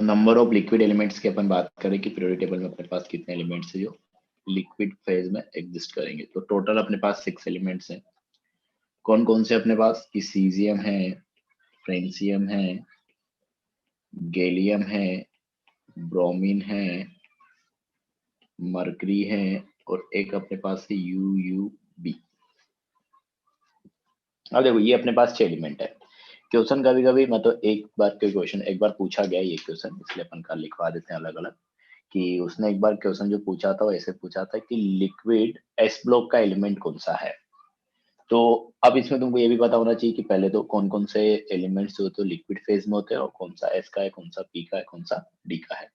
Number of liquid elements की अपन बात करें कि पीरियोडिक टेबल में अपने पास कितने एलिमेंट्स है जो लिक्विड फेज में एग्जिस्ट करेंगे, तो टोटल अपने पास 6 एलिमेंट्स हैं। कौन कौन से अपने पास कि सीजियम है, फ्रेंसियम है, गैलियम है, ब्रोमीन है, मरकरी है और एक अपने पास है यूयूबी। अब देखो ये अपने पास 6 एलिमेंट है। क्वेश्चन कभी कभी मतलब एक बार कोई क्वेश्चन एक बार पूछा गया ये क्वेश्चन, इसलिए अपन का लिखवा देते हैं अलग अलग। कि उसने एक बार क्वेश्चन जो पूछा था वो ऐसे पूछा था कि लिक्विड एस ब्लॉक का एलिमेंट कौन सा है। तो अब इसमें तुमको ये भी पता होना चाहिए कि पहले तो कौन कौन से एलिमेंट्स जो तो लिक्विड फेज में होते हैं और कौन सा एस का है, कौन सा पी का है, कौन सा डी का है।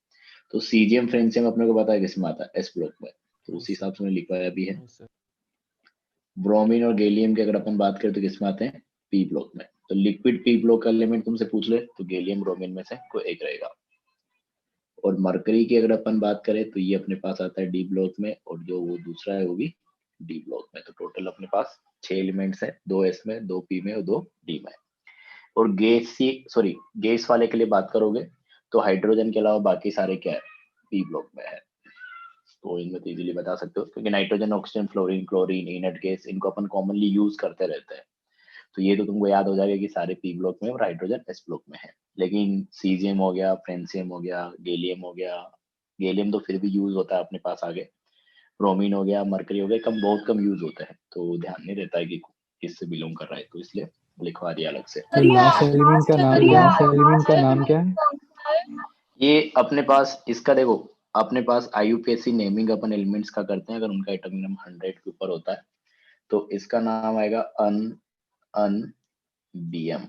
तो सीजियम फ्रेंसियम अपने को पता है किसमें आता है, एस ब्लॉक में, तो उस हिसाब से मैंने लिखवाया भी है। ब्रोमीन और गैलियम की अगर अपन बात करें तो किसमें आते हैं, पी ब्लॉक में। तो लिक्विड पी ब्लॉक का एलिमेंट तुमसे पूछ ले तो गैलियम ब्रोमीन में से कोई एक रहेगा। और मरकरी की अगर अपन बात करें तो ये अपने पास आता है डी ब्लॉक में, और जो वो दूसरा है वो भी डी ब्लॉक में। तो टोटल अपने पास 6 एलिमेंट्स है, 2 एस में, 2 पी में और 2 डी में। और गैस वाले के लिए बात करोगे तो हाइड्रोजन के अलावा बाकी सारे क्या है, पी ब्लॉक में है। तो इनमें तो इजीली बता सकते हो क्योंकि nitrogen, oxygen, fluorine, chlorine, inert gas, इनको अपन कॉमनली यूज करते रहते हैं। तो ये तो तुमको याद हो जाएगा कि सारे पी ब्लॉक में और हाइड्रोजन एस ब्लॉक में है। लेकिन सीजियम हो गया, फ्रेंसियम हो गया, गैलियम हो गया, गैलियम तो फिर भी यूज होता है अपने पास आगे, ब्रोमीन हो गया, मरकरी हो गया, कम बहुत कम यूज होता है, तो ध्यान नहीं रहता है कि किससे बिलोंग कर रहा है, तो इसलिए लिखवा दिया अलग से। तो लास्ट एलिमेंट का नाम क्या है? ये अपने पास इसका देखो, अपने पास आईयूपीएसी नेमिंग अपन एलिमेंट्स का करते हैं अगर उनका एटॉमिक नंबर 100 के ऊपर होता है, तो इसका नाम आएगा अन बीएम।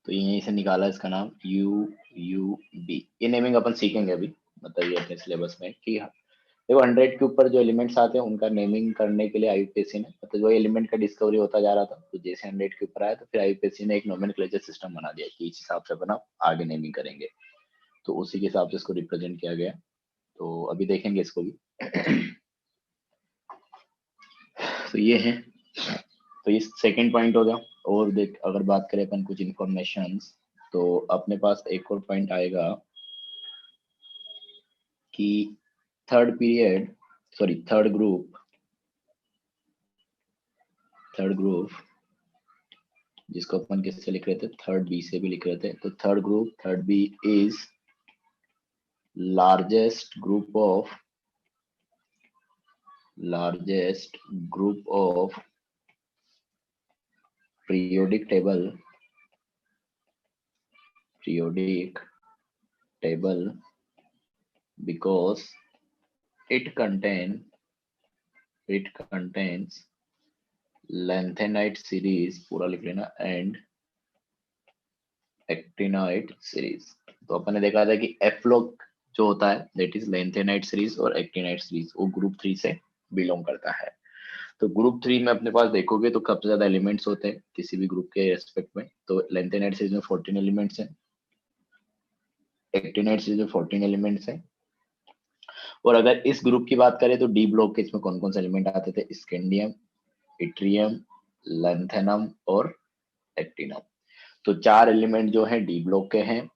तो यहीं से निकाला इसका नाम यूयूबी। ये नेमिंग अपन सीखेंगे अभी, मतलब ये अपने सिलेबस में कि देखो 100 के ऊपर जो एलिमेंट्स आते हैं उनका नेमिंग करने के लिए आईयूपीएसी ने, मतलब जो एलिमेंट का डिस्कवरी होता जा रहा था, तो जैसे 100 के ऊपर आया तो फिर आईयूपीएसी ने एक नोमेनक्लेचर सिस्टम बना दिया कि इस हिसाब से अपन आगे नेमिंग करेंगे। तो उसी के हिसाब से इसको रिप्रेजेंट किया गया। तो अभी देखेंगे इसको भी। तो ये है, तो ये सेकंड पॉइंट हो गया। और देख अगर बात करें अपन कुछ इंफॉर्मेशन, तो अपने पास एक और पॉइंट आएगा कि थर्ड ग्रुप जिसको अपन किससे लिख रहे थे, थर्ड बी से भी लिख रहे थे, तो third B is largest group of periodic table because it contains lanthanide series, पूरा लिख लेना, and actinide series। तो अपन ने देखा था कि एफ लॉक जो होता है दैट इज lanthanide series और actinide series, वो ग्रुप 3 से बिलोंग करता है। तो ग्रुप 3 में अपने पास देखोगे तो सबसे ज्यादा एलिमेंट्स होते हैं किसी भी ग्रुप के रेस्पेक्ट में। तो lanthanide series में 14 एलिमेंट्स हैं, एक्टिनाइड सीरीज में 14 एलिमेंट्स हैं। और अगर इस ग्रुप की बात करें तो डी ब्लॉक के इसमें कौन कौन से एलिमेंट आते थे, स्कैंडियम, इट्रियम, लैंथेनम और एक्टिनम। तो 4 एलिमेंट जो है डी ब्लॉक के हैं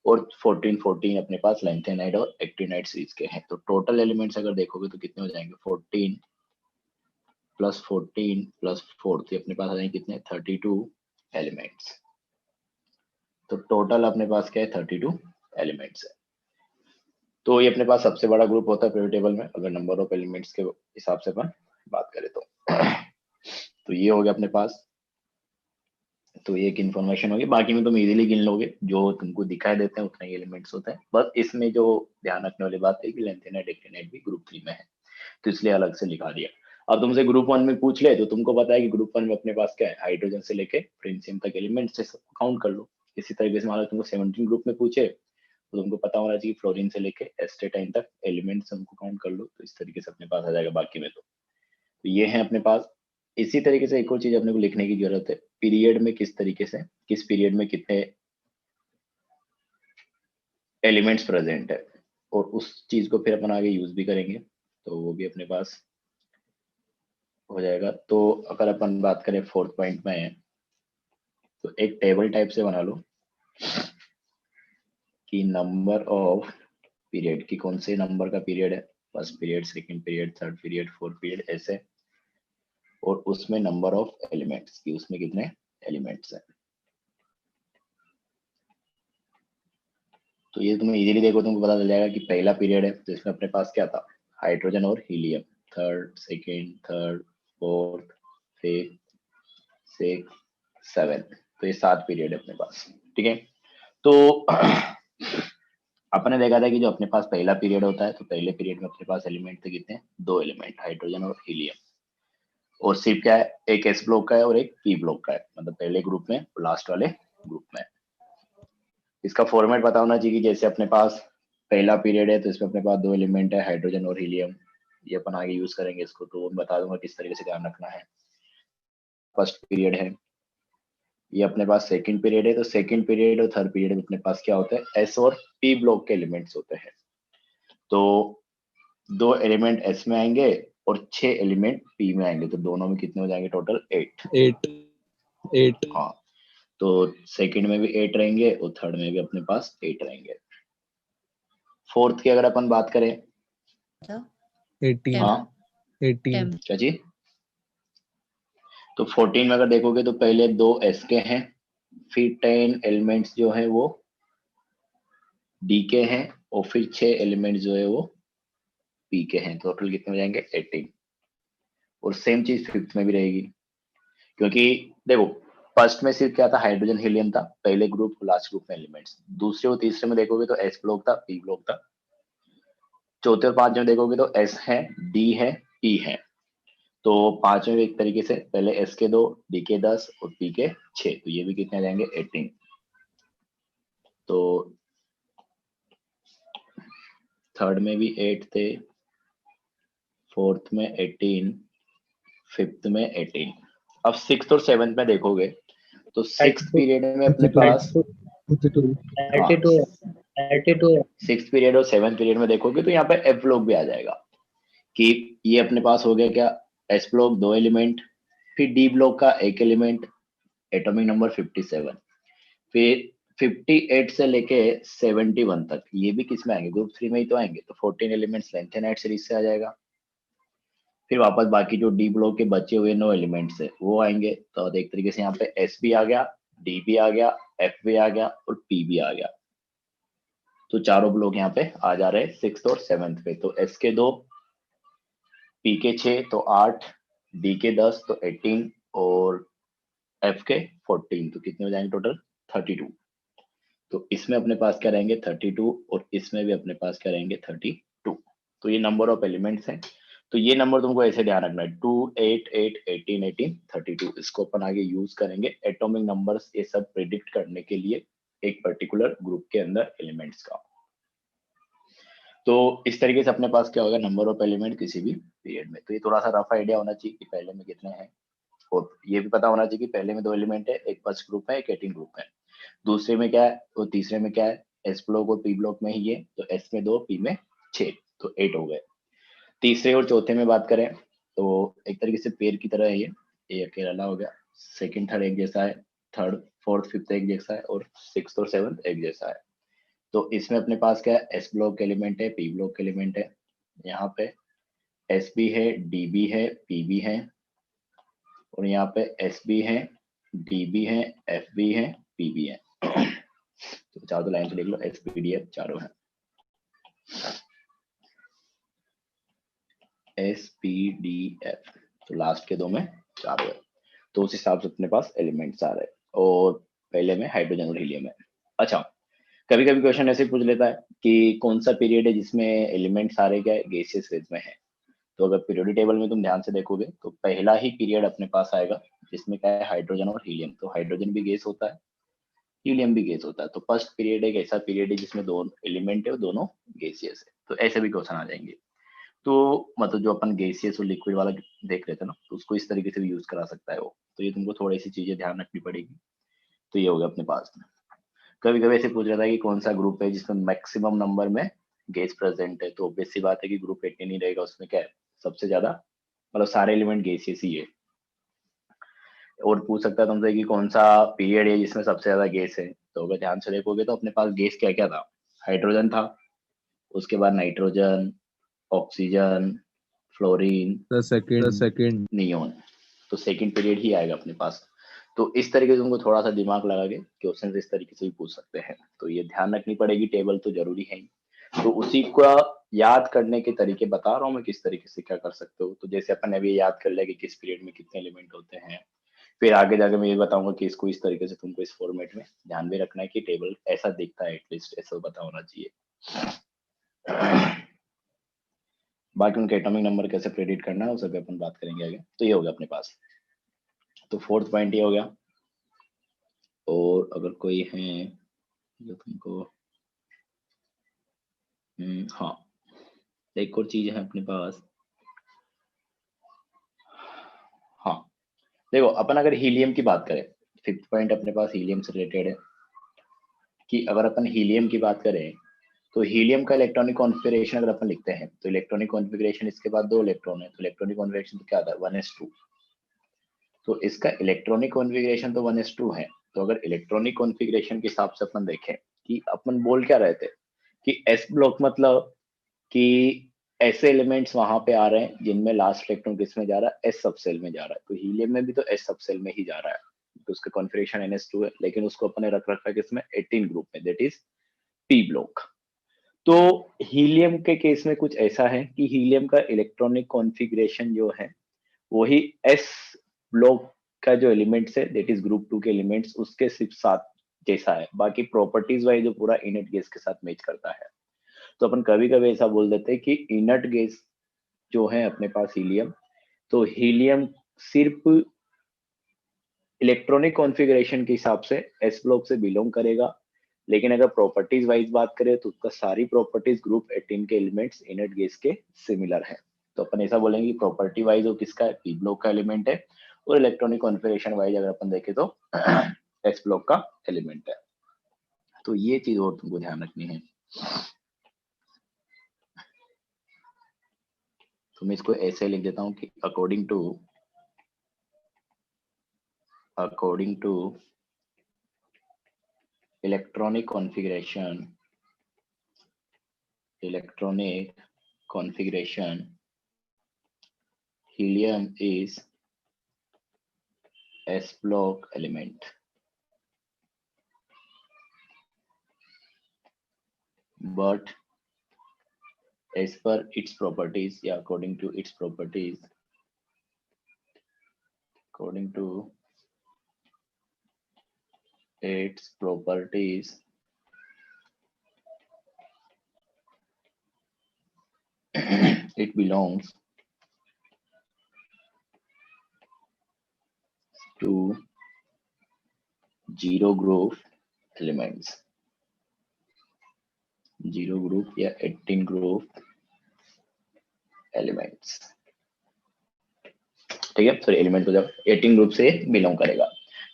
और 14 अपने पास लैंथेनाइड और एक्टिनाइड सीरीज के हैं। तो टोटल एलिमेंट्स अगर देखोगे तो कितने हो जाएंगे, 14 प्लस 4 तो अपने पास आ जाएंगे कितने, 32 एलिमेंट्स। तो टोटल अपने पास क्या है, 32 एलिमेंट्स है। तो ये अपने पास सबसे बड़ा ग्रुप होता है पीरियोडिक टेबल में अगर नंबर ऑफ एलिमेंट्स के हिसाब से अपन बात करें तो। तो ये हो गया अपने पास, तो ये एक इन्फॉर्मेशन होगी। बाकी में तुम इजीली गिन लोगे, जो तुमको दिखाई देते हैं उतने ही एलिमेंट्स होते हैं। बस इसमें जो ध्यान रखने वाली बात है कि लैंथेनाइड एक्टिनाइड भी ग्रुप 3 में है, तो इसलिए अलग से लिखा दिया। अब तुमसे ग्रुप 1 में पूछ ले तो तुमको पता है कि ग्रुप 1 में अपने पास क्या है, हाइड्रोजन से लेके फ्रेंसियम तक एलिमेंट्स से काउंट कर लो। इसी तरीके से मान लो तुमको 17 ग्रुप में पूछे तो तुमको पता होना चाहिए फ्लोरीन से लेके एस्टेटाइन तक एलिमेंट्स हमको काउंट कर लो। तो इस तरीके से अपने पास आ जाएगा बाकी में। तो ये है अपने पास। इसी तरीके से एक और चीज अपने को लिखने की जरूरत है, पीरियड में किस तरीके से, किस पीरियड में कितने एलिमेंट्स प्रेजेंट है, और उस चीज को फिर अपन आगे यूज भी करेंगे, तो वो भी अपने पास हो जाएगा। तो अगर अपन बात करें फोर्थ पॉइंट में, तो एक टेबल टाइप से बना लो कि नंबर ऑफ पीरियड की कौन से नंबर का पीरियड है, first period, second period, third period, fourth period, ऐसे, और उसमें नंबर ऑफ एलिमेंट्स की उसमें कितने एलिमेंट्स हैं। तो ये तुम्हें इजीली देखो, तुमको पता चल जाएगा कि पहला पीरियड है तो इसमें अपने पास क्या था, हाइड्रोजन और helium, third, second, third, fourth, fifth, six, seven, तो ये 7 पीरियड है अपने पास। ठीक है, तो अपने देखा था कि जो अपने पास पहला पीरियड होता है तो पहले पीरियड में अपने पास एलिमेंट थे कितने, 2 एलिमेंट, हाइड्रोजन और हीलियम, और सिर्फ क्या है, एक एस ब्लॉक का है और एक पी ब्लॉक का है, मतलब पहले ग्रुप में और लास्ट वाले ग्रुप में। इसका फॉर्मेट पता होना चाहिए कि जैसे अपने पास पहला पीरियड है तो इसमें अपने पास 2 एलिमेंट है, हाइड्रोजन और हीलियम, ये अपन आगे यूज करेंगे इसको, तो बता दूंगा किस तरीके से ध्यान रखना है। फर्स्ट पीरियड है, ये अपने पास सेकंड पीरियड है, तो सेकंड पीरियड और थर्ड पीरियड में अपने पास क्या होता है, एस और पी ब्लॉक के एलिमेंट्स होते हैं। तो 2 एलिमेंट एस में आएंगे और 6 एलिमेंट पी में आएंगे, तो दोनों में कितने हो जाएंगे टोटल, 8। 8 हाँ, तो सेकंड में भी 8 रहेंगे और थर्ड में भी अपने पास 8 रहेंगे। फोर्थ की अगर अपन बात करें, 18 हाँ 18 क्या जी, तो 14 में अगर देखोगे तो पहले 2 एस के हैं, फिर 10 एलिमेंट्स जो है वो डी के हैं, और फिर 6 एलिमेंट्स जो है वो पी के हैं, टोटल कितने हो जाएंगे 18। और सेम चीज फिफ्थ में भी रहेगी, क्योंकि देखो फर्स्ट में सिर्फ क्या था, हाइड्रोजन हीलियम था, पहले ग्रुप लास्ट ग्रुप में एलिमेंट्स। दूसरे और तीसरे में देखोगे तो एस ब्लॉक था, पी ब्लॉक था। चौथे और पांचवें देखोगे तो एस है, डी है, पी है। तो पांचवें भी एक तरीके से पहले एस के 2, डी के 10 और पी के 6, तो ये भी कितने आ जाएंगे 18। तो थर्ड में भी 8 थे, फोर्थ में 18, फिफ्थ में 18। अब सिक्स्थ और सेवंथ में देखोगे तो सिक्स्थ 32 पीरियड में अपने 32 पास, 32 हाँ 32 32 सिक्स्थ पीरियड और सेवंथ पीरियड में देखोगे तो यहाँ पे एफ ब्लॉक भी आ जाएगा, कि ये अपने पास हो गया क्या, एस ब्लॉक 2 एलिमेंट, फिर डी ब्लॉक का 1 एलिमेंट, एटॉमिक नंबर 57, फिर 58 से लेके 71 तक ये भी किस में आएंगे, ग्रुप 3 में ही तो आएंगे, तो 14 एलिमेंट्स लेंथेनाइट सीरीज से आ जाएगा। फिर वापस बाकी जो डी ब्लॉक के बचे हुए 9 एलिमेंट्स है वो आएंगे, तो एक तरीके से यहाँ पे एस भी आ गया, डी भी आ गया, एफ भी आ गया और पी भी आ गया। तो चारों ब्लॉक यहाँ पे आ जा रहे हैं सिक्स्थ और सेवंथ पे, तो एस के 2, पी के 6 तो 8, डी के 10 तो 18 और एफ के 14, तो कितने हो जाएंगे टोटल 32। तो इसमें अपने पास क्या रहेंगे 32 और इसमें भी अपने पास क्या रहेंगे 32। तो ये नंबर ऑफ एलिमेंट्स हैं। तो ये नंबर तुमको ऐसे ध्यान रखना है, 2, 8, 8, 18, 18, 32। इसको अपन आगे यूज करेंगे एटॉमिक नंबर्स ये सब प्रिडिक्ट करने के लिए एक पर्टिकुलर ग्रुप के अंदर एलिमेंट्स का। तो इस तरीके से अपने पास क्या होगा, नंबर ऑफ एलिमेंट किसी भी पीरियड में। तो ये थोड़ा सा रफ आइडिया होना चाहिए कि पहले में कितने हैं, और ये भी पता होना चाहिए कि पहले में 2 एलिमेंट है, एक फर्स्ट ग्रुप है, एक 18 ग्रुप है। दूसरे में क्या है और तीसरे में क्या है, एस ब्लॉक और पी ब्लॉक में ही है, तो एस में 2, पी में 6, तो 8 हो गए। तीसरे और चौथे में बात करें तो एक तरीके से पेड़ की तरह है ये अकेला हो गया, सेकंड थर्ड एक जैसा है, थर्ड फोर्थ फिफ्थ एक जैसा है, और सिक्स्थ और सेवंथ एक जैसा है। तो इसमें अपने पास क्या है, एस ब्लॉक एलिमेंट है, पी ब्लॉक एलिमेंट है, यहाँ पे एस बी है, डी बी है, पी बी है, और यहाँ पे एस बी है, डी बी है, एफ बी है, पी बी है। तो चारों तो लाइन से लिख लो, एस पी डी एफ चारों है, एस पी डी एफ, तो लास्ट के 2 में चारों है। तो उस हिसाब से अपने पास एलिमेंट्स आ रहे हैं, और पहले में हाइड्रोजन और हीलियम है। अच्छा, कभी कभी क्वेश्चन ऐसे पूछ लेता है कि कौन सा पीरियड है जिसमें एलिमेंट सारे क्या गैसियस फेज में है। तो अगर पीरियोडिक टेबल में तुम ध्यान से देखोगे तो पहला ही पीरियड अपने पास आएगा जिसमें क्या है, हाइड्रोजन और हीलियम। तो हाइड्रोजन भी गैस होता है, हीलियम भी गैस होता है। तो फर्स्ट पीरियड एक ऐसा पीरियड है जिसमें दोनों एलिमेंट है और दोनों गैसियस है। तो ऐसे भी क्वेश्चन आ जाएंगे। तो मतलब जो अपन गैसियस और लिक्विड वाला देख रहे थे ना, तो उसको इस तरीके से भी यूज करा सकता है वो। तो ये तुमको थोड़ी सी चीजें ध्यान रखनी पड़ेगी। तो ये हो गया अपने पास में। कभी कभी ऐसे पूछ रहा था कि कौन सा ग्रुप है जिसमें मैक्सिमम नंबर में गैस प्रेजेंट है, तो ऑब्वियस सी बात है कि ग्रुप 18 ही रहेगा। उसमें क्या है, सबसे ज्यादा मतलब सारे एलिमेंट गैसियस ही है। और पूछ सकता है तुमसे कि कौन सा पीरियड है जिसमें सबसे ज्यादा गैस है। तो अगर ध्यान से देखोगे तो अपने पास गैस क्या क्या था, हाइड्रोजन था, उसके बाद nitrogen, oxygen, fluorine, The second. Neon. तो सेकंड पीरियड ही आएगा अपने पास। तो इस तरीके से उनको थोड़ा सा दिमाग लगा के क्वेश्चन इस तरीके से भी पूछ सकते हैं। तो ये ध्यान रखनी पड़ेगी, टेबल तो जरूरी है ही। तो उसी का याद करने के तरीके बता रहा हूँ मैं, किस तरीके से क्या कर सकते हो। तो जैसे अपन ने अभी याद कर लिया कि किस पीरियड में कितने एलिमेंट होते हैं, फिर आगे जाके मैं ये बताऊंगा कि इसको इस तरीके से तुमको इस फॉर्मेट में ध्यान भी रखना है कि टेबल ऐसा दिखता है, एटलीस्ट ऐसा पता होना चाहिए। बाकी उनके एटॉमिक नंबर कैसे प्रेडिक्ट करना है वो सब अपन बात करेंगे आगे। तो ये हो गया अपने पास। तो फोर्थ पॉइंट ये हो गया। और अगर कोई है जो तुमको हाँ, एक और चीज है अपने पास। हाँ देखो, अपन अगर हीलियम की बात करें, फिफ्थ पॉइंट अपने पास हीलियम से रिलेटेड है कि अगर अपन हीलियम की बात करें तो हीलियम का इलेक्ट्रॉनिक कॉन्फ़िगरेशन अगर अपन लिखते हैं तो इलेक्ट्रॉनिक कॉन्फ़िगरेशन इसके बाद 2 इलेक्ट्रॉन है, तो इलेक्ट्रॉनिक कॉन्फ़िगरेशन तो क्या आता है 1s2। तो इसका इलेक्ट्रॉनिक कॉन्फ़िगरेशन तो 1s2 है। तो अगर इलेक्ट्रॉनिक कॉन्फ़िगरेशन के हिसाब से अपन देखें कि अपन बोल क्या रहे थे कि एस ब्लॉक मतलब कि ऐसे एलिमेंट्स वहां पे आ रहे हैं जिनमें लास्ट इलेक्ट्रॉन किसमें जा रहा है, एस सबसेल में जा रहा है। तो हीलियम में भी तो एस सबसेल में ही जा रहा है, तो उसका कॉन्फ़िगरेशन NS2 है, लेकिन उसको अपने रख रखा है किसमें 18 ग्रुप में, दैट इज पी ब्लॉक। तो हीलियम के केस में कुछ ऐसा है कि हीलियम का इलेक्ट्रॉनिक कॉन्फ़िगरेशन जो है वही एस ब्लॉक का जो एलिमेंट्स है दैट इज ग्रुप 2 के एलिमेंट्स उसके सिर्फ साथ जैसा है, बाकी प्रॉपर्टीज वाइज जो पूरा इनर्ट गैस के साथ मैच करता है। तो अपन कभी कभी ऐसा बोल देते हैं कि इनर्ट गैस जो है अपने पास हीलियम, तो हीलियम सिर्फ इलेक्ट्रॉनिक कॉन्फ़िगरेशन के हिसाब से एस ब्लॉक से बिलोंग करेगा, लेकिन अगर प्रॉपर्टीज वाइज बात करें तो उसका सारी प्रॉपर्टीज ग्रुप 18 के एलिमेंट्स इनर्ट गैस के सिमिलर है। तो अपन ऐसा बोलेंगे प्रॉपर्टी वाइज वो किसका है, पी ब्लॉक का एलिमेंट है, और इलेक्ट्रॉनिक कॉन्फ़िगरेशन वाइज अगर अपन देखें तो एस ब्लॉक का एलिमेंट है। तो ये चीज और तुमको ध्यान रखनी है। तो मैं इसको ऐसे लिख देता हूँ कि according to electronic configuration, helium is s block element, but as per its properties, according to its properties, it belongs to zero group elements, zero group या 18 group elements। ठीक है, सॉरी एलिमेंट तो जब 18 ग्रुप से belong करेगा,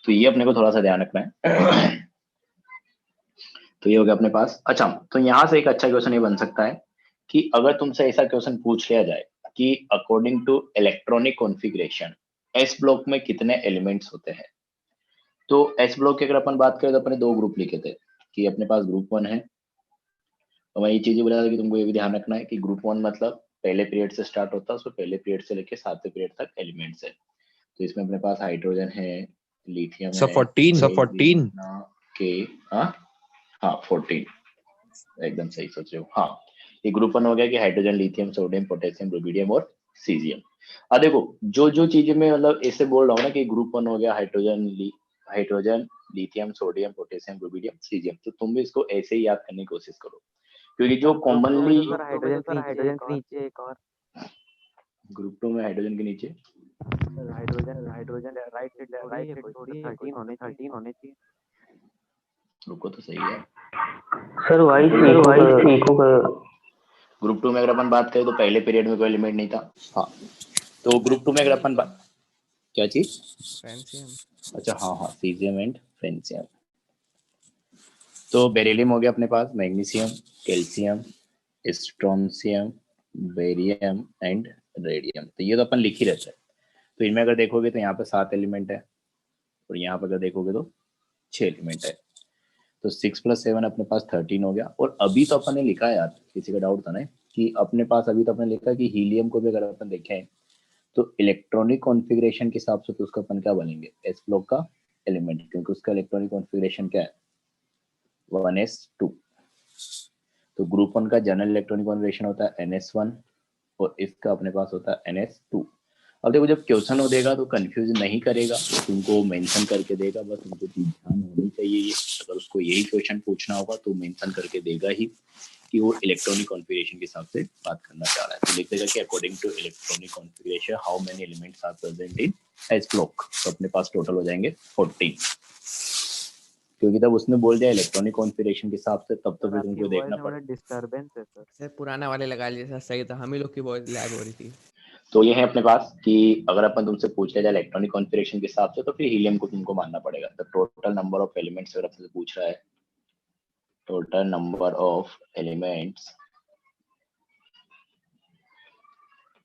तो ये अपने को थोड़ा सा ध्यान रखना है। तो ये हो गया अपने पास। अच्छा, तो यहाँ से एक अच्छा क्वेश्चन ये बन सकता है कि अगर तुमसे ऐसा क्वेश्चन पूछ लिया जाए कि according to electronic configuration S block में कितने एलिमेंट्स होते हैं। तो एस ब्लॉक की अगर अपन बात करें तो अपने 2 ग्रुप लिखे थे कि अपने पास ग्रुप 1 है, और मैं ये चीजें बोला था कि तुमको ये भी ध्यान रखना है कि ग्रुप 1 मतलब पहले पीरियड से स्टार्ट होता है, उसको पहले पीरियड से लेके 7वें पीरियड तक एलिमेंट्स है। तो इसमें अपने पास हाइड्रोजन है, लिथियम है, 14. के हाँ 14 एकदम सही सोच रहे हो। हाँ, ये ग्रुप 1 हो गया कि hydrogen, lithium, sodium, potassium, rubidium और सीजियम। अब देखो जो चीजें मैं मतलब ऐसे बोल रहा हूँ ना कि ग्रुप 1 हो गया hydrogen, lithium, sodium, potassium, rubidium, caesium, तो तुम भी इसको ऐसे ही याद करने की कोशिश करो, क्योंकि जो कॉमनली हाइड्रोजन के नीचे एक और ग्रुप 2 में हाइड्रोजन के नीचे हाइड्रोजन राइट साइड थोड़ी 13 होने चाहिए। रुको तो सही है सर वाइस एको का ग्रुप 2 में अगर अपन बात करें तो पहले पीरियड में कोई एलिमेंट नहीं था। हाँ, तो ग्रुप 2 में अगर अपन क्या चीज, फ्रेंसियम। अच्छा हाँ, सीजियम एंड फ्रेंसियम। तो बेरिलियम हो गया अपने पास, magnesium, calcium, strontium, barium and radium. तो ये तो अपन लिख ही रहते हैं। तो इनमें अगर देखोगे तो यहाँ पे 7 एलिमेंट है, और यहाँ पर अगर देखोगे तो 6 एलिमेंट है। तो 6 + 7 अपने पास 13 हो गया। और अभी तो अपन ने लिखा है यार, किसी का डाउट था ना कि अपने पास अभी तो अपने लिखा कि हीलियम को भी अगर अपन देखें तो इलेक्ट्रॉनिक कॉन्फ़िगरेशन के हिसाब से तो उसका अपन क्या बनेंगे, एस ब्लॉक का एलिमेंट, क्योंकि उसका इलेक्ट्रॉनिक कॉन्फ़िगरेशन क्या है 1s2। तो ग्रुप 1 का जनरल इलेक्ट्रॉनिक कॉन्फ़िगरेशन होता है NS1 और इसका अपने पास होता है NS2। अब देखो जब क्वेश्चन हो देगा तो कंफ्यूज नहीं करेगा, तुमको मेंशन करके देगा, बस तुमको ध्यान होनी चाहिए ये। अगर उसको यही क्वेश्चन पूछना होगा तो मेंशन करके देगा ही कि वो इलेक्ट्रॉनिक कॉन्फ़िगरेशन के हिसाब से बात करना चाह रहा है। तो लिख देगा कि according to electronic configuration how many elements are present in S block. तो अपने पास टोटल हो जाएंगे 14, क्योंकि तब उसने बोल दिया इलेक्ट्रॉनिक कॉन्फ़िगरेशन के हिसाब से, तब तो फिर आपकी तुमको वॉइस देखना में बड़ा पड़ेगा। डिस्टरबेंस है सर। सर पुराना वाले लगा लिया सही था, हम ही लोग की वॉइस लैग हो रही थी। तो ये है अपने पास कि अगर अपन तुमसे पूछ लिया जाए इलेक्ट्रॉनिक कॉन्फ़िगरेशन के हिसाब से तो फिर हीलियम को तुमको मानना पड़ेगा। तो टोटल नंबर ऑफ एलिमेंट्स अगर आपसे पूछ रहा है, total number of elements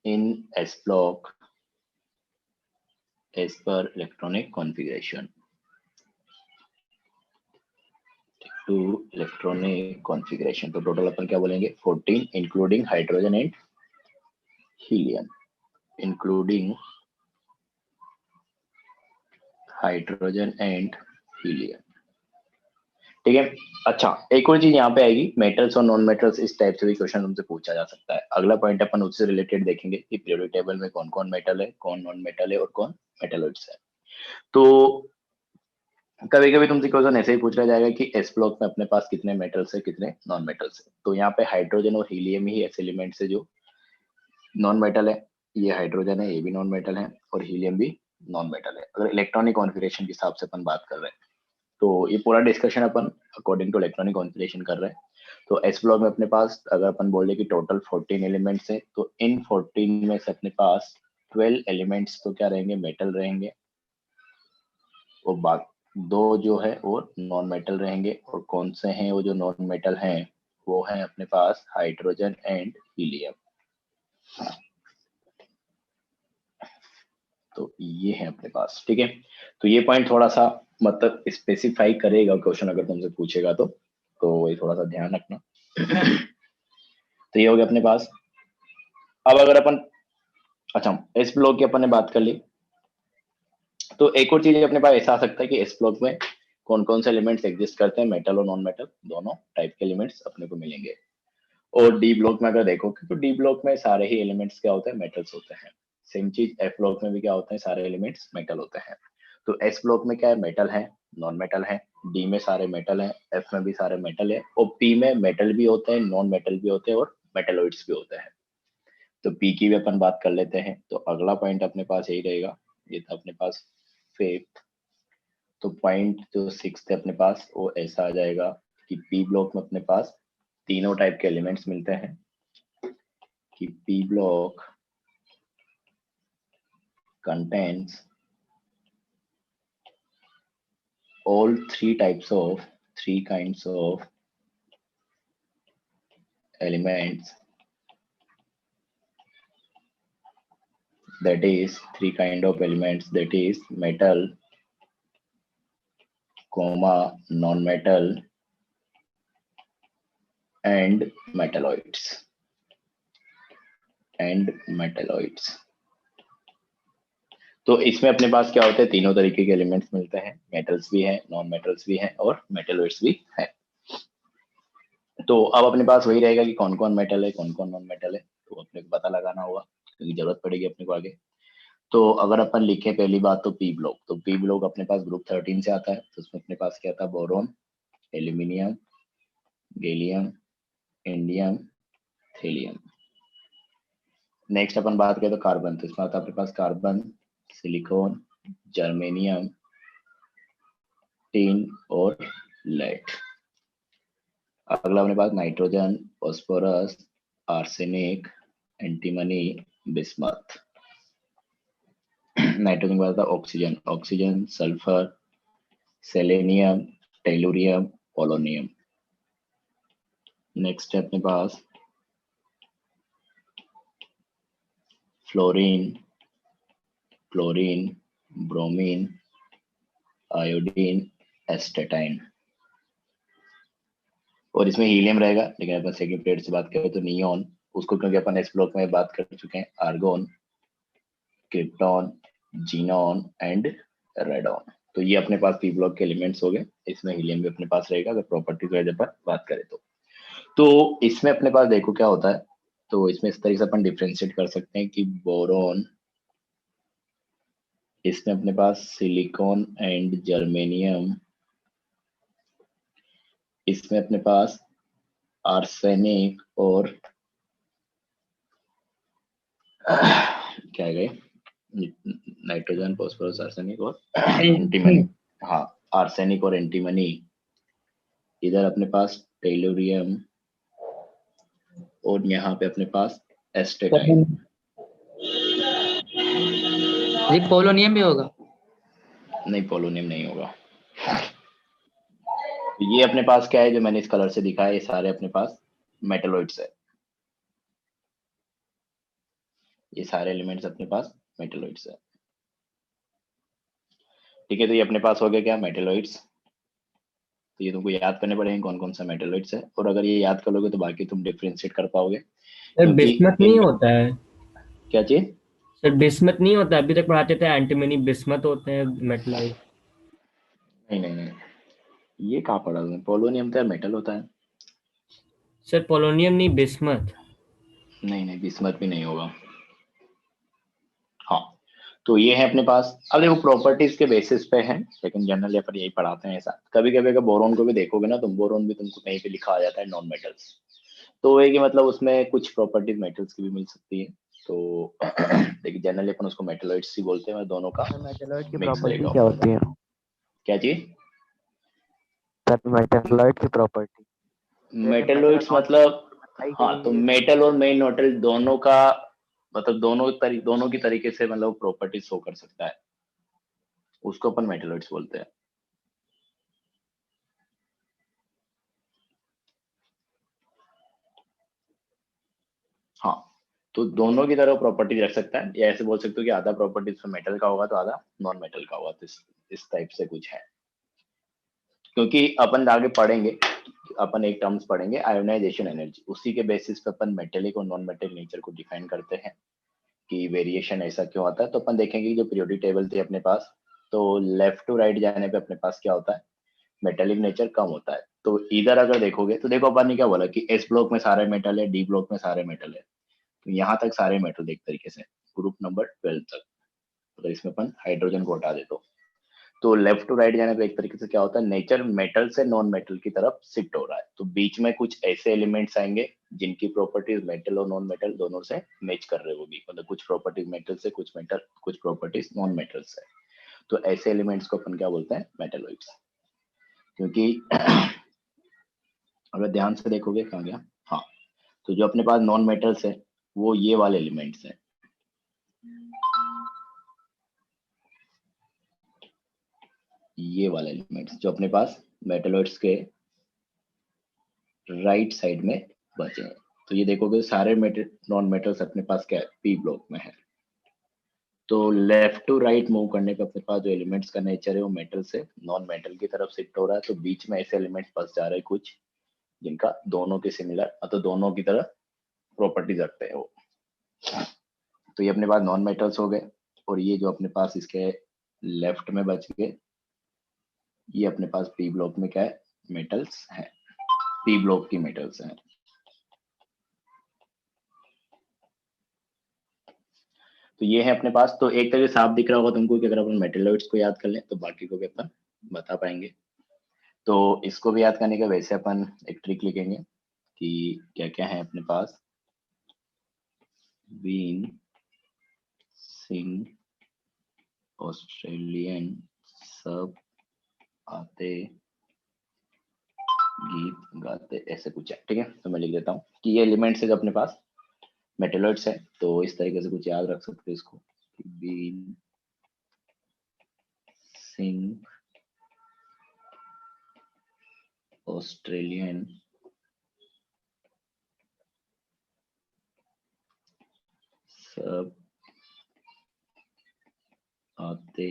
in S block as per electronic configuration to electronic configuration. तो टोटल अपन क्या बोलेंगे 14 including hydrogen and helium, including hydrogen and helium. ठीक है। अच्छा, एक और चीज यहाँ पे आएगी, मेटल्स और नॉन मेटल्स, इस टाइप से भी क्वेश्चन तुमसे पूछा जा सकता है। अगला पॉइंट अपन उससे रिलेटेड देखेंगे कि पीरियोडिक टेबल में कौन कौन मेटल है, कौन नॉन मेटल है और कौन मेटलॉइड्स है। तो कभी कभी तुमसे क्वेश्चन ऐसे ही पूछा जाएगा कि एस ब्लॉक में अपने पास कितने मेटल्स है, कितने नॉन मेटल्स है। तो यहाँ पे हाइड्रोजन और हीलियम ही ऐसे एलिमेंट्स है जो नॉन मेटल है। ये हाइड्रोजन है, ये भी नॉन मेटल है, और हीलियम भी नॉन मेटल है, अगर इलेक्ट्रॉनिक कॉन्फ़िगरेशन के हिसाब से अपन बात कर रहे हैं। तो ये पूरा डिस्कशन अपन अकॉर्डिंग टू इलेक्ट्रॉनिक कॉन्फ़िगरेशन कर रहे हैं। तो एस ब्लॉक में अपने पास अगर अपन बोले कि टोटल 14 एलिमेंट्स है, तो इन 14 में से अपने पास 12 एलिमेंट्स तो क्या रहेंगे, मेटल रहेंगे, और बाकी 2 जो है वो नॉन मेटल रहेंगे। और कौन से हैं वो जो नॉन मेटल हैं, वो है अपने पास हाइड्रोजन एंड हीलियम। तो ये है अपने पास। ठीक है, तो ये पॉइंट थोड़ा सा मतलब स्पेसिफाई करेगा क्वेश्चन अगर तुमसे पूछेगा तो ये थोड़ा सा ध्यान रखना। तो ये हो गया अपने पास। अब अगर अपन, अच्छा एस ब्लॉक की अपन ने बात कर ली, तो एक और चीज अपने पास ऐसा आ सकता है कि एस ब्लॉक में कौन कौन से एलिमेंट्स एग्जिस्ट करते हैं, मेटल और नॉन मेटल दोनों टाइप के एलिमेंट्स अपने को मिलेंगे। और डी ब्लॉक में अगर देखोगे तो डी ब्लॉक में सारे ही एलिमेंट्स क्या होते हैं, मेटल्स होते हैं। सेम चीज एफ ब्लॉक में भी क्या होते हैं, सारे एलिमेंट्स मेटल होते हैं। तो एस ब्लॉक में क्या है, मेटल है, नॉन मेटल है, डी में सारे मेटल है, एफ में भी सारे मेटल है, और पी में मेटल भी होते हैं, नॉन मेटल भी होते हैं और मेटलॉइड्स भी होते हैं। तो पी की भी अपन बात कर लेते हैं। तो अगला पॉइंट अपने पास यही रहेगा, ये था अपने पास फिफ्थ। तो पॉइंट जो सिक्स है अपने पास वो ऐसा आ जाएगा कि पी ब्लॉक में अपने पास तीनों टाइप के एलिमेंट्स मिलते हैं, कि P block contains all three kinds of elements, that is that is metal, non-metal and metalloids तो इसमें अपने पास क्या होते हैं, तीनों तरीके के एलिमेंट्स मिलते हैं, मेटल्स भी हैं, नॉन मेटल्स भी हैं और मेटलॉइड्स भी हैं। तो अब अपने पास वही रहेगा कि कौन कौन मेटल है, कौन कौन नॉन मेटल है, तो अपने को पता लगाना होगा क्योंकि जरूरत पड़ेगी अपने को आगे। तो अगर अपन लिखे पहली बात तो पी ब्लॉक, तो पी ब्लॉक अपने पास ग्रुप 13 से आता है। तो उसमें अपने पास क्या था, boron, aluminium, gallium, indium, thallium. Next अपन बात करें तो कार्बन, तो इसमें आता है अपने पास कार्बन, सिलिकॉन, जर्मेनियम, टिन और लेड। अगला अपने पास nitrogen, phosphorus, arsenic, antimony, bismuth. Nitrogen के बाद आता है oxygen, sulphur, selenium, tellurium, polonium. Next है अपने पास fluorine, chlorine, bromine, iodine, astatine. और इसमें हीलियम रहेगा, लेकिन अपन सेकंड पीरियड से बात करें तो नियॉन, उसको क्योंकि अपन एस ब्लॉक में बात कर चुके हैं, argon, krypton, xenon and radon. तो ये अपने पास पी ब्लॉक के एलिमेंट्स हो गए। इसमें हीलियम भी अपने पास रहेगा अगर प्रॉपर्टीज वाइज पर बात करें तो इसमें अपने पास देखो क्या होता है, तो इसमें इस तरीके से अपन डिफ्रेंशिएट कर सकते हैं कि बोरोन, इसमें अपने पास सिलिकॉन एंड जर्मेनियम, इसमें अपने पास आर्सेनिक और क्या है नाइट्रोजन, फॉस्फोरस, आर्सेनिक और एंटीमनी। हाँ, आर्सेनिक और एंटीमनी। इधर अपने पास टेलुरियम और यहाँ पे अपने पास एस्टेटाइन। ये पोलोनियम भी होगा? नहीं, पोलोनियम नहीं होगा। ये अपने पास क्या है जो मैंने इस कलर से दिखाया, ये सारे अपने पास मेटलोइड्स है। ये सारे एलिमेंट्स अपने पास मेटलोइड्स है। ठीक है, तो ये अपने पास हो गया क्या, मेटलोइड्स। तो ये तुमको याद करने पड़ेंगे कौन कौन सा मेटलोइड्स है, और अगर ये याद कर लोगे तो बाकी तुम डिफ्रेंशिएट कर पाओगे। सर बिस्मथ नहीं होता है? क्या चीज? सर बिस्मथ नहीं होता, अभी तक पढ़ाते थे एंटीमनी बिस्मथ होते हैं मेटलाइट। नहीं नहीं नहीं, ये कहाँ पढ़ा तुमने? पोलोनियम तो यार मेटल होता है। सर पोलोनियम नहीं, बिस्मथ। नहीं नहीं, बिस्मथ भी नहीं होगा। हाँ, तो ये है अपने पास। अब देखो प्रॉपर्टीज के बेसिस पे है, लेकिन जनरली अपन यही पढ़ाते हैं ऐसा। कभी कभी अगर बोरोन को भी देखोगे ना, तो बोरोन भी तुमको कहीं पे लिखा आ जाता है नॉन मेटल्स। तो ये कि मतलब उसमें कुछ प्रॉपर्टीज मेटल्स की भी मिल सकती है। तो देखिए जनरली अपन उसको मेटलॉइड्स ही बोलते हैं, दोनों का सर मेटलॉइड की मिक्स प्रॉपर्टी रहेगा। क्या होती है? क्या चीज? सर मेटलॉइड की प्रॉपर्टी जैसे मेटल मेटलॉइड्स नॉन मतलब, बताई हाँ, तो गई है। मेटल और मेन मेटल दोनों का मतलब दोनों की तरीके से मतलब प्रॉपर्टी शो कर सकता है, उसको अपन मेटलॉइड्स बोलते हैं। हाँ, तो दोनों की तरह प्रॉपर्टी रख सकता है, या ऐसे बोल सकते हो कि आधा प्रॉपर्टी इसमें मेटल का होगा तो आधा नॉन मेटल का होगा। तो इस टाइप से कुछ है, क्योंकि अपन आगे पढ़ेंगे, अपन एक टर्म्स पढ़ेंगे आयोनाइजेशन एनर्जी, उसी के बेसिस पे अपन मेटेलिक और नॉन मेटेलिक नेचर को डिफाइन करते हैं कि वेरिएशन ऐसा क्यों आता है। तो अपन देखेंगे कि जो पीरियोडिक टेबल थी अपने पास, तो लेफ्ट टू राइट जाने पे अपने पास क्या होता है, मेटेलिक नेचर कम होता है। तो इधर अगर देखोगे तो देखो अपन ने क्या बोला कि एस ब्लॉक में सारे मेटल है, डी ब्लॉक में सारे मेटल है, तो यहाँ तक सारे मेटल एक तरीके से ग्रुप नंबर 12 तक। अगर इसमें अपन हाइड्रोजन को हटा दे तो लेफ्ट टू राइट जाने पे एक तरीके से क्या होता है, नेचर मेटल से नॉन मेटल की तरफ शिफ्ट हो रहा है। तो बीच में कुछ ऐसे एलिमेंट्स आएंगे जिनकी प्रॉपर्टीज मेटल और नॉन मेटल दोनों से मैच कर रहे होगी, मतलब कुछ प्रॉपर्टीज मेटल से, कुछ मेटल, कुछ प्रॉपर्टीज नॉन मेटल से। तो ऐसे एलिमेंट्स को अपन क्या बोलते हैं, मेटलॉइड्स। क्योंकि अगर ध्यान से देखोगे कहाँ गया, हाँ, तो जो अपने पास नॉन मेटल्स है वो ये वाले एलिमेंट्स है, ये वाले एलिमेंट्स जो अपने पास मेटलॉइड्स के राइट साइड में बचे हैं। तो ये देखोगे सारे नॉन मेटल्स अपने पास क्या है, पी ब्लॉक में है। तो लेफ्ट टू राइट मूव करने पे अपने पास जो एलिमेंट्स का नेचर है वो मेटल से नॉन मेटल की तरफ शिफ्ट हो रहा है। तो बीच में ऐसे एलिमेंट्स फंस जा रहे हैं कुछ जिनका दोनों के सिमिलर, मतलब दोनों की तरह प्रॉपर्टीज रखते हैं वो। तो ये अपने पास नॉन मेटल्स हो गए, और ये जो अपने पास इसके लेफ्ट में बच गए, ये अपने पास पी ब्लॉक में क्या है, मेटल्स हैं, पी ब्लॉक की मेटल्स हैं। तो ये है अपने पास। तो एक तरह साफ दिख रहा होगा तुमको कि अगर अपन मेटलॉइड्स को याद कर लें तो बाकी को भी अपन बता पाएंगे। तो इसको भी याद करने का वैसे अपन एक ट्रिक लिखेंगे कि क्या क्या है अपने पास, बीन, सिंह, ऑस्ट्रेलियन, सब आते, गीत गाते, ऐसे कुछ है। ठीक है, तो मैं लिख देता हूँ कि ये एलिमेंट्स है जो अपने पास मेटलॉइड्स है। तो इस तरीके से कुछ याद रख सकते हो इसको, बीन, सिंह, ऑस्ट्रेलियन, सब आते,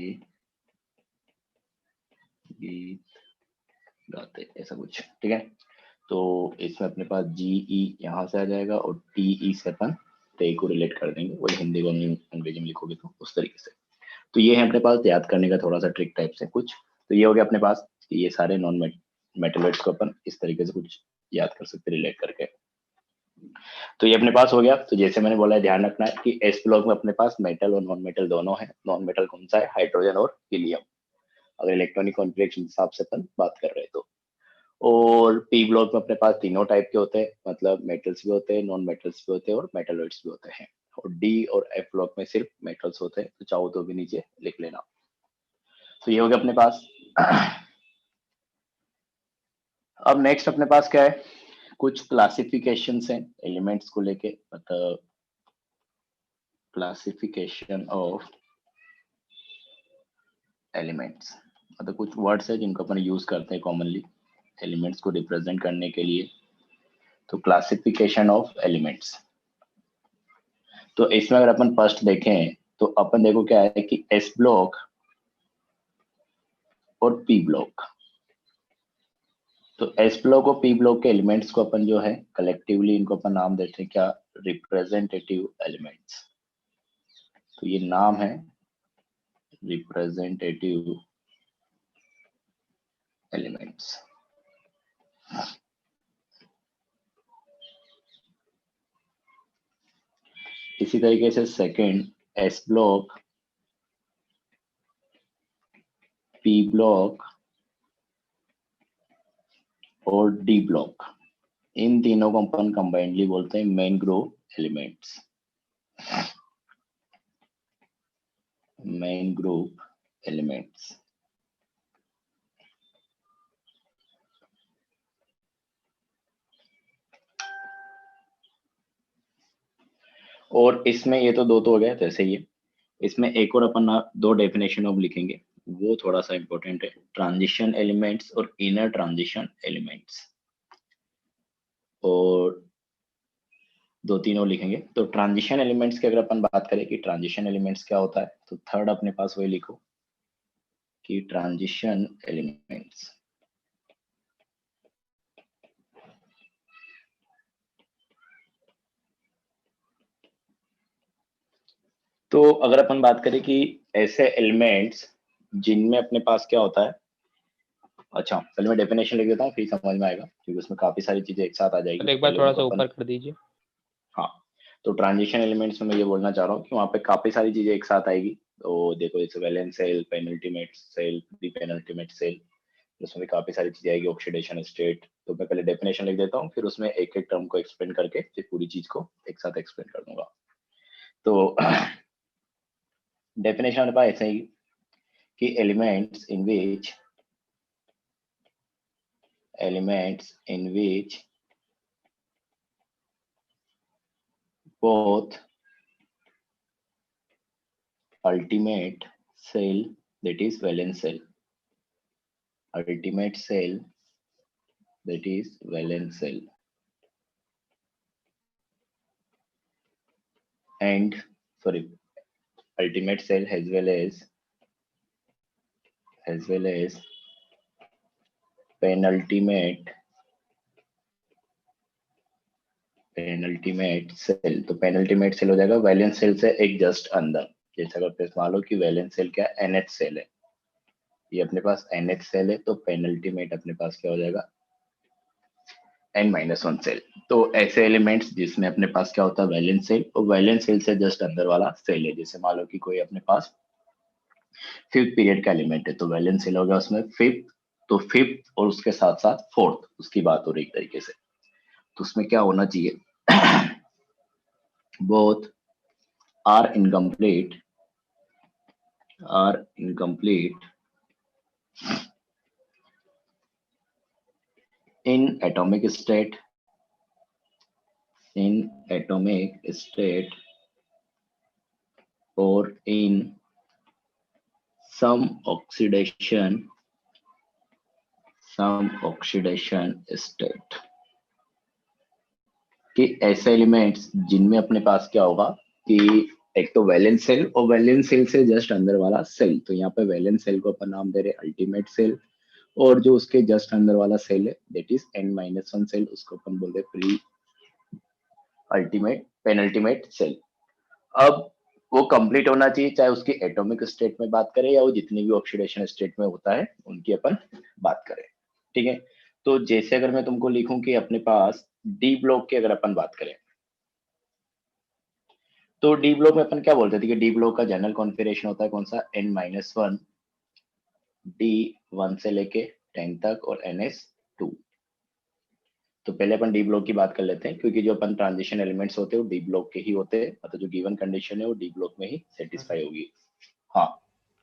गीत गाते, ऐसा कुछ। ठीक है, तो इसमें अपने पास GE यहाँ से आ जाएगा और TE से अपन ते को रिलेट कर देंगे, वही हिंदी को अंग्रेजी में लिखोगे तो उस तरीके से। तो ये है अपने पास याद करने का थोड़ा सा ट्रिक टाइप से कुछ। तो ये हो गया अपने पास कि ये सारे नॉन मेटलॉइड्स को अपन इस तरीके से कुछ याद कर सकते रिलेट करके। तो ये अपने पास हो गया। तो जैसे मैंने बोला है ध्यान रखना है कि एस ब्लॉक में अपने पास मेटल और नॉन मेटल दोनों है। नॉन मेटल कौन सा है? हाइड्रोजन और हीलियम, अगर इलेक्ट्रॉनिक कॉन्फ़िगरेशन हिसाब से अपन बात कर रहे हैं तो। और पी ब्लॉक में अपने पास तीनों टाइप के होते हैं, मतलब मेटल्स भी होते हैं, नॉन मेटल्स भी होते हैं और मेटलॉइड्स भी होते हैं। और डी और एफ ब्लॉक में सिर्फ मेटल्स होते हैं, तो चाहो तो भी नीचे लिख लेना। तो ये हो गया अपने पास। अब नेक्स्ट अपने पास क्या है, कुछ क्लासिफिकेशंस हैं एलिमेंट्स को लेके, मतलब क्लासिफिकेशन ऑफ एलिमेंट्स, मतलब कुछ वर्ड्स है जिनको अपन यूज करते हैं कॉमनली एलिमेंट्स को रिप्रेजेंट करने के लिए। तो क्लासिफिकेशन ऑफ एलिमेंट्स, तो इसमें अगर अपन फर्स्ट देखें तो अपन देखो क्या है कि एस ब्लॉक और पी ब्लॉक, तो एस ब्लॉक और पी ब्लॉक के एलिमेंट्स को अपन जो है कलेक्टिवली इनको अपन नाम देते हैं क्या? Representative elements. तो ये नाम है रिप्रेजेंटेटिव एलिमेंट्स। इसी तरीके से second S block, P block और डी ब्लॉक, इन तीनों को अपन कंबाइंडली बोलते हैं main group elements. Main group elements. और इसमें ये तो दो तो हो गया, जैसे ये इसमें एक और अपन दो डेफिनेशन ऑफ लिखेंगे, वो थोड़ा सा इंपॉर्टेंट है, ट्रांजिशन एलिमेंट्स और इनर ट्रांजिशन एलिमेंट्स, और दो तीनों लिखेंगे। तो ट्रांजिशन एलिमेंट्स की अगर अपन बात करें कि ट्रांजिशन एलिमेंट्स क्या होता है, तो थर्ड अपने पास वही लिखो कि ट्रांजिशन एलिमेंट्स। तो अगर अपन बात करें कि ऐसे एलिमेंट्स जिनमें अपने पास क्या होता है, अच्छा पहले मैं डेफिनेशन लिख देता हूँ फिर समझ में आएगा, क्योंकि उसमें काफी सारी चीजें एक साथ आ जाएगी। एक बार पहले थोड़ा उनको सा अपन, ऊपर कर दीजिए। हाँ, तो ट्रांजिशन एलिमेंट्स में मैं ये बोलना चाह रहा हूँ कि वहाँ पे काफी सारी चीजें एक साथ आएगी। तो देखो जैसे valence shell, penultimate shell, pre penultimate shell, उसमें भी काफी सारी चीजें आएगी, ऑक्सीडेशन स्टेट। तो मैं पहले डेफिनेशन लिख देता हूँ, फिर उसमें एक एक टर्म को एक्सप्लेन करके फिर पूरी चीज को एक साथ एक्सप्लेन कर दूंगा। तो डेफिनेशन हमारे पास ऐसा ही कि elements in which both ultimate cell, that is valence cell, ultimate cell, that is valence cell, and sorry, ultimate cell as well as penultimate shell. तो पेनल्टीमेट सेल हो जाएगा वैलेंस सेल से एक जस्ट अंदर। जैसे अगर मान लो कि वैलेंस सेल क्या है, NH सेल है, ये अपने पास NH सेल है, तो पेनल्टीमेट अपने पास क्या हो जाएगा, N-1 सेल। तो ऐसे एलिमेंट्स जिसमें अपने पास क्या होता है वैलेंस सेल, और वैलेंस सेल से जस्ट अंदर वाला सेल है। जैसे मान लो कि कोई अपने पास 5th पीरियड का एलिमेंट है, तो वैलेंस सेल होगा उसमें 5th, तो 5th और उसके साथ साथ 4th, उसकी बात हो रही एक तरीके से। तो उसमें क्या होना चाहिए, both are incomplete in atomic state or in some oxidation state। कि ऐसे एलिमेंट्स जिनमें अपने पास क्या होगा कि एक तो वैलेंस सेल और वैलेंस सेल से जस्ट अंदर वाला सेल, तो यहाँ पे वैलेंस सेल को अपन नाम दे रहे अल्टीमेट सेल, और जो उसके जस्ट अंदर वाला सेल है दैट इज n-1 सेल, उसको अपन बोलते हैं प्री अल्टीमेट पेनल्टीमेट सेल। अब वो कंप्लीट होना चाहिए, चाहे उसकी एटॉमिक स्टेट में बात करें या वो जितनी भी ऑक्सीडेशन स्टेट में होता है उनकी अपन बात करें, ठीक है। तो जैसे अगर मैं तुमको लिखूं कि अपने पास डी ब्लॉक की अगर अपन बात करें, तो डी ब्लॉक में अपन क्या बोलते थे कि डी ब्लॉक का जनरल कॉन्फ़िगरेशन होता है कौन सा, n-1 D1 से लेके 10 तक और ns2। तो पहले अपन डी ब्लॉक की बात कर लेते हैं, क्योंकि जो अपन ट्रांजिशन एलिमेंट्स होते हैं वो डी ब्लॉक के ही होते हैं, मतलब जो गिवन कंडीशन है वो डी ब्लॉक में ही सेटिस्फाई होगी। हाँ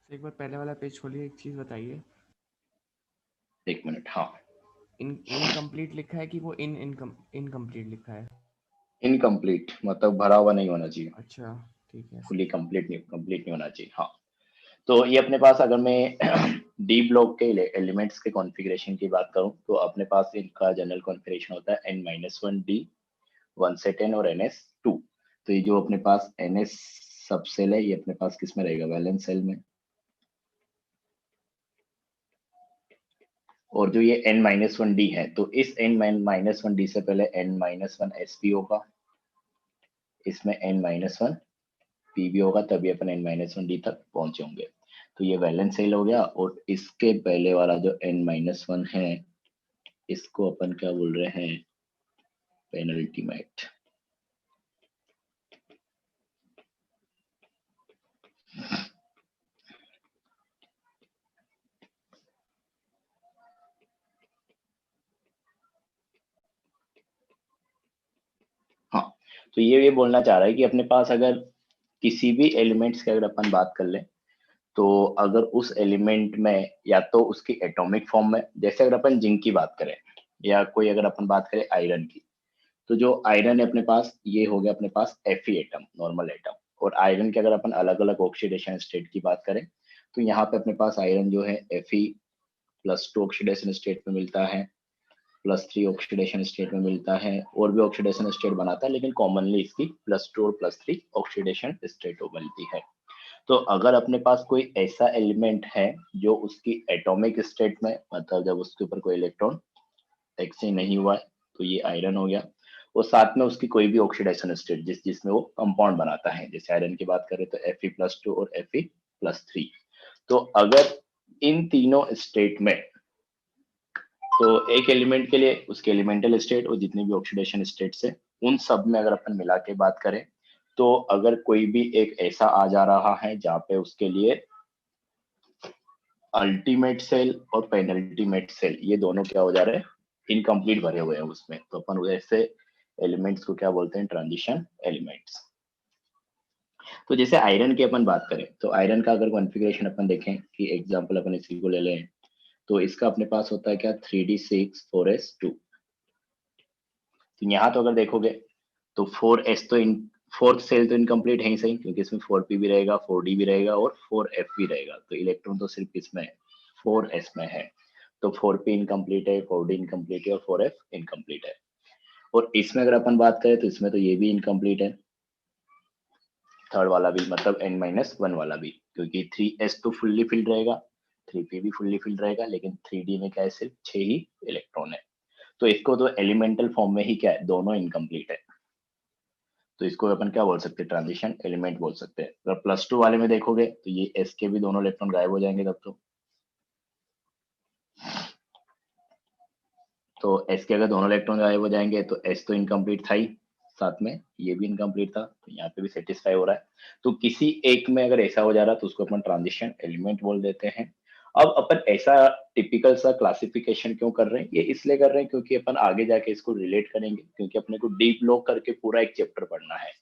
एक बार पहले वाला पेज खोलिए, एक चीज बताइए, एक मिनट। हाँ इनकम्प्लीट लिखा है कि वो इनकम्प्लीट लिखा है? इनकम्प्लीट मतलब भरा हुआ नहीं होना चाहिए, अच्छा ठीक है। फुली कंप्लीट नहीं होना चाहिए। हाँ तो ये अपने पास अगर मैं डी ब्लॉक के एलिमेंट्स के कॉन्फ़िगरेशन की बात करूं तो अपने पास इनका जनरल कॉन्फ़िगरेशन होता है n-1 D 1 से 10 और ns2। तो ये जो अपने पास ns सब सेल है ये अपने पास किस में रहेगा, वैलेंस सेल में। और जो ये n-1 D है तो इस n-1 D से पहले n-1 s भी होगा, इसमें n-1 p भी होगा, तभी अपन n-1 D तक पहुंचे होंगे। तो ये वैलेंस सेल हो गया। और इसके पहले वाला जो n-1 है इसको अपन क्या बोल रहे हैं, पेनल्टीमेट। हाँ तो ये बोलना चाह रहा है कि अपने पास अगर किसी भी एलिमेंट्स की अगर अपन बात कर लें तो अगर उस एलिमेंट में या तो उसकी एटॉमिक फॉर्म में, जैसे अगर अपन जिंक की बात करें या कोई अगर अपन बात करें आयरन की, तो जो आयरन है अपने पास ये हो गया अपने पास Fe एटम, नॉर्मल एटम। और आयरन के अगर अपन अलग अलग ऑक्सीडेशन स्टेट की बात करें तो यहाँ पे अपने पास आयरन जो है Fe+2 ऑक्सीडेशन स्टेट में मिलता है, +3 ऑक्सीडेशन स्टेट में मिलता है, और भी ऑक्सीडेशन स्टेट बनाता है, लेकिन कॉमनली इसकी +2 और +3 ऑक्सीडेशन स्टेट मिलती है। तो अगर अपने पास कोई ऐसा एलिमेंट है जो उसकी एटॉमिक स्टेट में, मतलब जब उसके ऊपर कोई इलेक्ट्रॉन एक्सचेंज नहीं हुआ है, तो ये आयरन हो गया। और साथ में उसकी कोई भी ऑक्सीडेशन स्टेट जिसमें वो कंपाउंड बनाता है, जैसे आयरन की बात करें तो Fe+2 और Fe+3। तो अगर इन तीनों स्टेट में, तो एक एलिमेंट के लिए उसके एलिमेंटल स्टेट और जितने भी ऑक्सीडेशन स्टेट्स है उन सब में अगर अपन मिला के बात करें, तो अगर कोई भी एक ऐसा आ जा रहा है जहाँ पे उसके लिए अल्टीमेट सेल और पेनल्टीमेट सेल ये दोनों क्या हो जा रहे हैं, इनकम्प्लीट भरे हुए हैं उसमें, तो अपन ऐसे एलिमेंट्स को क्या बोलते हैं, ट्रांजिशन एलिमेंट्स। तो जैसे आयरन की अपन बात करें तो आयरन का अगर कॉन्फ़िगरेशन अपन देखें कि एग्जांपल अपन इसी को ले लें, तो इसका अपने पास होता है क्या 3d6 4s2। तो यहाँ तो अगर देखोगे तो 4s तो फोर्थ सेल तो इनकम्प्लीट है ही सही, क्योंकि इसमें 4p भी रहेगा, 4d भी रहेगा और 4f भी रहेगा। तो इलेक्ट्रॉन तो सिर्फ इसमें 4s में है, तो 4p इनकम्प्लीट है, 4d इनकम्प्लीट है और 4f इनकम्प्लीट है। और इसमें अगर अपन बात करें तो इसमें तो ये भी इनकम्प्लीट है, थर्ड वाला भी, मतलब n-1 वाला भी, क्योंकि 3s तो फुल्ली फिल्ड रहेगा, 3p भी फुल्ली फिल्ड रहेगा, लेकिन 3d में क्या है, सिर्फ 6 ही इलेक्ट्रॉन है। तो इसको तो एलिमेंटल फॉर्म में ही क्या है, दोनों इनकम्प्लीट है। तो इसको अपन क्या बोल सकते हैं, ट्रांजिशन एलिमेंट बोल सकते हैं। अगर +2 वाले में देखोगे तो ये s के भी दोनों इलेक्ट्रॉन गायब हो जाएंगे तब तो s के अगर दोनों इलेक्ट्रॉन गायब हो जाएंगे तो s तो इनकम्प्लीट था ही, साथ में ये भी इनकम्प्लीट था, तो यहाँ पे भी सेटिस्फाई हो रहा है। तो किसी एक में अगर ऐसा हो जा रहा है तो उसको अपन ट्रांजिशन एलिमेंट बोल देते हैं। अब अपन ऐसा टिपिकल सा क्लासिफिकेशन क्यों कर रहे हैं, ये इसलिए कर रहे हैं क्योंकि अपन आगे जाके इसको रिलेट करेंगे, क्योंकि अपने को डीप लॉक करके पूरा एक चैप्टर पढ़ना है।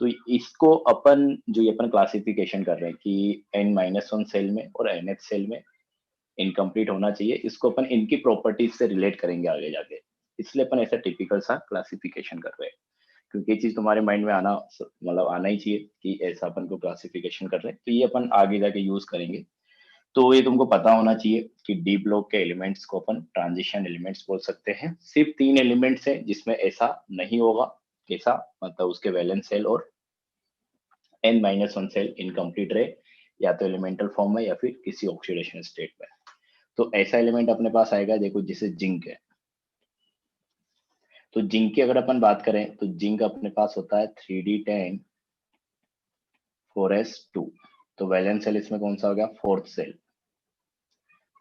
तो इसको अपन जो ये अपन क्लासिफिकेशन कर रहे हैं कि n-1 सेल में और nth सेल में इनकम्प्लीट होना चाहिए, इसको अपन इनकी प्रॉपर्टीज से रिलेट करेंगे आगे जाके, इसलिए अपन ऐसा टिपिकल सा क्लासिफिकेशन कर रहे हैं। क्योंकि ये चीज तुम्हारे माइंड में आना, मतलब आना ही चाहिए कि ऐसा अपन को क्लासिफिकेशन कर रहे हैं, तो ये अपन आगे जाके यूज करेंगे। तो ये तुमको पता होना चाहिए कि डी ब्लॉक के एलिमेंट्स को अपन ट्रांजिशन एलिमेंट्स बोल सकते हैं। सिर्फ 3 एलिमेंट्स हैं जिसमें ऐसा नहीं होगा, कैसा, मतलब उसके वैलेंस सेल और n-1 सेल इनकम्प्लीट रहे, या तो एलिमेंटल फॉर्म में या फिर किसी ऑक्सीडेशन स्टेट में। तो ऐसा एलिमेंट अपने पास आएगा, देखो जिसे जिंक है। तो जिंक की अगर अपन बात करें तो जिंक अपने पास होता है 3d10 4s2। तो वैलेंस सेल इसमें कौन सा हो गया, फोर्थ सेल।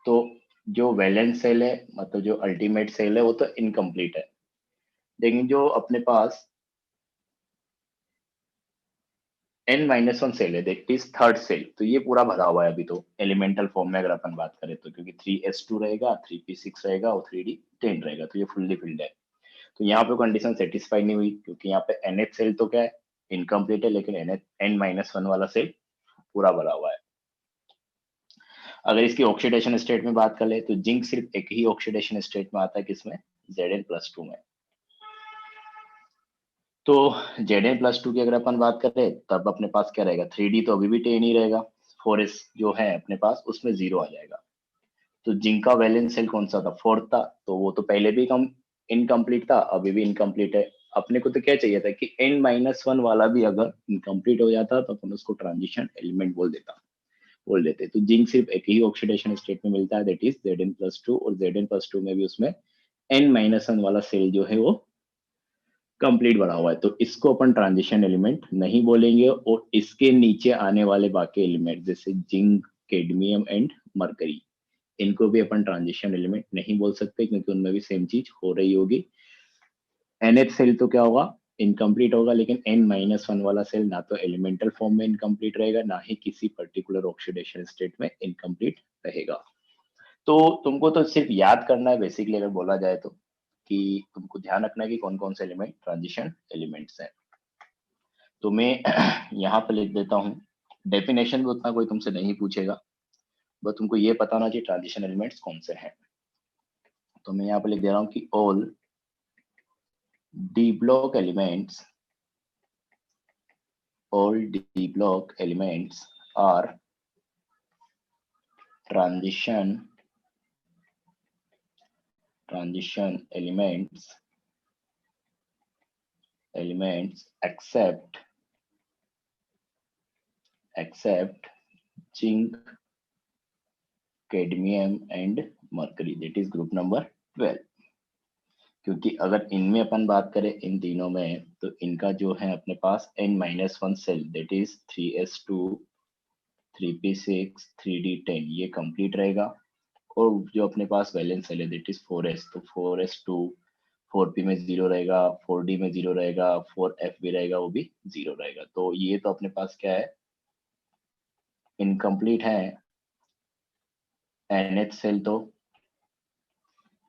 तो जो वैलेंस सेल है मतलब जो अल्टीमेट सेल है वो तो इनकम्प्लीट है, लेकिन जो अपने पास n-1 सेल है दैट इज थर्ड सेल, तो ये पूरा भरा हुआ है अभी तो एलिमेंटल फॉर्म में अगर अपन बात करें तो, क्योंकि 3s2 रहेगा, 3p6 रहेगा और 3d10 रहेगा, तो ये फुल्ली फिल्ड है। तो यहाँ पे कंडीशन सेटिस्फाई नहीं हुई, क्योंकि यहाँ पे nth सेल तो क्या है, इनकम्प्लीट है, लेकिन n-1 वाला सेल पूरा भरा हुआ है। अगर इसकी ऑक्सीडेशन स्टेट में बात कर ले तो जिंक सिर्फ एक ही ऑक्सीडेशन स्टेट में आता है, किसमें, Zn+2 में। तो Zn+2 की अगर अपन बात करें तब अपने पास क्या रहेगा, 3d तो अभी भी 10 ही रहेगा, 4s जो है अपने पास उसमें 0 आ जाएगा। तो जिंक का वैलेंस सेल कौन सा था, फोर्थ था, तो वो तो पहले भी कम इनकम्प्लीट था, अभी भी इनकम्प्लीट है। अपने को तो क्या चाहिए था कि n-1 वाला भी अगर इनकम्प्लीट हो जाता तो अपन उसको ट्रांजिशन एलिमेंट बोल देते। तो जिंक सिर्फ एक ही ऑक्सीडेशन स्टेट में मिलता है, दैट इज Zn+2, और Zn+2 में भी उसमें n-1 वाला सेल जो है वो कंप्लीट बना हुआ है, तो इसको अपन ट्रांजिशन एलिमेंट नहीं बोलेंगे। और इसके नीचे आने वाले बाकी एलिमेंट जैसे जिंक, कैडमियम एंड मरकरी, इनको भी अपन ट्रांजिशन एलिमेंट नहीं बोल सकते, क्योंकि उनमें भी सेम चीज हो रही होगी। nth सेल तो क्या होगा, इनकम्प्लीट होगा, लेकिन n-1 वाला सेल ना तो एलिमेंटल फॉर्म में इनकम्प्लीट रहेगा, ना ही किसी पर्टिकुलर ऑक्सीडेशन स्टेट में इनकम्प्लीट रहेगा। तो तुमको तो सिर्फ याद करना है बेसिकली, अगर बोला जाए तो, कि तुमको ध्यान रखना है कि कौन कौन से एलिमेंट ट्रांजिशन एलिमेंट्स हैं। तो मैं यहाँ पे लिख देता हूँ, डेफिनेशन भी उतना कोई तुमसे नहीं पूछेगा, बस तुमको ये पता होना चाहिए ट्रांजिशन एलिमेंट्स कौन से हैं। तो मैं यहाँ पे लिख दे रहा हूँ कि all D block elements are transition elements except zinc, cadmium and mercury, that is group number 12। क्योंकि अगर इनमें अपन बात करें इन तीनों में, तो इनका जो है अपने पास n-1 cell that is 3s2, 3p6, 3d10 ये कंप्लीट रहेगा, और जो अपने पास वैलेंस सेल है दैट इज 4s, तो 4s2 4p में 0 रहेगा, 4d में 0 रहेगा, 4f भी रहेगा, वो भी 0 रहेगा। तो ये तो अपने पास क्या है, इनकम्प्लीट है nth सेल तो,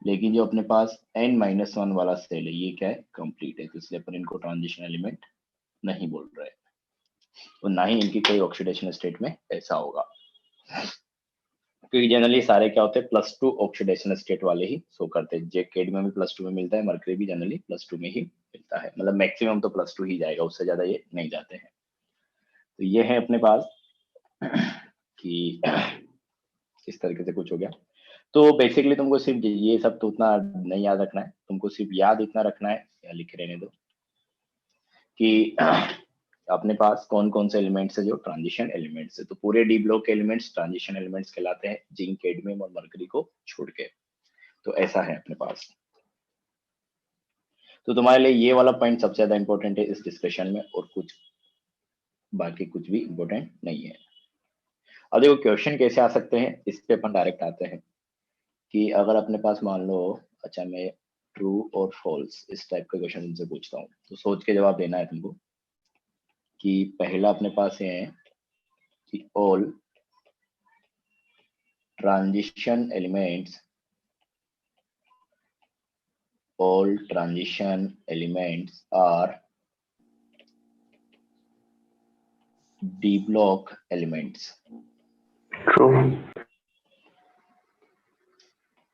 लेकिन जो अपने पास n-1 वाला सेल है ये क्या है, कंप्लीट है, तो इसलिए अपन इनको ट्रांजिशन एलिमेंट नहीं बोल रहे, और ना ही इनकी कोई ऑक्सीडेशन स्टेट में ऐसा होगा, क्योंकि जनरली सारे क्या होते हैं +2 ऑक्सीडेशन स्टेट वाले ही शो करते हैं। कैडमियम में +2 में मिलता है, मरकरी भी जनरली +2 में ही मिलता है, मतलब मैक्सिमम तो +2 ही जाएगा, उससे ज्यादा ये नहीं जाते हैं। तो ये है अपने पास कि इस तरीके से कुछ हो गया। तो बेसिकली तुमको सिर्फ ये सब तो उतना नहीं याद रखना है, तुमको सिर्फ याद इतना रखना है, या लिख रहने दो, कि अपने पास कौन कौन से एलिमेंट्स है जो ट्रांजिशन एलिमेंट्स है। तो पूरे डी ब्लॉक के एलिमेंट्स ट्रांजिशन एलिमेंट्स कहलाते हैं, जिंक, कैडमियम और मरकरी को छोड़ के। तो ऐसा है अपने पास। तो तुम्हारे लिए ये वाला पॉइंट सबसे ज्यादा इंपॉर्टेंट है इस डिस्कशन में, और कुछ बाकी कुछ भी इंपॉर्टेंट नहीं है। अब देखो क्वेश्चन कैसे आ सकते हैं, इस पे अपन डायरेक्ट आते हैं, कि अगर अपने पास मान लो, अच्छा मैं ट्रू और फॉल्स इस टाइप का क्वेश्चन तुमसे पूछता हूँ, तो सोच के जवाब देना है तुमको। कि पहला अपने पास है कि all transition elements are D block elements. True.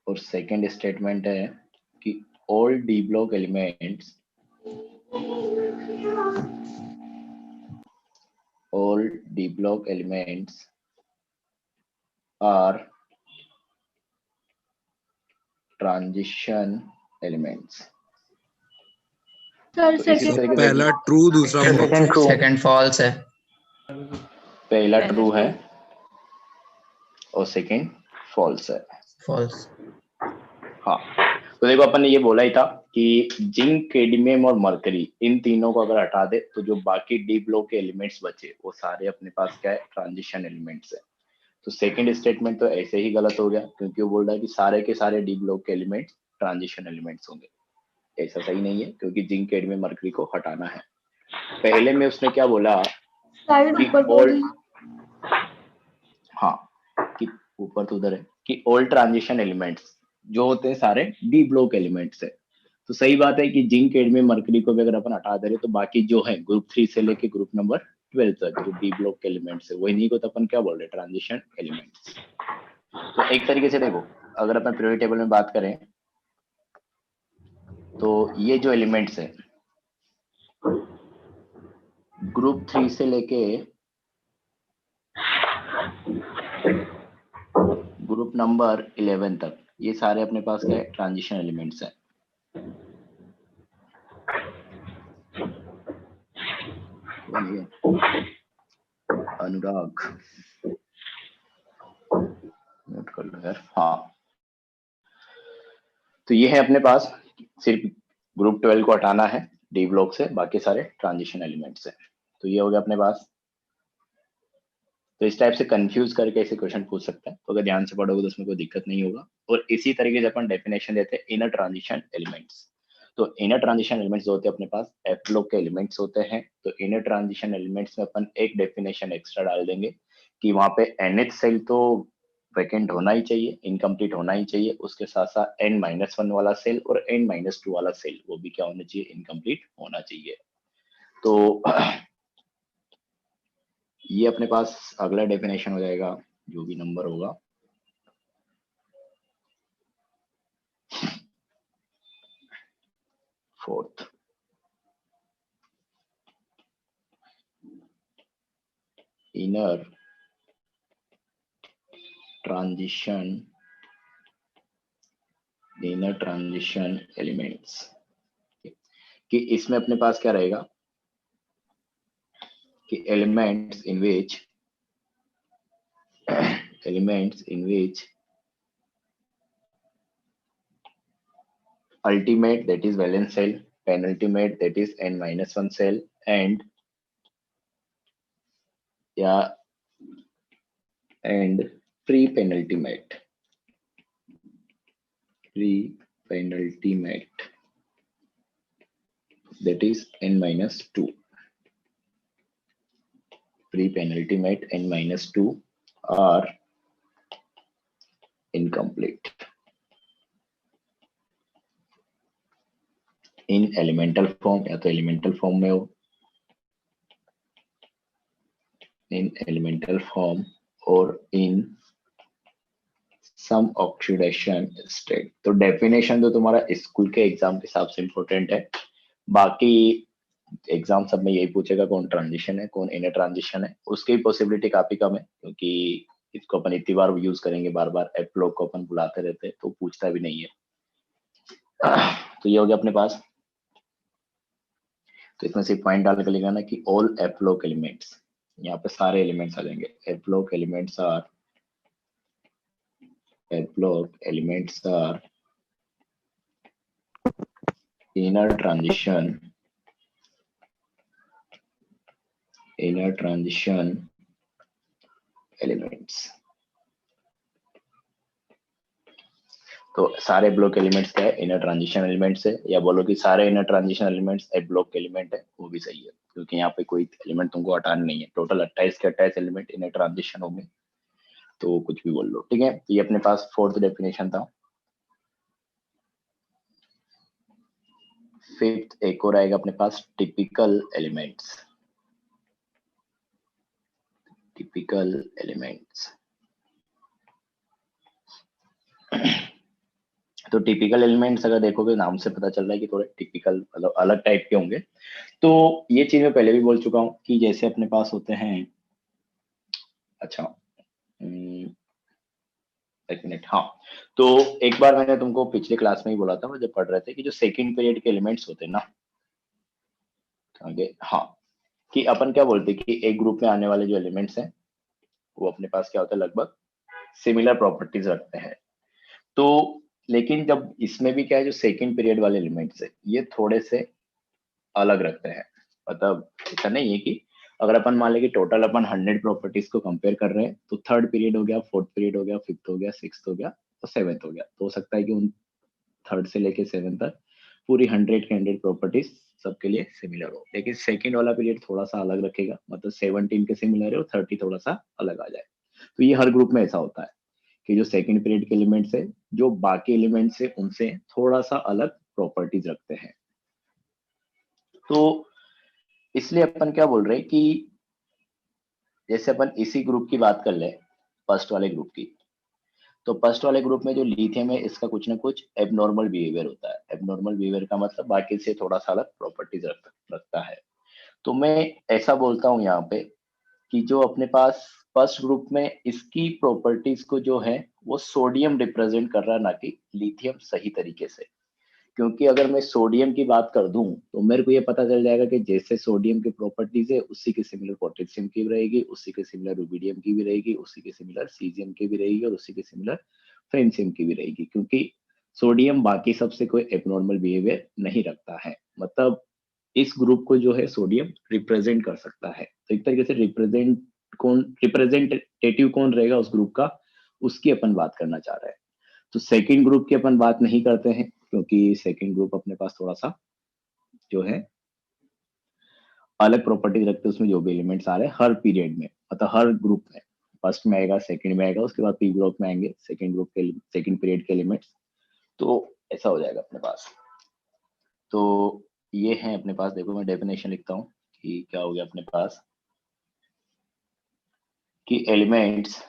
और सेकंड स्टेटमेंट है कि all D block elements are transition elements. Sir तो इसी तरीके से पहला ट्रू, दूसरा फॉल्स। सेकंड फॉल्स है। पहला ट्रू है और सेकंड फॉल्स है। फॉल्स। हाँ, तो देखो अपन ने ये बोला ही था कि जिंक, कैडमियम और मरकरी, इन तीनों को अगर हटा दे तो जो बाकी डी ब्लॉक के एलिमेंट्स बचे वो सारे अपने पास क्या है, ट्रांजिशन एलिमेंट्स है। तो सेकंड स्टेटमेंट तो ऐसे ही गलत हो गया, क्योंकि वो बोल रहा है कि सारे के सारे डी ब्लॉक के एलिमेंट्स ट्रांजिशन एलिमेंट्स होंगे। ऐसा सही नहीं है, क्योंकि जिंक, कैडमियम, मरकरी को हटाना है। पहले में उसने क्या बोला कि ऑल, हाँ, कि ऊपर तो उधर है कि ऑल ट्रांजिशन एलिमेंट्स जो होते हैं सारे डी ब्लॉक एलिमेंट्स है। तो सही बात है कि जिंक, कैडमियम, मरकरी को भी अगर अपन हटा दे रहे तो बाकी जो है ग्रुप 3 से लेके ग्रुप नंबर 12 तक जो डी ब्लॉक के एलिमेंट्स है वही नहीं को तो अपन क्या बोल रहे हैं, ट्रांजिशन एलिमेंट्स। तो एक तरीके से देखो, अगर अपन पीरियोडिक टेबल में बात करें तो ये जो एलिमेंट्स है ग्रुप 3 से लेके ग्रुप नंबर 11 तक ये सारे अपने पास क्या है, ट्रांजिशन एलिमेंट्स है। अनुराग नोट कर लो यार। हाँ, तो ये है अपने पास, सिर्फ ग्रुप 12 को हटाना है डी ब्लॉक से, बाकी सारे ट्रांजिशन एलिमेंट्स है। तो ये हो गया अपने पास। तो इस टाइप से कंफ्यूज करके ऐसे क्वेश्चन पूछ सकते हैं, तो अगर ध्यान से पढ़ोगे तो उसमें कोई दिक्कत नहीं होगा। और इसी तरीके से अपन डेफिनेशन देते हैं इनर ट्रांजिशन एलिमेंट्स। तो इनर ट्रांजिशन एलिमेंट्स होते हैं अपने पास एफ ब्लॉक के एलिमेंट्स होते हैं। तो इनर ट्रांजिशन एलिमेंट्स में अपन एक डेफिनेशन एक्स्ट्रा डाल देंगे कि वहां पे nth सेल तो वैकेंट होना ही चाहिए, इनकम्प्लीट होना ही चाहिए, उसके साथ साथ n-1 वाला सेल और n-2 वाला सेल वो भी क्या होना चाहिए, इनकम्प्लीट होना चाहिए। तो ये अपने पास अगला डेफिनेशन हो जाएगा, जो भी नंबर होगा। फोर्थ, इनर ट्रांजिशन एलिमेंट्स, कि इसमें अपने पास क्या रहेगा कि elements in which ultimate, that is valence cell, penultimate, that is n-1 cell, and pre-penultimate, that is n-2. Pre-penultimate n-2 are incomplete in elemental form, या तो elemental form में हो, in elemental form or in some oxidation state। तो definition तो तुम्हारा school के exam के हिसाब से इंपॉर्टेंट है, बाकी एग्जाम सब में यही पूछेगा कौन ट्रांजिशन है कौन इनर ट्रांजिशन है। उसकी पॉसिबिलिटी काफी कम है, क्योंकि इसको अपन इतनी बार यूज करेंगे, बार बार एफ ब्लॉक को अपन बुलाते रहते हैं, तो पूछता भी नहीं है। तो ये हो गया अपने पास। तो इसमें से पॉइंट डाल के लिखा ना कि ऑल एफ ब्लॉक एलिमेंट्स, यहाँ पे सारे एलिमेंट्स आ जाएंगे। F block elements are inner transition elements. तो सारे ब्लॉक एलिमेंट्स क्या है, इनर ट्रांजिशन एलिमेंट्स है, या बोलो कि सारे इनर ट्रांजिशन एलिमेंट्स एक ब्लॉक एलिमेंट है, वो भी सही है, क्योंकि यहाँ पे कोई एलिमेंट तुमको हटाना नहीं है। टोटल 28 के 28 एलिमेंट इनर ट्रांजिशन होंगे, तो कुछ भी बोल लो, ठीक है। तो ये अपने पास फोर्थ डेफिनेशन था। फिफ्थ एक और आएगा अपने पास, टिपिकल एलिमेंट्स। तो टिपिकल एलिमेंट्स अगर देखोगे नाम से पता चल रहा है कि थोड़े टिपिकल मतलब अलग टाइप के होंगे। तो ये चीज मैं पहले भी बोल चुका हूँ कि जैसे अपने पास होते हैं, अच्छा एक मिनट, हाँ, तो एक बार मैंने तुमको पिछले क्लास में ही बोला था, वो जब पढ़ रहे थे, कि जो सेकंड पीरियड के एलिमेंट्स होते हैं ना आगे, हाँ, कि अपन क्या बोलते हैं कि एक ग्रुप में आने वाले जो एलिमेंट्स हैं वो अपने पास क्या होता है, लगभग सिमिलर प्रॉपर्टीज रखते हैं। तो लेकिन जब इसमें भी क्या है, जो सेकंड पीरियड वाले एलिमेंट्स है ये थोड़े से अलग रखते हैं। मतलब ऐसा नहीं है कि अगर अपन मान ले कि टोटल अपन 100 प्रॉपर्टीज को कंपेयर कर रहे हैं, तो थर्ड पीरियड हो गया, फोर्थ पीरियड हो गया, फिफ्थ हो गया, सिक्स्थ हो गया, तो सेवेंथ हो गया, तो हो सकता है कि उन थर्ड से लेके सेवेंथ तक पूरी 100 के 100 प्रॉपर्टीज सबके लिए सिमिलर हो। लेकिन सेकंड वाला पीरियड थोड़ा सा अलग रखेगा, मतलब 17 के सिमिलर है और 30 थोड़ा सा अलग आ जाए। तो ये हर ग्रुप में ऐसा होता है कि जो सेकंड पीरियड के एलिमेंट्स है जो बाकी एलिमेंट्स है उनसे थोड़ा सा अलग प्रॉपर्टीज रखते हैं। तो इसलिए अपन क्या बोल रहे हैं कि जैसे अपन इसी ग्रुप की बात कर ले, फर्स्ट वाले ग्रुप की, तो फर्स्ट वाले ग्रुप में जो लिथियम है इसका कुछ ना कुछ एबनॉर्मल बिहेवियर होता है। एबनॉर्मल बिहेवियर का मतलब बाकी से थोड़ा सा अलग प्रॉपर्टीज रखता है। तो मैं ऐसा बोलता हूँ यहाँ पे कि जो अपने पास फर्स्ट ग्रुप में इसकी प्रॉपर्टीज को जो है वो सोडियम रिप्रेजेंट कर रहा है, ना कि लिथियम, सही तरीके से। क्योंकि अगर मैं सोडियम की बात कर दूं तो मेरे को ये पता चल जाएगा कि जैसे सोडियम की प्रॉपर्टीज है उसी के सिमिलर पोटेशियम की भी रहेगी, उसी के सिमिलर रुबिडियम की भी रहेगी, उसी के सिमिलर सीजियम की भी रहेगी और उसी के सिमिलर फ्रेंसियम की भी रहेगी। क्योंकि सोडियम बाकी सबसे कोई एबनॉर्मल बिहेवियर नहीं रखता है। मतलब इस ग्रुप को जो है सोडियम रिप्रेजेंट कर सकता है। तो एक तरीके से रिप्रेजेंटेटिव कौन रहेगा उस ग्रुप का, उसकी अपन बात करना चाह रहे हैं। तो सेकंड ग्रुप की अपन बात नहीं करते हैं क्योंकि सेकंड ग्रुप अपने पास थोड़ा सा जो है अलग प्रॉपर्टीज रखते हैं। उसमें जो भी एलिमेंट्स आ रहे हैं हर पीरियड में, मतलब हर ग्रुप में, फर्स्ट में आएगा, सेकंड में आएगा, उसके बाद पी ग्रुप में आएंगे सेकंड ग्रुप के सेकंड पीरियड के एलिमेंट्स। तो ऐसा हो जाएगा अपने पास। तो ये है अपने पास। देखो मैं डेफिनेशन लिखता हूँ कि क्या हो गया अपने पास कि elements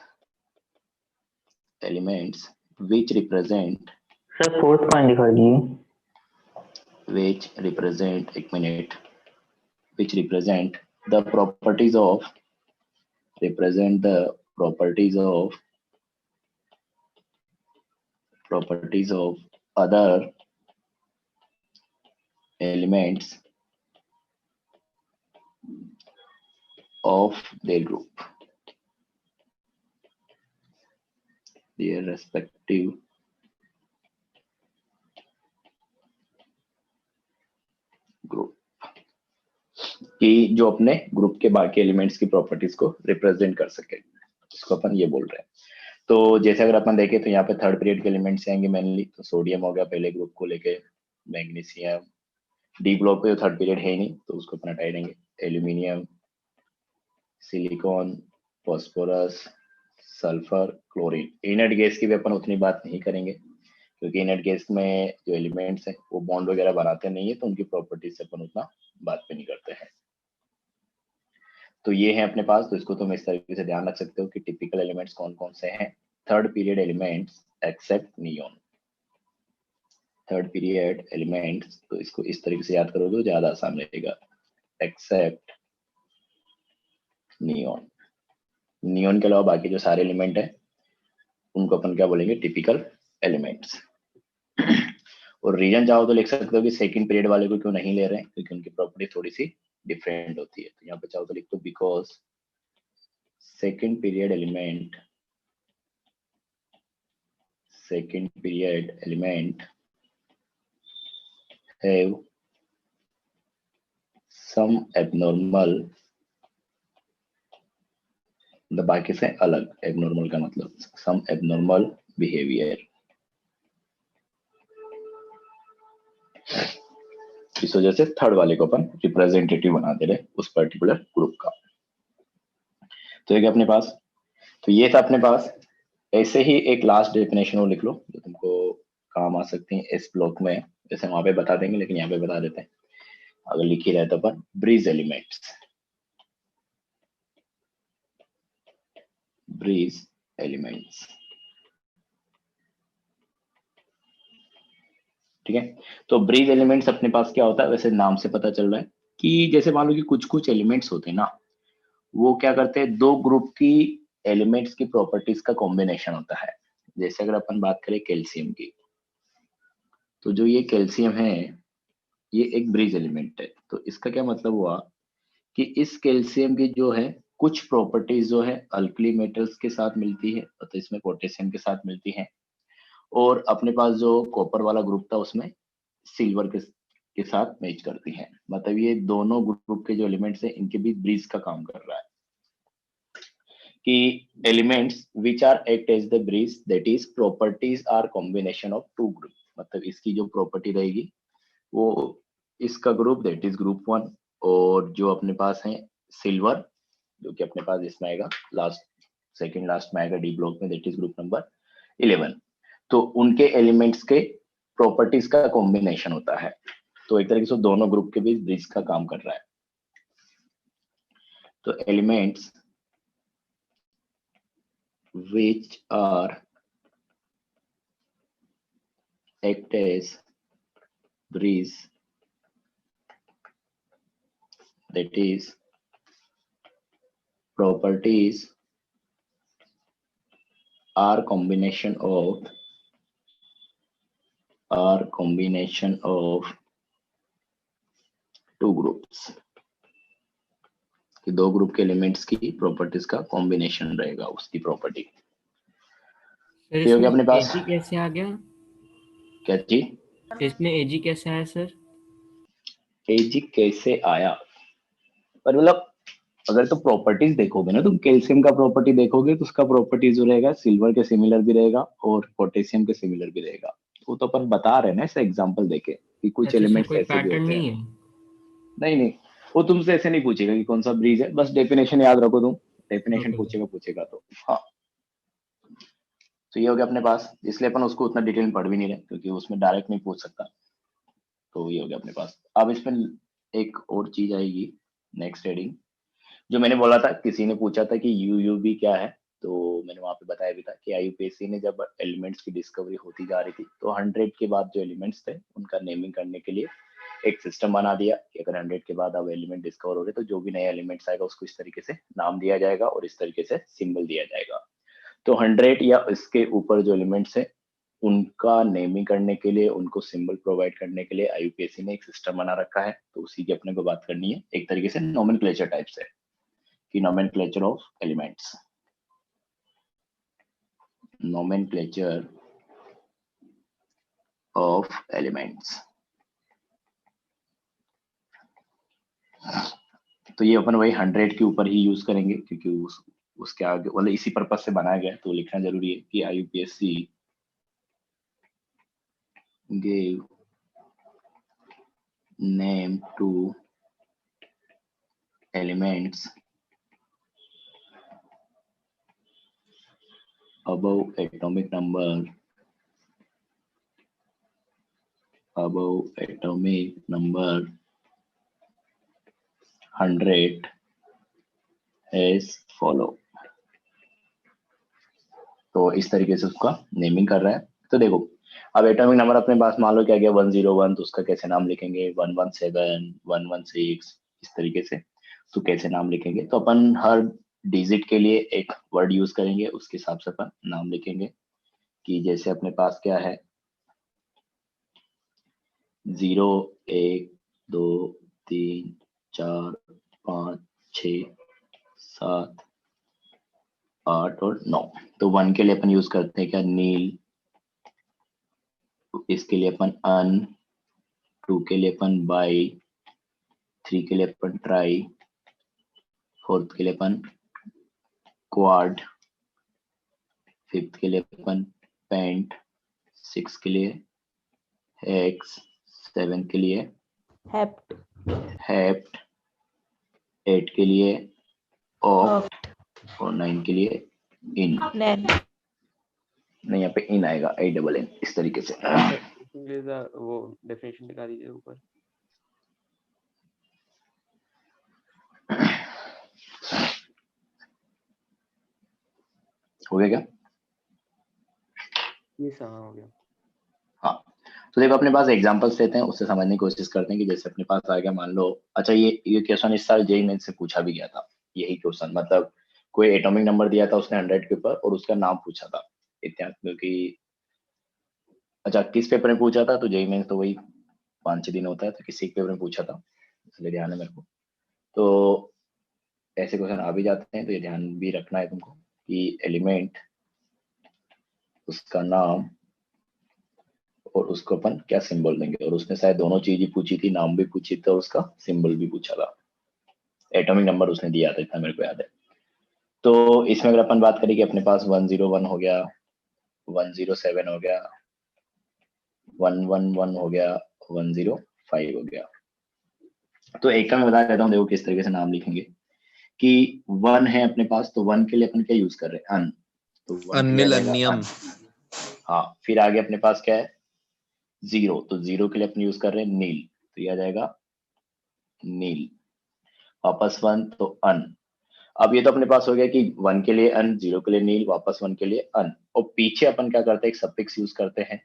which represent sir fourth point दिखा दीजिए। which represent which represent the properties of other elements of their group, their respective group, कि जो अपने ग्रुप के बाकी एलिमेंट्स की प्रॉपर्टीज को रिप्रेजेंट कर सके, इसको अपन ये बोल रहे हैं। तो जैसे अगर अपन देखें तो यहाँ पे थर्ड पीरियड के एलिमेंट्स आएंगे मेनली। तो सोडियम हो गया पहले ग्रुप को लेके, मैग्नीशियम, डी ब्लॉक पे थर्ड पीरियड है ही नहीं तो उसको अपन हटा देंगे, aluminium, silicon, phosphorus, sulphur, chlorine. Inert gas की भी अपन उतनी बात नहीं करेंगे क्योंकि इनर्ट गैस में जो एलिमेंट्स हैं वो बॉन्ड वगैरह बनाते नहीं है, तो उनकी प्रॉपर्टीज से अपन उतना बात भी नहीं करते हैं। तो ये है अपने पास। तो इसको तुम इस तरीके से ध्यान रख सकते हो कि टिपिकल एलिमेंट्स कौन कौन से हैं। Third period elements except neon, third period elements. तो इसको इस तरीके से याद करोगे तो ज्यादा आसान रहेगा, एक्सेप्ट नियॉन। नियॉन के अलावा बाकी जो सारे एलिमेंट है उनको अपन क्या बोलेंगे, टिपिकल एलिमेंट्स। और रीजन चाहो तो लिख सकते हो कि सेकंड पीरियड वाले को क्यों नहीं ले रहे हैं, क्योंकि उनकी प्रॉपर्टी थोड़ी सी डिफरेंट होती है। तो यहाँ पे चाहो तो लिख दो because second period element have some abnormal, the बाकी से अलग, abnormal का मतलब some abnormal behavior। इस वजह से थर्ड वाले को अपन रिप्रेजेंटेटिव बना दे रहे उस पर्टिकुलर ग्रुप का। तो एक अपने पास, तो ये था अपने पास। ऐसे ही एक लास्ट डेफिनेशन वो लिख लो जो तुमको काम आ सकती है इस ब्लॉक में। जैसे वहां पे बता देंगे लेकिन यहाँ पे बता देते हैं, अगर लिख ही रहे तो अपन ब्रीज एलिमेंट्स, ठीक है। तो ब्रीज एलिमेंट्स अपने पास क्या होता है, वैसे नाम से पता चल रहा है कि जैसे मान लो कि कुछ कुछ एलिमेंट्स होते हैं ना, वो क्या करते हैं, दो ग्रुप की एलिमेंट्स की प्रॉपर्टीज का कॉम्बिनेशन होता है। जैसे अगर अपन बात करें कैल्शियम की, तो जो ये कैल्शियम है ये एक ब्रिज एलिमेंट है। तो इसका क्या मतलब हुआ कि इस कैल्शियम की जो है कुछ प्रॉपर्टीज जो है अल्कली मेटल्स के साथ मिलती है, तो इसमें पोटेशियम के साथ मिलती है, और अपने पास जो कॉपर वाला ग्रुप था उसमें सिल्वर के साथ मैच करती हैं। मतलब ये दोनों ग्रुप के जो एलिमेंट्स हैं इनके बीच ब्रिज का काम कर रहा है कि elements which are act as the bridge that is properties are combination of two group. मतलब इसकी जो प्रॉपर्टी रहेगी वो इसका ग्रुप दैट इज ग्रुप 1 और जो अपने पास है सिल्वर जो कि अपने पास इसमें आएगा सेकंड लास्ट में आएगा डी ब्लॉक में दैट इज ग्रुप नंबर 11। तो उनके एलिमेंट्स के प्रॉपर्टीज का कॉम्बिनेशन होता है। तो एक तरीके से दोनों ग्रुप के बीच ब्रिज का काम कर रहा है। तो elements which are act as bridge that is properties are combination of two groups कि दो ग्रुप के एलिमेंट्स की प्रॉपर्टीज का कॉम्बिनेशन रहेगा उसकी प्रॉपर्टी। सर ये हो गया इसमें अपने पास एजी कैसे आ गया? क्या चीज इसमें एजी कैसे आया सर? एजी कैसे आया पर मतलब अगर तो प्रॉपर्टीज देखोगे ना तुम कैल्शियम का प्रॉपर्टी देखोगे तो उसका प्रॉपर्टी जो रहेगा सिल्वर के सिमिलर भी रहेगा और पोटेशियम के सिमिलर भी रहेगा। वो तो अपन बता रहे हैं ना ऐसे एग्जांपल देके कि कुछ अच्छा, इसमें एलिमेंट्स कोई ऐसे भी पैटर्न होते हैं। नहीं है? नहीं नहीं वो तुमसे ऐसे नहीं पूछेगा कि कौन सा ब्रिज है, बस डेफिनेशन याद रखो तुम। Definition okay. पूछेगा तो हाँ। तो ये हो गया अपने पास, इसलिए अपन उसको उतना डिटेल में पढ़ भी नहीं रहे क्योंकि उसमें डायरेक्ट नहीं पूछ सकता। तो ये हो गया अपने पास। अब इसमें एक और चीज आएगी नेक्स्ट हेडिंग जो मैंने बोला था, किसी ने पूछा था कि यूयूबी क्या है तो मैंने वहां पे बताया भी था कि आईयूपीएससी ने जब एलिमेंट्स की डिस्कवरी होती जा रही थी तो 100 के बाद जो एलिमेंट्स थे उनका नेमिंग करने के लिए एक सिस्टम बना दिया कि अगर 100 के बाद अब एलिमेंट डिस्कवर हो रहे तो जो भी नया एलिमेंट्स आएगा उसको इस तरीके से नाम दिया जाएगा और इस तरीके से सिंबल दिया जाएगा। तो 100 या इसके ऊपर जो एलिमेंट्स है उनका नेमिंग करने के लिए, उनको सिंबल प्रोवाइड करने के लिए आईयूपीएससी ने एक सिस्टम बना रखा है। तो उसी की अपने को बात करनी है, एक तरीके से नोमेनक्लेचर टाइप से कि nomenclature of elements, nomenclature of elements। तो ये अपन वही 100 के ऊपर ही यूज करेंगे क्योंकि उसके आगे मतलब इसी पर्पज से बनाया गया है। तो लिखना जरूरी है कि आईयूपीएससी gave name to elements above atomic number 100 as follow। तो इस तरीके से उसका नेमिंग कर रहा है। तो देखो अब एटॉमिक नंबर अपने पास मान लो क्या गया 101, तो उसका कैसे नाम लिखेंगे 117, 116 इस तरीके से। तो कैसे नाम लिखेंगे तो अपन हर डिजिट के लिए एक वर्ड यूज करेंगे, उसके हिसाब से अपन नाम लिखेंगे कि जैसे अपने पास क्या है 0 1 2 3 4 5 6 7 8 और 9। तो 1 के लिए अपन यूज करते हैं क्या नील, इसके लिए अपन अन, 2 के लिए अपन बाई, 3 के लिए अपन ट्राई, 4th के लिए अपन क्वाड, 5th के लिए अपन पेंट, 6 के लिए हेक्स, 7 के लिए हेप्ट, हेप्ट, 8 के लिए ऑक्ट और 9 के लिए इन। नैन। नहीं यहाँ पे इन आएगा ANN इस तरीके से। प्लीज वो डेफिनेशन दिखा दीजिए ऊपर। हो गया क्या? ये हो गया। हाँ तो देखो अपने पास एग्जांपल्स लेते हैं, उससे समझने की कोशिश करते हैं कि जैसे अपने पास आ गया मान लो, अच्छा ये क्वेश्चन इस साल जेईई मेंस से पूछा भी गया था यही क्वेश्चन। मतलब कोई एटॉमिक नंबर दिया था उसने 100 के ऊपर और उसका नाम पूछा था इतिहास में कि अच्छा किस पेपर में पूछा था, तो जेईई मेंस तो वही 5-6 दिन होता है तो किसी पेपर में पूछा था इसलिए ध्यान है मेरे को। तो ऐसे क्वेश्चन आ भी जाते हैं तो ये ध्यान भी रखना है तुमको कि एलिमेंट उसका नाम और उसको अपन क्या सिंबल देंगे, और उसने शायद दोनों चीज ही पूछी थी, नाम भी पूछी थी और उसका सिंबल भी पूछा था, एटॉमिक नंबर उसने दिया था, इतना मेरे को याद है। तो इसमें अगर अपन बात करें कि अपने पास 101 हो गया, 107 हो गया, 111 हो गया, 105 हो गया। तो एक का मैं बता देता हूँ, देखो किस तरीके से नाम लिखेंगे कि 1 है अपने पास, तो 1 के लिए अपन क्या यूज कर रहे हैं, अन, तो 1 के लिए आ अनिल जाएगा अन्यम। अन। हाँ, फिर आगे अपने पास क्या है, 0, तो 0 के लिए अपन यूज कर रहे हैं नील, तो ये आ जाएगा नील। वापस 1 तो अन। अब ये तो अपने पास हो गया कि 1 के लिए अन, 0 के लिए नील, वापस 1 के लिए अन, और पीछे अपन क्या करते हैं, एक सफिक्स यूज करते हैं,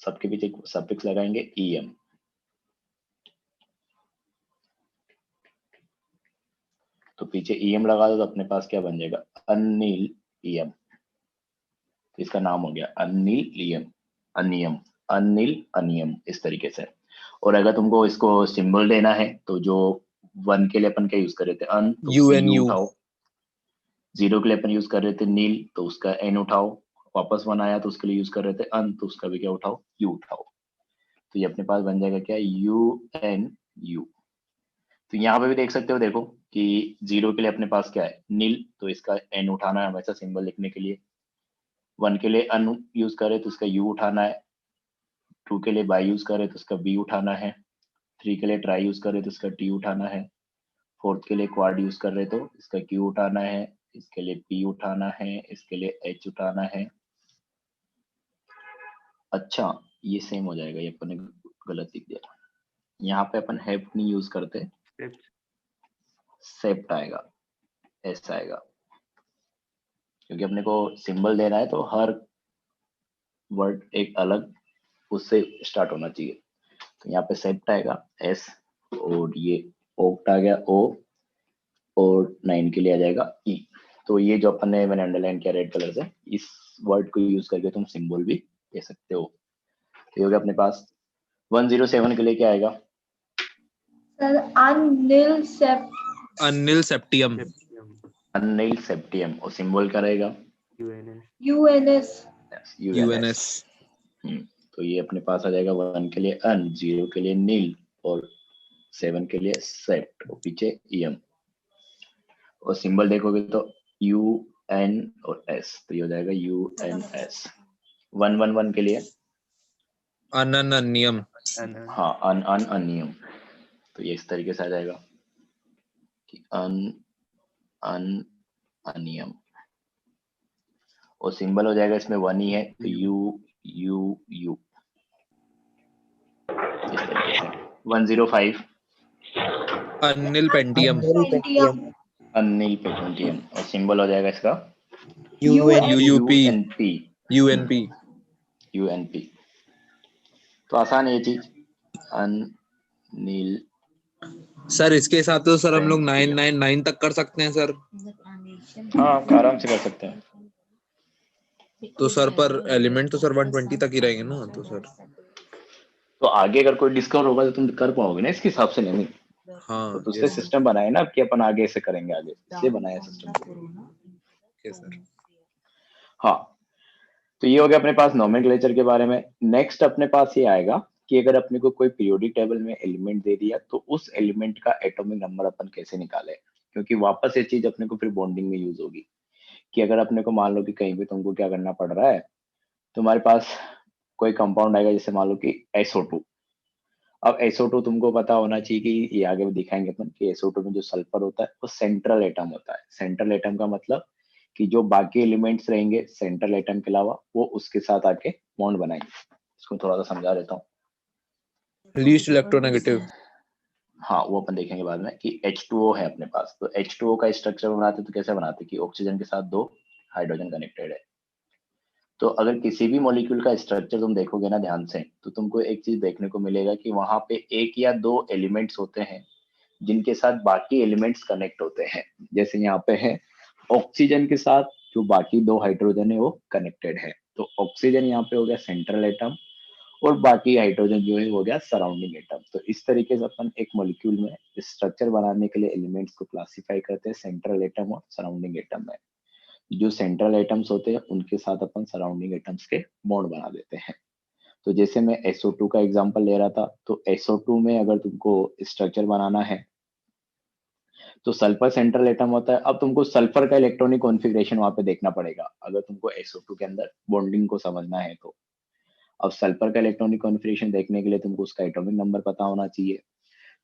सबके पीछे एक सफिक्स लगाएंगे em, तो पीछे em लगा दो तो अपने पास क्या बन जाएगा, अनिल em, तो इसका नाम हो गया अनिल em, अनियम, अनिल अनियम, इस तरीके से। और अगर तुमको इसको सिंबल देना है तो जो 1 के लिए अपन क्या यूज कर रहे थे, अन, तो उसका UNU। यू उठाओ, 0 के लिए अपन यूज कर रहे थे नील, तो उसका एन उठाओ, वापस 1 आया तो उसके लिए यूज कर रहे थे अन, तो उसका भी क्या उठाओ, यू उठाओ, तो ये अपने पास बन जाएगा क्या, UNU। तो यहाँ पे भी देख सकते हो, देखो कि 0 के लिए अपने पास क्या है, नील, तो इसका एन उठाना है हमेशा सिंबल लिखने के लिए। 1 के लिए अन यूज करे तो इसका यू उठाना है, 2 के लिए बाई यूज करे तो इसका बी उठाना है, 3 के लिए ट्राई यूज करे तो इसका टी उठाना है, 4th के लिए क्वाड यूज कर रहे तो इसका क्यू उठाना है, इसके लिए पी उठाना है, इसके लिए एच उठाना है। अच्छा, ये सेम हो जाएगा, ये अपन ने गलत लिख दिया, यहाँ पे अपन हैव नहीं यूज करते, सेप्ट आएगा, एस आएगा, क्योंकि अपने को सिंबल देना है तो हर वर्ड एक अलग उससे स्टार्ट होना चाहिए। तो यहाँ पे सेप्ट आएगा एस, और ये ओक्ट आ गया ओ, और 9 के लिए आ जाएगा ई। तो ये जो अपन ने, मैंने अंडरलाइन किया रेड कलर से, इस वर्ड को यूज करके तुम सिंबल भी दे सकते हो। तो ये हो गया अपने पास। 107 के लिए क्या आएगा, सर अनिल अनिल सेप्टियम। अनिल सेप्टियम, और सिंबल क्या रहेगा, UNS। UNS। तो ये अपने पास आ जाएगा 1 के लिए अन, 0 के लिए नील, और 7 के लिए सेप्ट, और पीछे em, और सिंबल देखोगे तो UN और S, तो ये हो जाएगा UNS। 111 के लिए अनन्यम। हाँ, अन अन अनियम, तो ये इस तरीके से आ जाएगा कि अन अन अनियम, और सिंबल हो जाएगा इसमें 1 ही है तो U इस तरीके से। 105 अनिल पेंटियम। अनिल पेंटियम, और सिंबल हो जाएगा इसका UUP। UNP। UNP। तो आसान है ये चीज, अनिल। सर इसके साथ तो सर हम लोग 999 तक कर सकते हैं सर। हाँ, आराम से कर सकते हैं। तो सर पर एलिमेंट तो सर 120 तक ही रहेंगे ना, तो सर तो आगे अगर कोई डिस्काउंट होगा तो तुम कर पाओगे ना इसके हिसाब से, नहीं? हाँ, तो दूसरे सिस्टम बनाए ना कि अपन आगे से करेंगे, आगे से बनाया सिस्टम। सर। हाँ, तो ये हो गया अपने पास नोमेनक्लेचर के बारे में। नेक्स्ट अपने पास ये आएगा कि अगर अपने को कोई पीरियोडिक टेबल में एलिमेंट दे दिया तो उस एलिमेंट का एटॉमिक नंबर अपन कैसे निकाले, क्योंकि वापस ये चीज अपने को फिर बॉन्डिंग में यूज होगी। कि अगर अपने को मान लो कि कहीं भी तुमको क्या करना पड़ रहा है, तुम्हारे पास कोई कंपाउंड आएगा, जैसे मान लो कि SO2। अब SO2 तुमको पता होना चाहिए कि ये आगे भी दिखाएंगे अपन कि SO2 में जो सल्फर होता है वो सेंट्रल एटम होता है। सेंट्रल एटम का मतलब कि जो बाकी एलिमेंट्स रहेंगे सेंट्रल एटम के अलावा वो उसके साथ आके बॉन्ड बनाएंगे। इसको थोड़ा सा समझा देता हूँ। Least electronegative. हाँ, वो अपन देखेंगे बाद में कि H2O है अपने पास, तो H2O का स्ट्रक्चर बनाते तो कैसे बनाते कि ऑक्सीजन के साथ 2 हाइड्रोजन कनेक्टेड है। तो अगर किसी भी मॉलिक्यूल का स्ट्रक्चर तुम देखोगे ना ध्यान से, तो तुमको एक चीज देखने को मिलेगा कि वहां पे 1 या 2 एलिमेंट्स होते हैं जिनके साथ बाकी एलिमेंट्स कनेक्ट होते हैं। जैसे यहाँ पे है ऑक्सीजन के साथ जो बाकी 2 हाइड्रोजन है वो कनेक्टेड है, तो ऑक्सीजन यहाँ पे हो गया सेंट्रल एटम, और बाकी हाइड्रोजन जो है हो गया सराउंडिंग एटम। तो इस तरीके से अपन एक मॉलिक्यूल में स्ट्रक्चर बनाने के लिए एलिमेंट्स को क्लासिफाई करते हैं सेंट्रल एटम और सराउंडिंग एटम में। जो सेंट्रल एटम्स होते हैं उनके साथ अपन सराउंडिंग एटम्स के बॉन्ड बना देते हैं। तो जैसे मैं SO2 का एग्जांपल ले रहा था, तो SO2 में अगर तुमको स्ट्रक्चर बनाना है तो सल्फर सेंट्रल एटम होता है। अब तुमको सल्फर का इलेक्ट्रॉनिक कॉन्फ़िगरेशन वहां पे देखना पड़ेगा अगर तुमको SO2 के अंदर बॉन्डिंग को समझना है तो। अब सल्फर का इलेक्ट्रॉनिक कॉन्फ़िगरेशन देखने के लिए तुमको उसका एटॉमिक नंबर पता होना चाहिए।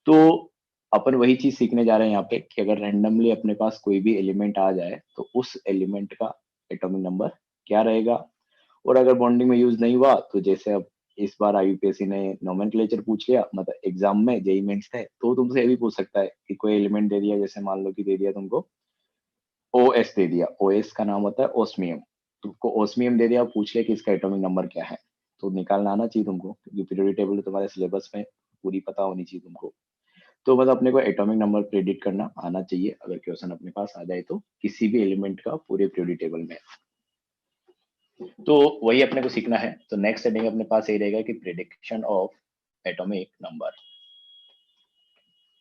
तो अपन वही चीज सीखने जा रहे हैं यहाँ पे कि अगर रैंडमली अपने पास कोई भी एलिमेंट आ जाए तो उस एलिमेंट का एटॉमिक नंबर क्या रहेगा, और अगर बॉन्डिंग में यूज नहीं हुआ तो जैसे अब इस बार IUPAC ने नोमेनक्लेचर पूछ लिया, मतलब एग्जाम में जेईई मेंस थे, तो तुमसे ये भी पूछ सकता है कि कोई एलिमेंट दे दिया, जैसे मान लो कि दे दिया तुमको OS दे दिया, OS का नाम होता है ओस्मियम, तुमको ओस्मियम दे दिया, पूछ लिया कि इसका एटॉमिक नंबर क्या है, तो निकालना आना चाहिए तुमको, क्योंकि पीरियोडिक टेबल तुम्हारे सिलेबस में पूरी पता होनी चाहिए तुमको। तो मतलब अपने को एटॉमिक नंबर प्रेडिक्ट करना आना चाहिए अगर क्वेश्चन अपने पास आ जाए तो, किसी भी एलिमेंट का पूरे पीरियोडिक टेबल में। तो वही अपने को सीखना है। तो नेक्स्ट हेडिंग अपने पास यही रहेगा कि प्रेडिक्शन ऑफ एटॉमिक नंबर।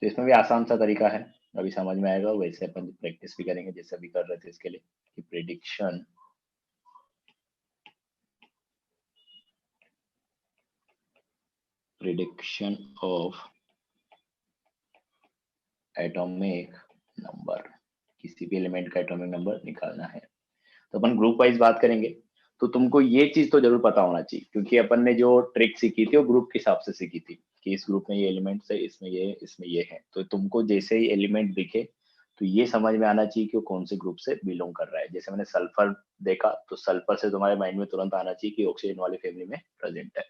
तो इसमें भी आसान सा तरीका है, अभी समझ में आएगा, वैसे अपन प्रैक्टिस भी करेंगे जैसे अभी कर रहे थे इसके लिए, कि प्रेडिक्शन ऑफ एटॉमिक नंबर, किसी भी एलिमेंट का एटॉमिक नंबर निकालना है। तो अपन ग्रुप वाइज बात करेंगे, तो तुमको ये चीज तो जरूर पता होना चाहिए, क्योंकि अपन ने जो ट्रिक सीखी थी वो ग्रुप के हिसाब से सीखी थी कि इस ग्रुप में ये एलिमेंट्स है, इसमें ये है। तो तुमको जैसे ही एलिमेंट दिखे तो ये समझ में आना चाहिए कि वो कौन से ग्रुप से बिलोंग कर रहा है। जैसे मैंने सल्फर देखा तो सल्फर से तुम्हारे माइंड में तुरंत आना चाहिए कि ऑक्सीजन वाली फैमिली में प्रेजेंट है।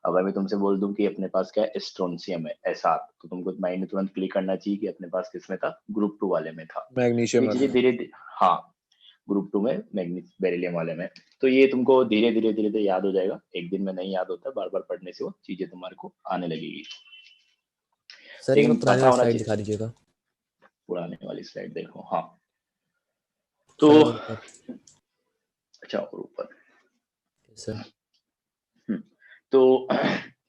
अगर मैं तुमसे बोल दूं कि अपने पास क्या है, स्ट्रोंशियम है SR, तो तुमको माइंड में तुरंत क्लिक करना चाहिए कि अपने पास किसमें था, ग्रुप 2 वाले में था। मैग्नीशियम ये चीजें धीरे धीरे, हाँ ग्रुप 2 में बेरिलियम वाले में। तो ये तुमको धीरे धीरे याद हो जाएगा, एक दिन में नहीं याद होता, बार बार पढ़ने से वो चीजें तुम्हारे को आने लगेगी। सर लेकिन एक पुरानी पता होना स्लाइड चाहिए। दिखा दीजिएगा। पुराने वाली स्लाइड देखो, हाँ तो सर और ऊपर। अच्छा और ऊपर, सर तो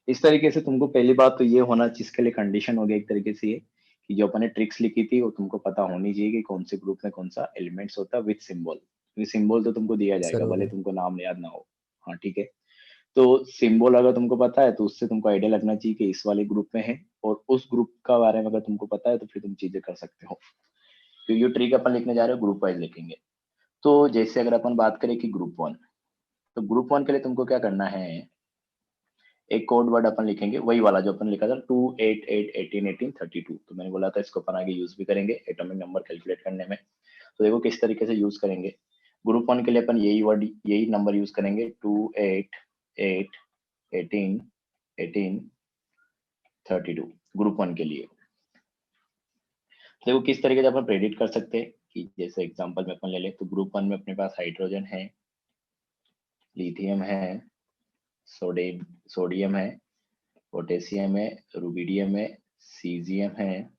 इस तरीके से तुमको पहली बात तो ये होना, जिसके लिए कंडीशन हो गया एक तरीके से ये कि जो अपन ने ट्रिक्स लिखी थी वो तुमको पता होनी चाहिए कि कौन से ग्रुप में कौन सा एलिमेंट्स होता है विद सिंबल। क्योंकि सिंबल तो तुमको दिया सर जाएगा, हो भले गया। तुमको नाम याद ना हो। हाँ ठीक है, तो सिंबल अगर तुमको पता है तो उससे तुमको आइडिया लगना चाहिए कि इस वाले ग्रुप में है, और उस ग्रुप का बारे में अगर तुमको पता है तो फिर तुम चीजें कर सकते हो। तो ये ट्रिक अपन लिखने जा रहे हो ग्रुप वाइज लिखेंगे। तो जैसे अगर अपन बात करें कि ग्रुप 1, तो ग्रुप 1 के लिए तुमको क्या करना है, एक कोड वर्ड अपन लिखेंगे, वही वाला जो अपन लिखा था 2 8 8 18 18 32। तो मैंने बोला था इसको अपन आगे यूज भी करेंगे एटॉमिक नंबर कैलकुलेट करने में। तो देखो किस तरीके से यूज करेंगे। ग्रुप 1 के लिए अपन यही वर्ड, यही नंबर यूज करेंगे, 2 8 8 18 18 32 ग्रुप 1 के लिए। देखो किस तरीके से अपन प्रेडिक्ट कर सकते हैं कि जैसे एग्जांपल में अपन ले ले, तो ग्रुप 1 में अपने पास हाइड्रोजन है, लिथियम है, सोडियम है, पोटेशियम है, रुबिडियम है, सीजियम है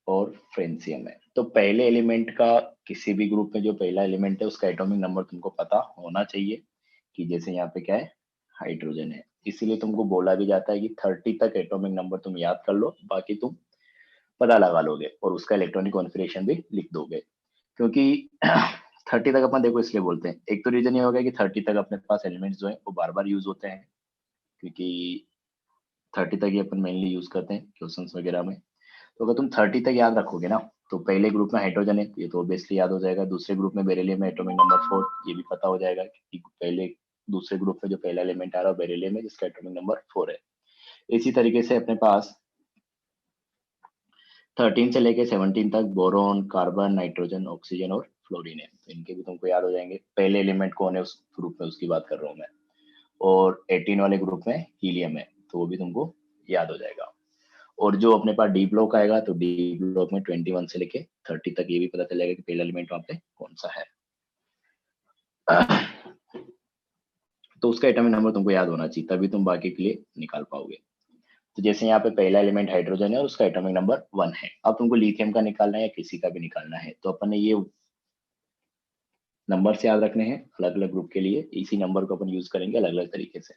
और फ्रेंसियम है। तो पहले एलिमेंट का किसी भी ग्रुप में जो पहला एलिमेंट है उसका एटॉमिक नंबर तुमको पता होना चाहिए, कि जैसे यहाँ पे क्या है, हाइड्रोजन है। इसीलिए तुमको बोला भी जाता है कि 30 तक एटॉमिक नंबर तुम याद कर लो, बाकी तुम पता लगा लोगे और उसका इलेक्ट्रॉनिक कॉन्फ़िगरेशन भी लिख दोगे। क्योंकि 30 तक अपन देखो इसलिए बोलते हैं, एक तो रीजन ये हो गया कि 30 तक अपने पास एलिमेंट्स जो है वो बार बार यूज होते हैं, क्योंकि 30 तक ही अपन मेनली यूज करते हैं क्वेश्चंस वगैरह में। तो अगर तुम 30 तक याद रखोगे ना, तो पहले ग्रुप में हाइड्रोजन है ये तो ऑब्वियसली याद हो जाएगा, दूसरे ग्रुप में बेरिलियम है एटॉमिक नंबर 4, ये भी पता हो जाएगा कि पहले दूसरे ग्रुप में जो पहला एलिमेंट आ रहा है बेरिलियम है जिसका एटॉमिक नंबर 4 है। इसी तरीके से अपने पास 13 से लेके 17 तक बोरोन, कार्बन, नाइट्रोजन, ऑक्सीजन और फ्लोरीन है, तो इनके भी तुमको याद हो जाएंगे। पहले एलिमेंट कौन है उस ग्रुप में उसकी बात कर रहा हूँ मैं। और 18 वाले ग्रुप में हीलियम है, तो वो भी तुमको याद हो जाएगा। और जो अपने पास डी ब्लॉक आएगा तो डी ब्लॉक में 21 से लेके 30 तक ये भी पता चलेगा कि पहला एलिमेंट वहां पे कौन सा है। तो उसका एटॉमिक नंबर तुमको याद होना चाहिए, तभी तुम बाकी के लिए निकाल पाओगे। तो जैसे यहाँ पे पहला एलिमेंट हाइड्रोजन है और उसका एटॉमिक नंबर 1 है। अब तुमको लिथियम का निकालना है या किसी का भी निकालना है, तो अपन ने ये नंबर से याद रखने हैं अलग अलग ग्रुप के लिए, इसी नंबर को अपन यूज करेंगे अलग अलग तरीके से।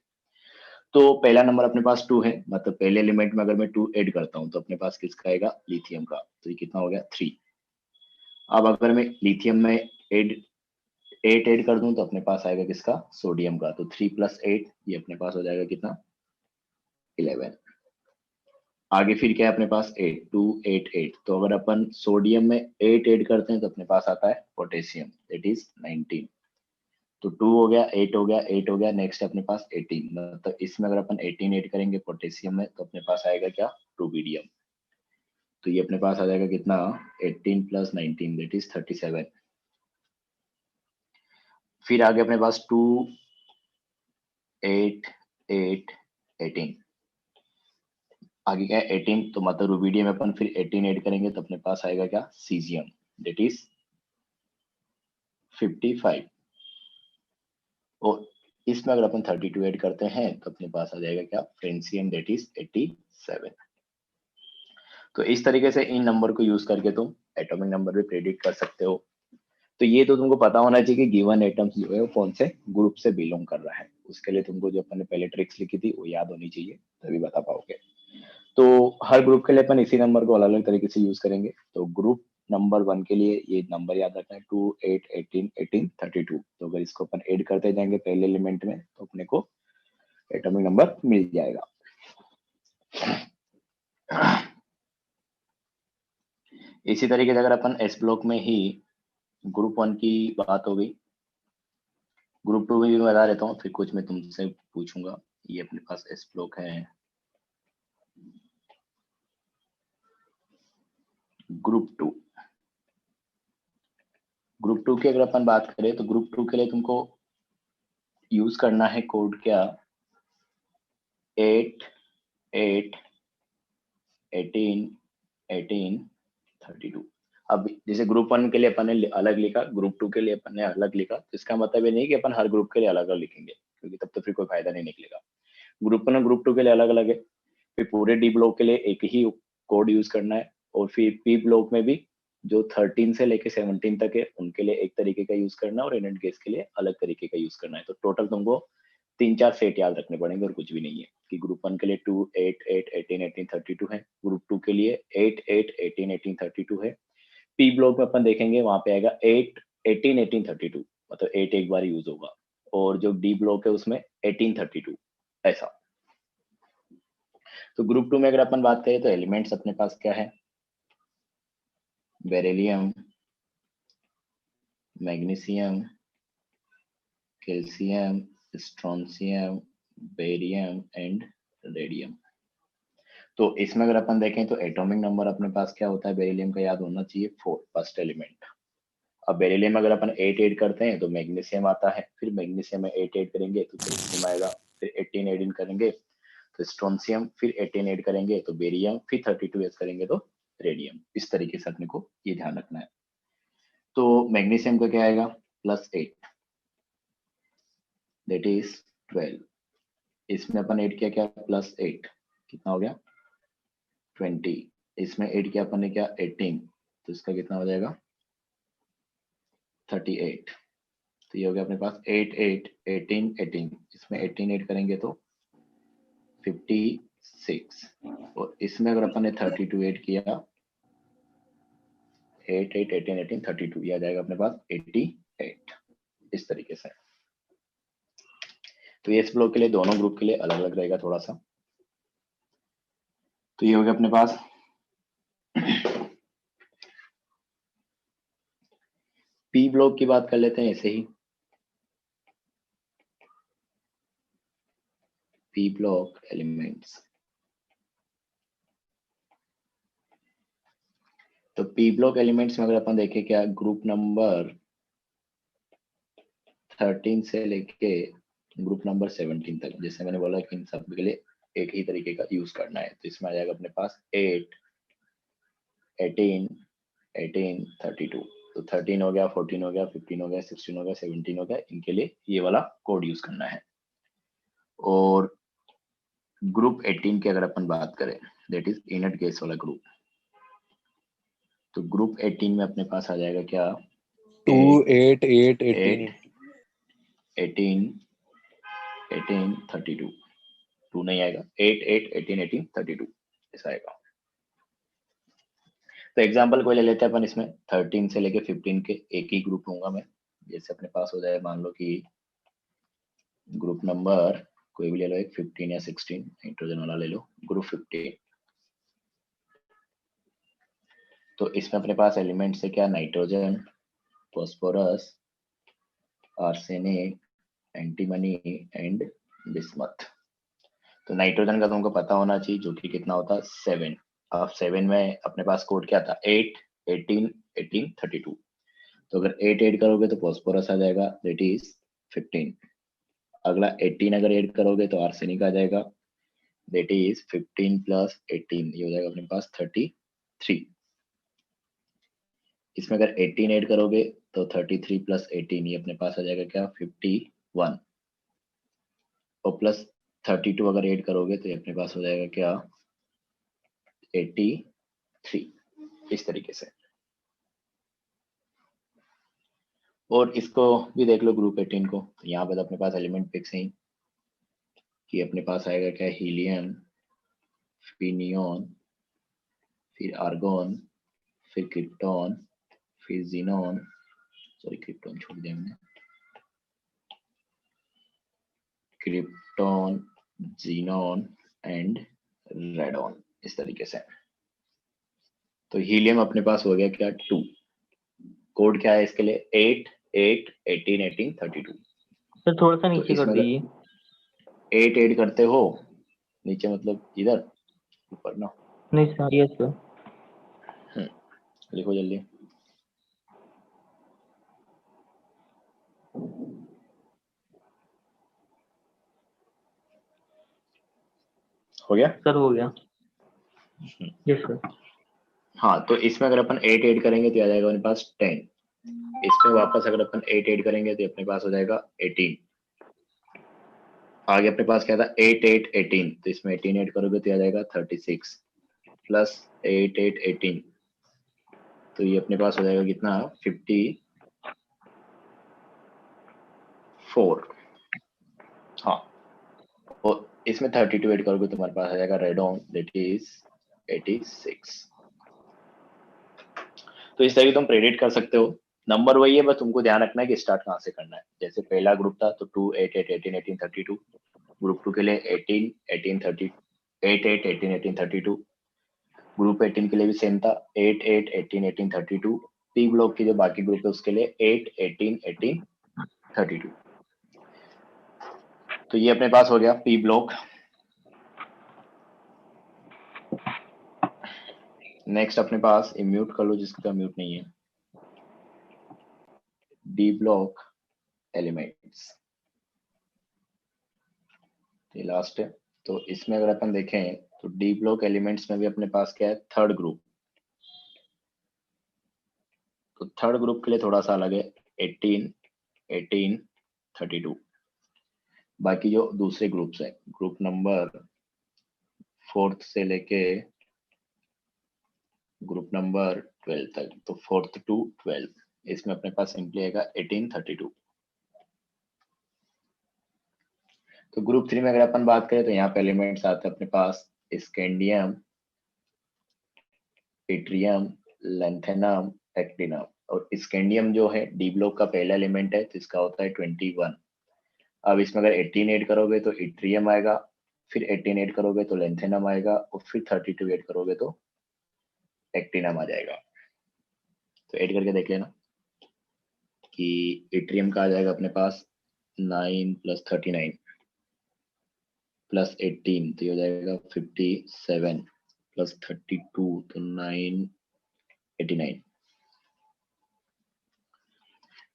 तो पहला नंबर अपने पास 2 है, मतलब पहले एलिमेंट में अगर मैं 2 ऐड करता हूँ तो अपने पास किसका आएगा, लिथियम का, तो ये कितना हो गया 3। अब अगर मैं लिथियम में 8 ऐड कर दूं तो अपने पास आएगा किसका, सोडियम का। तो 3 + 8 ये अपने पास हो जाएगा कितना, 11। आगे फिर क्या है अपने पास, 8 2 8 8। तो अगर अपन सोडियम में 8 ऐड करते हैं तो अपने पास आता है पोटेशियम, दैट इज 19। तो 2 हो गया, 8 हो गया, 8 हो गया, नेक्स्ट अपने पास 18। मतलब इसमें अगर अपन 18 ऐड करेंगे पोटेशियम में तो अपने पास आएगा क्या, रुबिडियम। तो ये अपने पास आ जाएगा कितना, 18 + 19 दैट इज 37। फिर आगे अपने पास 2 8 8 18। आगे क्या है 18, तो मतलब रुबिडियम में अपन फिर 18 ऐड करेंगे तो अपने पास आएगा क्या, सीजियम, दैट इज 55। और इसमें अगर अपन 32 ऐड करते हैं तो अपने पास आ जाएगा क्या, फ्रेंसियम, दैट इज 87। तो इस तरीके से इन नंबर को यूज करके तुम एटॉमिक नंबर भी प्रेडिक्ट कर सकते हो। तो ये तो तुमको पता होना चाहिए कि गिवन एटम्स जो है वो कौन से ग्रुप से बिलोंग कर रहा है। उसके लिए तुमको जो अपन ने पहले ट्रिक्स लिखी थी वो याद होनी चाहिए, तभी बता पाओगे। तो हर ग्रुप के लिए अपन इसी नंबर को अलग अलग तरीके से यूज करेंगे। तो ग्रुप नंबर 1 के लिए ये नंबर याद रखना है, 2 8 18 18 32। तो अगर इसको अपन ऐड करते जाएंगे पहले एलिमेंट में तो अपने को एटॉमिक नंबर मिल जाएगा। इसी तरीके से अगर अपन एस ब्लॉक में ही ग्रुप 1 की बात हो गई, ग्रुप 2 में भी बता देता हूँ, फिर कुछ मैं तुमसे पूछूंगा। ये अपने पास एस ब्लॉक है, ग्रुप 2। ग्रुप 2 की अगर अपन बात करें तो ग्रुप 2 के लिए तुमको यूज करना है कोड क्या, 8 8 18 18 32। अब जैसे ग्रुप 1 के लिए अपन ने अलग लिखा, ग्रुप 2 के लिए अपन ने अलग लिखा, तो इसका मतलब ये नहीं कि अपन हर ग्रुप के लिए अलग अलग लिखेंगे, क्योंकि तब तो फिर कोई फायदा नहीं निकलेगा। ग्रुप 1 और ग्रुप 2 के लिए अलग अलग है। फिर पूरे डी ब्लॉक के लिए एक ही कोड यूज करना है, और फिर पी ब्लॉक में भी जो 13 से लेके 17 तक है उनके लिए एक तरीके का यूज करना है, और इनर्ट गैस के लिए अलग तरीके का यूज करना है। तो टोटल तुमको 3-4 सेट याद रखने पड़ेंगे और कुछ भी नहीं है। कि ग्रुप 1 के लिए 2 8 8 18 18 32 है, ग्रुप 2 के लिए 8 8 18 18 32 है। पी ब्लॉक में अपन देखेंगे वहां पे आएगा 8 18 18 32, मतलब 8 एक बार यूज होगा। और जो डी ब्लॉक है उसमें 18 32 ऐसा। तो ग्रुप 2 में अगर अपन बात करें तो एलिमेंट्स अपने पास क्या है, beryllium, magnesium, calcium, strontium, barium and radium. तो इसमें अगर अपन देखें तो एटॉमिक नंबर अपने पास क्या होता है, बेरिलियम का याद होना चाहिए 4, फर्स्ट एलिमेंट। अब बेरिलियम अगर अपन 8 ऐड करते हैं तो मैग्नीशियम आता है, फिर मैग्नीशियम में 8 ऐड करेंगे तो कैल्शियम आएगा, फिर 18 ऐड इन करेंगे तो स्ट्रोंशियम, फिर 18 ऐड करेंगे तो बेरियम, फिर 32 ऐड करेंगे तो रेडियम। इस तरीके से अपने को ये ध्यान रखना है। तो मैग्नीशियम का क्या आएगा, +8 दैट इज 12। इसमें अपन ऐड किया क्या, +8 कितना हो गया 20। इसमें ऐड किया अपन ने क्या 18, तो इसका कितना हो जाएगा 38। तो ये हो गया अपने पास 8 8 18 18। इसमें 18 ऐड करेंगे तो 56। और इसमें अगर अपन ने 32 ऐड किया, 8 8 18 18 32, ये आ जाएगा अपने पास 88। इस तरीके से। तो ये इस ब्लॉक के लिए दोनों ग्रुप के लिए अलग अलग रहेगा थोड़ा सा। तो ये हो गया अपने पास पी ब्लॉक की बात कर लेते हैं ऐसे ही। पी ब्लॉक एलिमेंट्स, तो पी ब्लॉक एलिमेंट्स में अगर अपन देखें क्या, ग्रुप नंबर 13 से लेके ग्रुप नंबर 17 तक, जैसे मैंने बोला कि इन सब के लिए एक ही तरीके का यूज करना है। तो इसमें आ जाएगा अपने पास 8 18 18 32। तो 13 हो गया, 14 हो गया, 15 हो गया, 16 हो गया, 17 हो गया, इनके लिए ये वाला कोड यूज करना है। और ग्रुप 18 की अगर अपन बात करें, दैट इज इनर्ट गैस वाला ग्रुप, तो ग्रुप 18 में अपने पास आ जाएगा क्या, 2 8 8 18 18 18 32। 2 नहीं आएगा, 8 8 18 18 32 ऐसा आएगा। तो एग्जांपल कोई ले लेते हैं अपन इसमें 13 से लेके 15 के एक ही ग्रुप लूंगा मैं। जैसे अपने पास हो जाए, मान लो कि ग्रुप नंबर कोई भी ले लो, एक 15 या 16 नाइट्रोजन वाला ले लो, ग्रुप 15। तो इसमें अपने पास एलिमेंट्स है क्या, nitrogen, phosphorus, arsenic, antimony and bismuth. तो नाइट्रोजन का तुमको पता होना चाहिए, जो कि कितना होता है 7। अब 7 में अपने पास कोड क्या था, 8, 18, 18, 32। तो अगर 8 ऐड करोगे तो फॉस्फोरस आ जाएगा, दैट इज 15। अगला 18 अगर ऐड करोगे तो आर्सेनिक आ जाएगा, दैट इज 15 प्लस 18, ये हो जाएगा अपने पास 33। इसमें अगर 18 ऐड करोगे तो 33 प्लस 18, ये अपने पास आ जाएगा क्या, 51। और प्लस 32 अगर ऐड करोगे तो ये अपने पास हो जाएगा क्या, 83। इस तरीके से। और इसको भी देख लो ग्रुप 18 को, तो यहाँ पे तो अपने पास एलिमेंट फिक्स है कि अपने पास आएगा क्या, हीलियम, फिर नियोन, फिर आर्गोन, फिर क्रिप्टॉन, फिर जीनोन, सॉरी क्रिप्टॉन छोड़ दिया हमने, क्रिप्टॉन, जीनोन एंड रेडॉन, इस तरीके से। तो हीलियम अपने पास हो गया क्या, 2। कोड क्या है इसके लिए, 8, 8, 18, 18, 32। सर थोड़ा सा तो नीचे कर इसमें दीजिए। 8 ऐड करते हो, नीचे मतलब इधर ऊपर ना, नहीं सर, यस सर। लिखो जल्दी। हो गया सर हो गया, यस सर। हाँ, तो इसमें अगर अपन 8 ऐड करेंगे तो आ जाएगा अपने पास 10। इसमें वापस अगर अपन 8 ऐड करेंगे तो अपने पास हो जाएगा 18। आगे अपने पास क्या था, 8, 8, 18, तो इसमें 18 ऐड करोगे तो आ जाएगा 36 प्लस 8, 8, 18, तो ये अपने पास हो जाएगा कितना, 54। हाँ, और इसमें 32 ऐड करोगे तो हमारे पास आ जाएगा रेडॉन, दैट इज 86। तो इस तरीके तुम प्रेडिक्ट कर सकते हो। नंबर वही है, बस तुमको ध्यान रखना है कि स्टार्ट कहाँ से करना है। जैसे पहला ग्रुप था तो 2, 8, 8, 18, 18, 32। ग्रुप 2 के लिए 18, 18, 30, 8, 8, 18, 18, 32। ग्रुप 18 के लिए भी सेम था, 8, 8, 18, 18, 32। पी ब्लॉक की जो बाकी ग्रुप है उसके लिए 8, 18, 18, 32। तो ये अपने पास हो गया पी ब्लॉक। नेक्स्ट अपने पास म्यूट कर लो जिसका म्यूट नहीं है, डी ब्लॉक एलिमेंट्स, ये लास्ट है। तो इसमें अगर अपन देखें तो डी ब्लॉक एलिमेंट्स में भी अपने पास क्या है, थर्ड ग्रुप। तो थर्ड ग्रुप के लिए थोड़ा सा अलग है, 18, 18, 32। बाकी जो दूसरे ग्रुप्स है, ग्रुप नंबर 4th से लेके ग्रुप नंबर 12 तक, तो 4th to 12, इसमें अपने पास सिंपली आएगा 18, 32। तो ग्रुप 3 में अगर अपन बात करें तो यहाँ पे एलिमेंट्स आते हैं अपने पास स्कैंडियम, इट्रियम, लैंथेनम, एक्टिनम। और स्कैंडियम जो है डी ब्लॉक का पहला एलिमेंट है, तो इसका होता है 21। अब इसमें अगर 18 ऐड करोगे तो इट्रियम आएगा, फिर 18 ऐड करोगे तो लैंथेनम आएगा, और फिर 32 ऐड करोगे तो एक्टिनम आ जाएगा। तो ऐड करके देख लेना कि इट्रियम का आ जाएगा अपने पास 9 + 39 + 18, तो ये हो जाएगा 57 + 32, तो 989।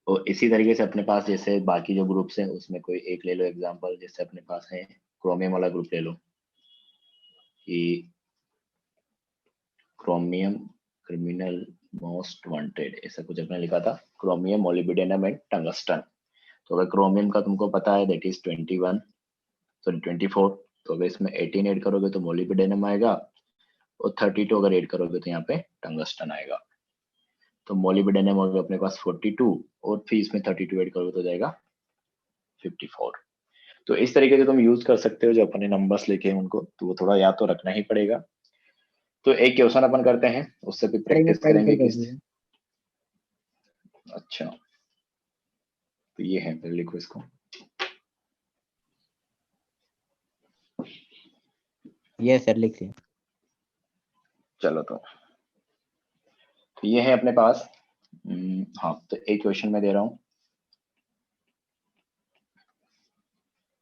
और इसी तरीके से अपने पास जैसे बाकी जो ग्रुप्स हैं उसमें कोई एक ले लो एग्जांपल, जैसे अपने पास है क्रोमियम वाला ग्रुप ले लो कि क्रोमियम क्रिमिनल मोस्ट वांटेड, ऐसा कुछ अपने लिखा था, क्रोमियम, मोलिब्डेनम एंड टंगस्टन। तो अगर क्रोमियम का तुमको पता है दैट इज 24, तो अगर इसमें 18 ऐड करोगे तो मोलिब्डेनम आएगा, और 32 अगर ऐड करोगे तो यहाँ पे टंगस्टन आएगा। तो मोलिब्डेनम होगा अपने पास 42, और फिर इसमें 32 ऐड करोगे तो जाएगा 54। तो इस तरीके से तुम यूज कर सकते हो जो अपने नंबर्स लिखे हैं उनको, तो वो थोड़ा याद तो रखना ही पड़ेगा। तो एक क्वेश्चन अपन करते हैं, उससे भी प्रैक्टिस करेंगे किस। अच्छा, तो ये है, फिर लिखो इसको। ये सर लिखिए। चलो तो ये है अपने पास। हाँ, तो एक क्वेश्चन मैं दे रहा हूँ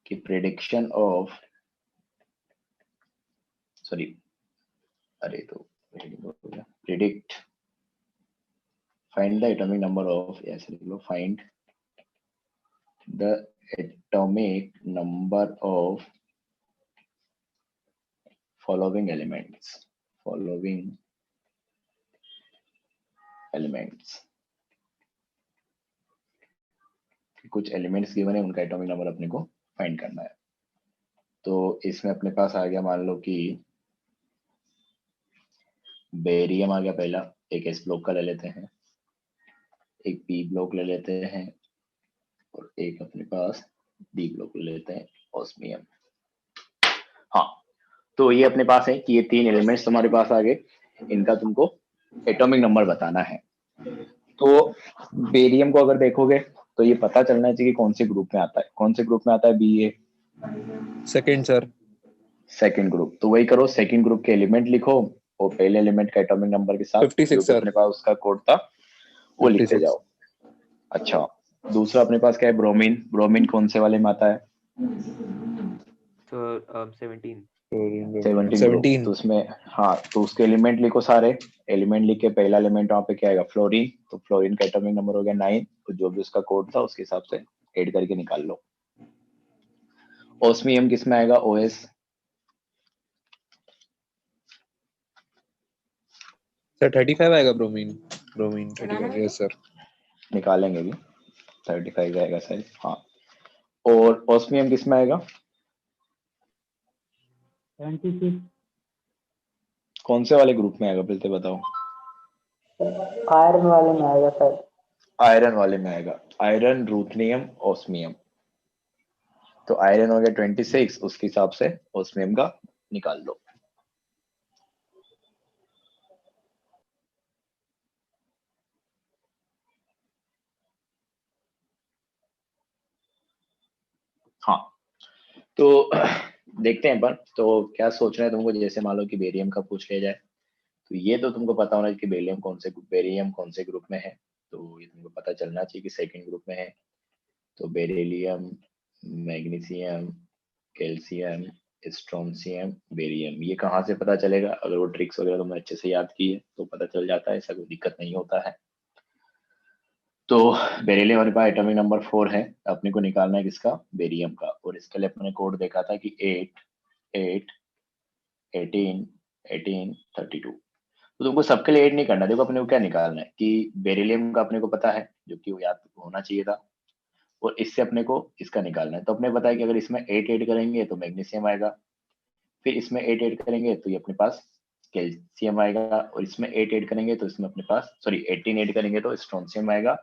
कि प्रेडिक्शन ऑफ, सॉरी, अरे तो predict, find the atomic number of, ऐसे लिख लो, find the atomic number of following elements, following elements. कुछ एलिमेंट्स गिवन है, उनका एटॉमिक नंबर अपने को फाइंड करना है। तो इसमें अपने पास आ गया, मान लो कि बेरियम आ गया पहला, एक एस ब्लॉक का ले लेते हैं, एक पी ब्लॉक ले लेते हैं, और एक अपने पास डी ब्लॉक ले लेते हैं, ऑस्मियम। हाँ, तो ये अपने पास है कि ये तीन एलिमेंट्स तुम्हारे पास आ गए, इनका तुमको एटॉमिक नंबर बताना है। तो बेरियम को अगर देखोगे तो ये पता चलना चाहिए कौन से ग्रुप में आता है। कौन से ग्रुप में आता है? बी ए, सेकंड सर। Second group. तो वही करो, सेकंड ग्रुप के एलिमेंट लिखो और पहले एलिमेंट का एटॉमिक नंबर के साथ 56 जो अपने पास उसका कोड था वो लिखते 56। जाओ। अच्छा, दूसरा अपने पास क्या है? ब्रोमीन। ब्रोमीन कौन से वाले में आता है? So 17. 17। तो उसमें, हाँ, तो उसके एलिमेंट लिखो सारे। एलिमेंट लिख के पहला एलिमेंट वहां पे क्या आएगा? फ्लोरीन। तो फ्लोरीन का एटॉमिक नंबर हो गया 9। तो जो भी उसका कोड था उसके हिसाब से ऐड करके निकाल लो। ऑस्मियम किस में आएगा? ओएस। सर 35 आएगा ब्रोमीन। Bromine 35, yes sir. निकालेंगे भी, 35 आएगा शायद। हाँ, और ऑस्मियम किस में आएगा? 76 कौन से वाले ग्रुप में आएगा पहले तो बताओ। आयरन वाले में आएगा सर। आयरन वाले में आएगा। Iron, ruthenium, osmium. तो आयरन हो गया 26, उसके हिसाब से ऑस्मियम का निकाल लो। हाँ, तो देखते हैं अपन तो क्या सोच रहे हैं तुमको। जैसे मान लो कि बेरियम का पूछ लिया जाए, तो ये तो तुमको पता होना चाहिए कि बेरियम कौन से ग्रुप में है। तो ये तुमको पता चलना चाहिए कि सेकंड ग्रुप में है। तो beryllium, magnesium, calcium, strontium, barium, ये कहाँ से पता चलेगा? अगर वो ट्रिक्स वगैरह तुमने अच्छे से याद की है तो पता चल जाता है, ऐसा कोई दिक्कत नहीं होता है। तो बेरिलियम हमारे पास एटॉमिक नंबर 4 है, अपने को निकालना है किसका? बेरियम का। और इसके लिए अपने कोड देखा था कि 8, 8, 18, 18, 32। तो तुमको सबके लिए 8 नहीं करना। देखो अपने को क्या निकालना है कि बेरिलियम का अपने को पता है, जो कि वो याद होना चाहिए था, और इससे अपने को इसका निकालना है। तो अपने पता है कि अगर इसमें 8 ऐड करेंगे तो मैग्नीशियम आएगा, फिर इसमें 8 ऐड करेंगे तो ये अपने पास कैल्शियम आएगा, और इसमें 8 ऐड करेंगे तो इसमें अपने पास, सॉरी, 18 ऐड करेंगे तो स्ट्रोंशियम आएगा,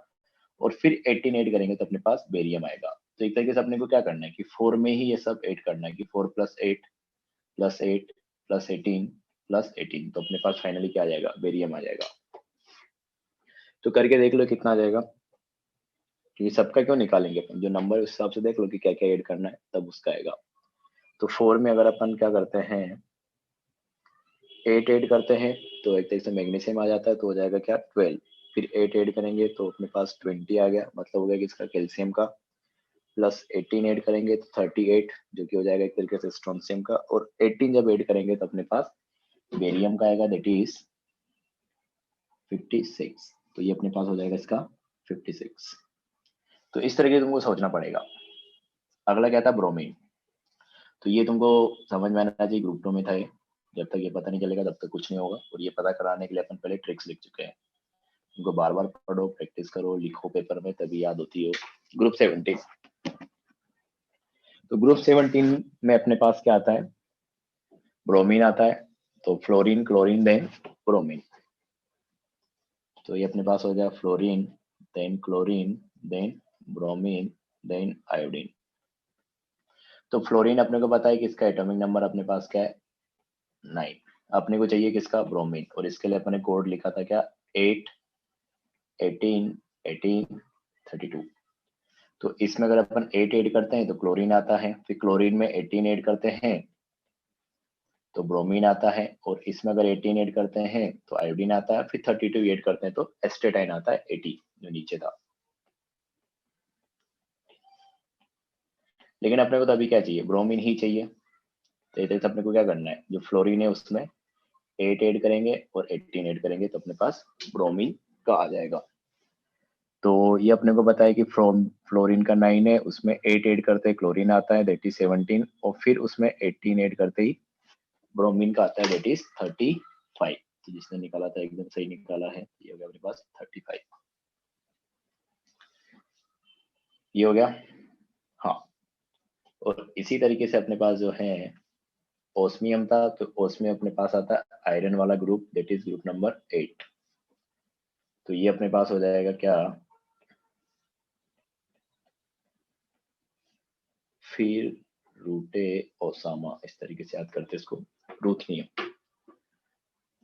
और फिर 18 ऐड करेंगे तो अपने पास बेरियम आएगा। तो एक तरीके से अपने को क्या करना है कि 4 में ही ये सब ऐड करना है कि 4 + 8 + 8 + 18 + 18, तो अपने पास फाइनली क्या आ जाएगा? बेरियम आ जाएगा। तो करके देख लो कितना आ जाएगा। क्योंकि सबका क्यों निकालेंगे अपन, जो नंबर उस हिसाब से देख लो कि क्या क्या ऐड करना है, तब उसका आएगा। तो 4 में अगर अपन क्या करते हैं, 8 ऐड करते हैं तो एक तरीके से मैग्नीशियम आ जाता है, तो हो जाएगा क्या? 12। फिर 8 ऐड करेंगे तो अपने पास 20 आ गया, मतलब हो गया किसका? कैल्शियम का। प्लस 18 ऐड करेंगे तो 38, जो कि हो जाएगा एक तरीके से स्ट्रोंशियम का। और 18 जब ऐड करेंगे तो अपने पास बेरियम का आएगा, दैट इज 56। तो ये अपने पास हो जाएगा इसका 56। तो इस तरीके से तुमको सोचना पड़ेगा। अगला क्या था? ब्रोमीन। तो ये तुमको समझ में आना चाहिए, ग्रुप 2 में था ये। जब तक ये पता नहीं चलेगा तब तक कुछ नहीं होगा, और ये पता कराने के लिए अपन पहले ट्रिक्स लिख चुके हैं। उनको बार बार पढ़ो, प्रैक्टिस करो, लिखो पेपर में, तभी याद होती हो। ग्रुप 17। तो ग्रुप 17 में अपने पास क्या आता है? ब्रोमीन आता है। तो फ्लोरीन, क्लोरीन, देन ब्रोमीन। तो ये अपने पास हो गया fluorine, then chlorine, then bromine, then iodine. तो फ्लोरीन अपने को पता है कि इसका एटॉमिक नंबर अपने पास क्या है? 9। अपने को चाहिए किसका, ब्रोमीन, और इसके लिए अपने कोड लिखा था क्या, 8 18 18 32। तो इसमें अगर अपन 8 ऐड करते हैं तो क्लोरीन आता है, फिर क्लोरीन में 18 ऐड करते हैं तो ब्रोमीन आता है, और इसमें अगर 18 ऐड करते हैं तो आयोडीन आता है, फिर 32 ऐड करते हैं तो एस्टेटाइन आता है 80 जो नीचे था। लेकिन अपने को तो अभी क्या चाहिए, ब्रोमीन ही चाहिए। तो इधर से अपने को क्या करना है, जो फ्लोरीन है उसमें 8 ऐड करेंगे और 18 ऐड करेंगे तो अपने पास ब्रोमीन का आ जाएगा। तो ये अपने को पता है कि फ्लोरीन का 9 है, उसमें 8 ऐड करते ही क्लोरीन आता है दैट इज 17, और फिर उसमें 18 ऐड करते ही ब्रोमीन का आता है दैट इज 35। तो जिसने निकाला था एकदम सही निकाला है, ये हो गया अपने पास 35। ये हो गया। हाँ, और इसी तरीके से अपने पास जो है ओस्मियम था, तो ओस्मियम अपने पास आता है आयरन वाला group that is group number 8। तो ये अपने पास हो जाएगा क्या, फिर रूटे ओसामा, इस तरीके से याद करते इसको, रूथनियम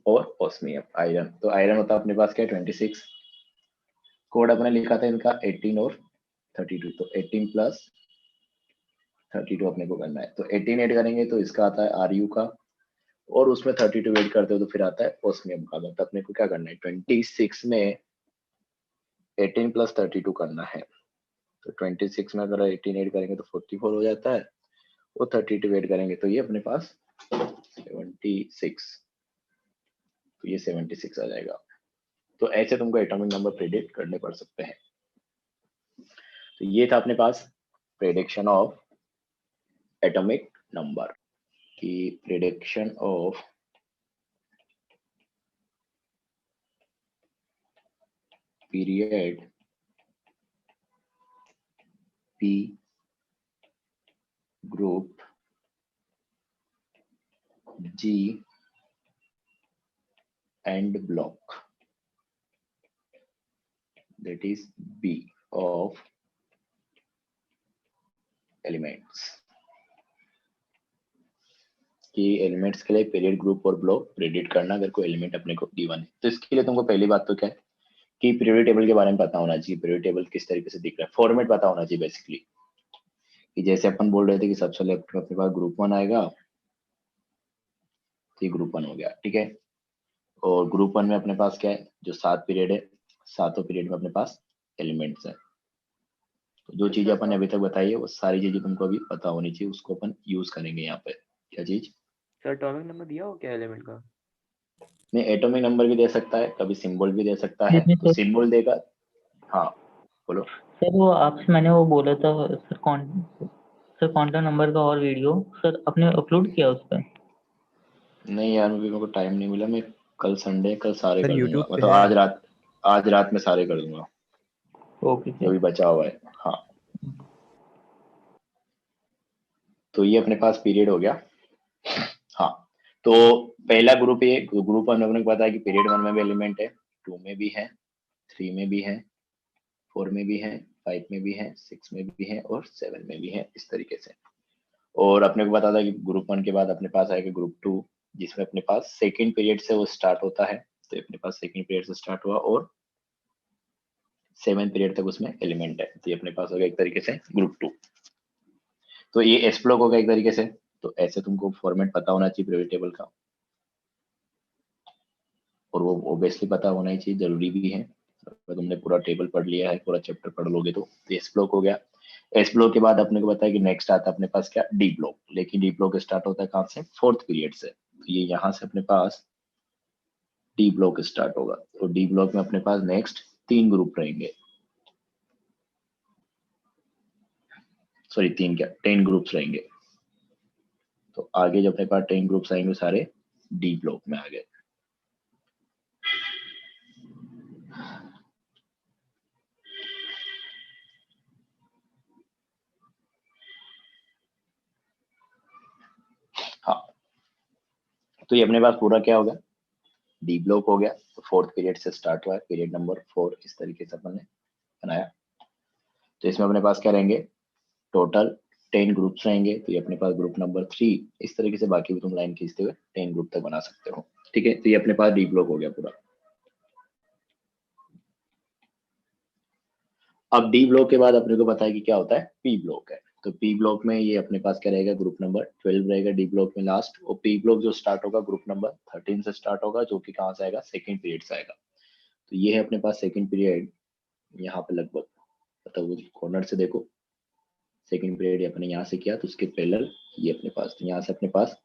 और ओस्मियम आयरन। तो आयरन होता है अपने पास क्या, 26। कोड अपने लिखा था इनका 18 और 32, तो 18 प्लस 32 अपने को करना है। तो 18 ऐड करेंगे तो इसका आता है आरयू का, और उसमें 32 ऐड करते हो तो फिर आता है ओस्मियम का। तो अपने को क्या करना है, 26 में 18 प्लस 32 करना है। तो 26 में अगर 18 ऐड करेंगे तो 44 हो जाता है, और 32 ऐड करेंगे तो ये अपने पास 76, तो ये 76 आ जाएगा। तो ऐसे तुमको एटॉमिक नंबर प्रेडिक्ट करने पड़ सकते हैं। तो ये था अपने पास प्रेडिक्शन ऑफ एटॉमिक नंबर की prediction of period P group G and block that is B of elements। कि एलिमेंट्स के लिए पीरियड ग्रुप और ब्लॉक प्रेडिक्ट करना अगर कोई एलिमेंट अपने को गिवन है। तो इसके लिए तुमको पहली बात तो क्या है कि पीरियड टेबल के बारे में पता होना चाहिए, पीरियड टेबल किस तरीके से दिख रहा है, फॉर्मेट पता होना चाहिए बेसिकली। कि जैसे अपन बोल रहे थे कि सबसे लेफ्ट में अपने पास ग्रुप 1 आएगा, तो ये ग्रुप 1 हो गया, ठीक है। और ग्रुप 1 में अपने पास क्या है, जो 7 पीरियड है, 7 पीरियड में अपने पास एलिमेंट्स है। तो जो चीजें अपन ने अभी तक बताई है वो सारी चीजें तुमको अभी पता होनी चाहिए, उसको अपन यूज करेंगे यहाँ पे। क्या चीज सर एटॉमिक नंबर दिया हो क्या एलिमेंट का? नहीं, एटॉमिक नंबर भी दे सकता है, कभी सिंबल भी दे सकता है। तो सिंबल देगा, हाँ बोलो सर वो आपसे मैंने वो बोला था सर, क्वांटम नंबर का और वीडियो सर आपने अपलोड किया उस पर? नहीं यार, मेरे को टाइम नहीं मिला, मैं कल संडे कल सारे सर कर दूंगा, YouTube पे मतलब है। आज रात में सारे कर दूंगा ओके जो भी बचा हुआ है। हाँ, तो ये अपने पास पीरियड हो गया। हाँ, तो पहला ग्रुप, ये ग्रुप वन अपने को पता है कि पीरियड 1 में भी एलिमेंट है, 2 में भी है, 3 में भी है, 4 में भी है, 5 में भी है, 6 में भी है और 7 में भी है, इस तरीके से। और अपने को पता था कि ग्रुप 1 के बाद अपने पास आएगा ग्रुप 2, जिसमें अपने पास सेकंड पीरियड से वो स्टार्ट होता है। तो अपने पास सेकंड पीरियड से स्टार्ट हुआ और 7 पीरियड तक उसमें एलिमेंट है। तो ये अपने पास हो गया एक तरीके से ग्रुप 2। तो ये एस ब्लॉक होगा एक तरीके से। तो ऐसे तुमको फॉर्मेट पता होना चाहिए पीरियड टेबल का, और वो ऑब्वियसली पता होना ही चाहिए, जरूरी भी है। अगर तुमने पूरा टेबल पढ़ लिया है, पूरा चैप्टर पढ़ लोगे तो एस ब्लॉक हो गया। एस ब्लॉक के बाद अपने को पता है कि नेक्स्ट आता है अपने पास क्या, डी ब्लॉक। लेकिन डी ब्लॉक स्टार्ट होता है कहाँ से, 4th पीरियड से। तो ये यहाँ से अपने पास डी ब्लॉक स्टार्ट होगा। तो डी ब्लॉक में अपने पास नेक्स्ट 3 ग्रुप रहेंगे, सॉरी 3 क्या 10 ग्रुप्स रहेंगे। तो आगे जो अपने पास 10 ग्रुप्स आएंगे सारे डी ब्लॉक में आ गए। हाँ, तो ये अपने पास पूरा क्या होगा, डी ब्लॉक हो गया। तो 4th पीरियड से स्टार्ट हुआ है, पीरियड नंबर 4 इस तरीके से अपन ने बनाया। तो इसमें अपने पास क्या रहेंगे, टोटल 10 ग्रुप्स रहेंगे, तो ये अपने पास ग्रुप नंबर 3, इस तरीके से बाकी भी तुम लाइन खींचते हुए 10 ग्रुप तक बना सकते हो। ठीक है, तो ये अपने पास डी ब्लॉक हो गया पूरा। अब डी ब्लॉक के बाद अपने को पता है कि क्या होता है, पी ब्लॉक है। तो पी ब्लॉक में ये अपने पास क्या रहेगा, ग्रुप नंबर 12 रहेगा डी ब्लॉक में लास्ट, और पी ब्लॉक जो स्टार्ट होगा ग्रुप नंबर 13 से स्टार्ट होगा, जो कि कहाँ से आएगा, सेकंड पीरियड से आएगा। तो ये है अपने पास सेकंड पीरियड, यहाँ पे लगभग मतलब कॉर्नर से देखो, सेकंड पीरियड अपने यहाँ से किया, तो उसके पैरेलल ये अपने पास, तो यहाँ से अपने पास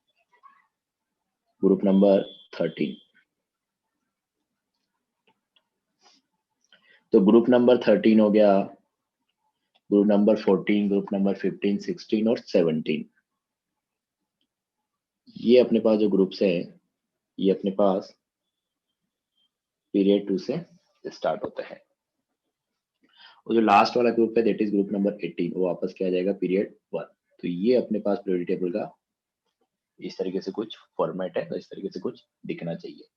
ग्रुप नंबर 13, तो ग्रुप नंबर 13 हो गया, ग्रुप नंबर 14, ग्रुप नंबर 15, 16 और 17, ये अपने पास जो ग्रुप्स हैं, ये अपने पास पीरियड 2 से स्टार्ट होता है। और जो लास्ट वाला ग्रुप है दैट इज ग्रुप नंबर 18, वो वापस क्या आ जाएगा, पीरियड 1। तो ये अपने पास पीरियड टेबल का इस तरीके से कुछ फॉर्मेट है, तो इस तरीके से कुछ दिखना चाहिए।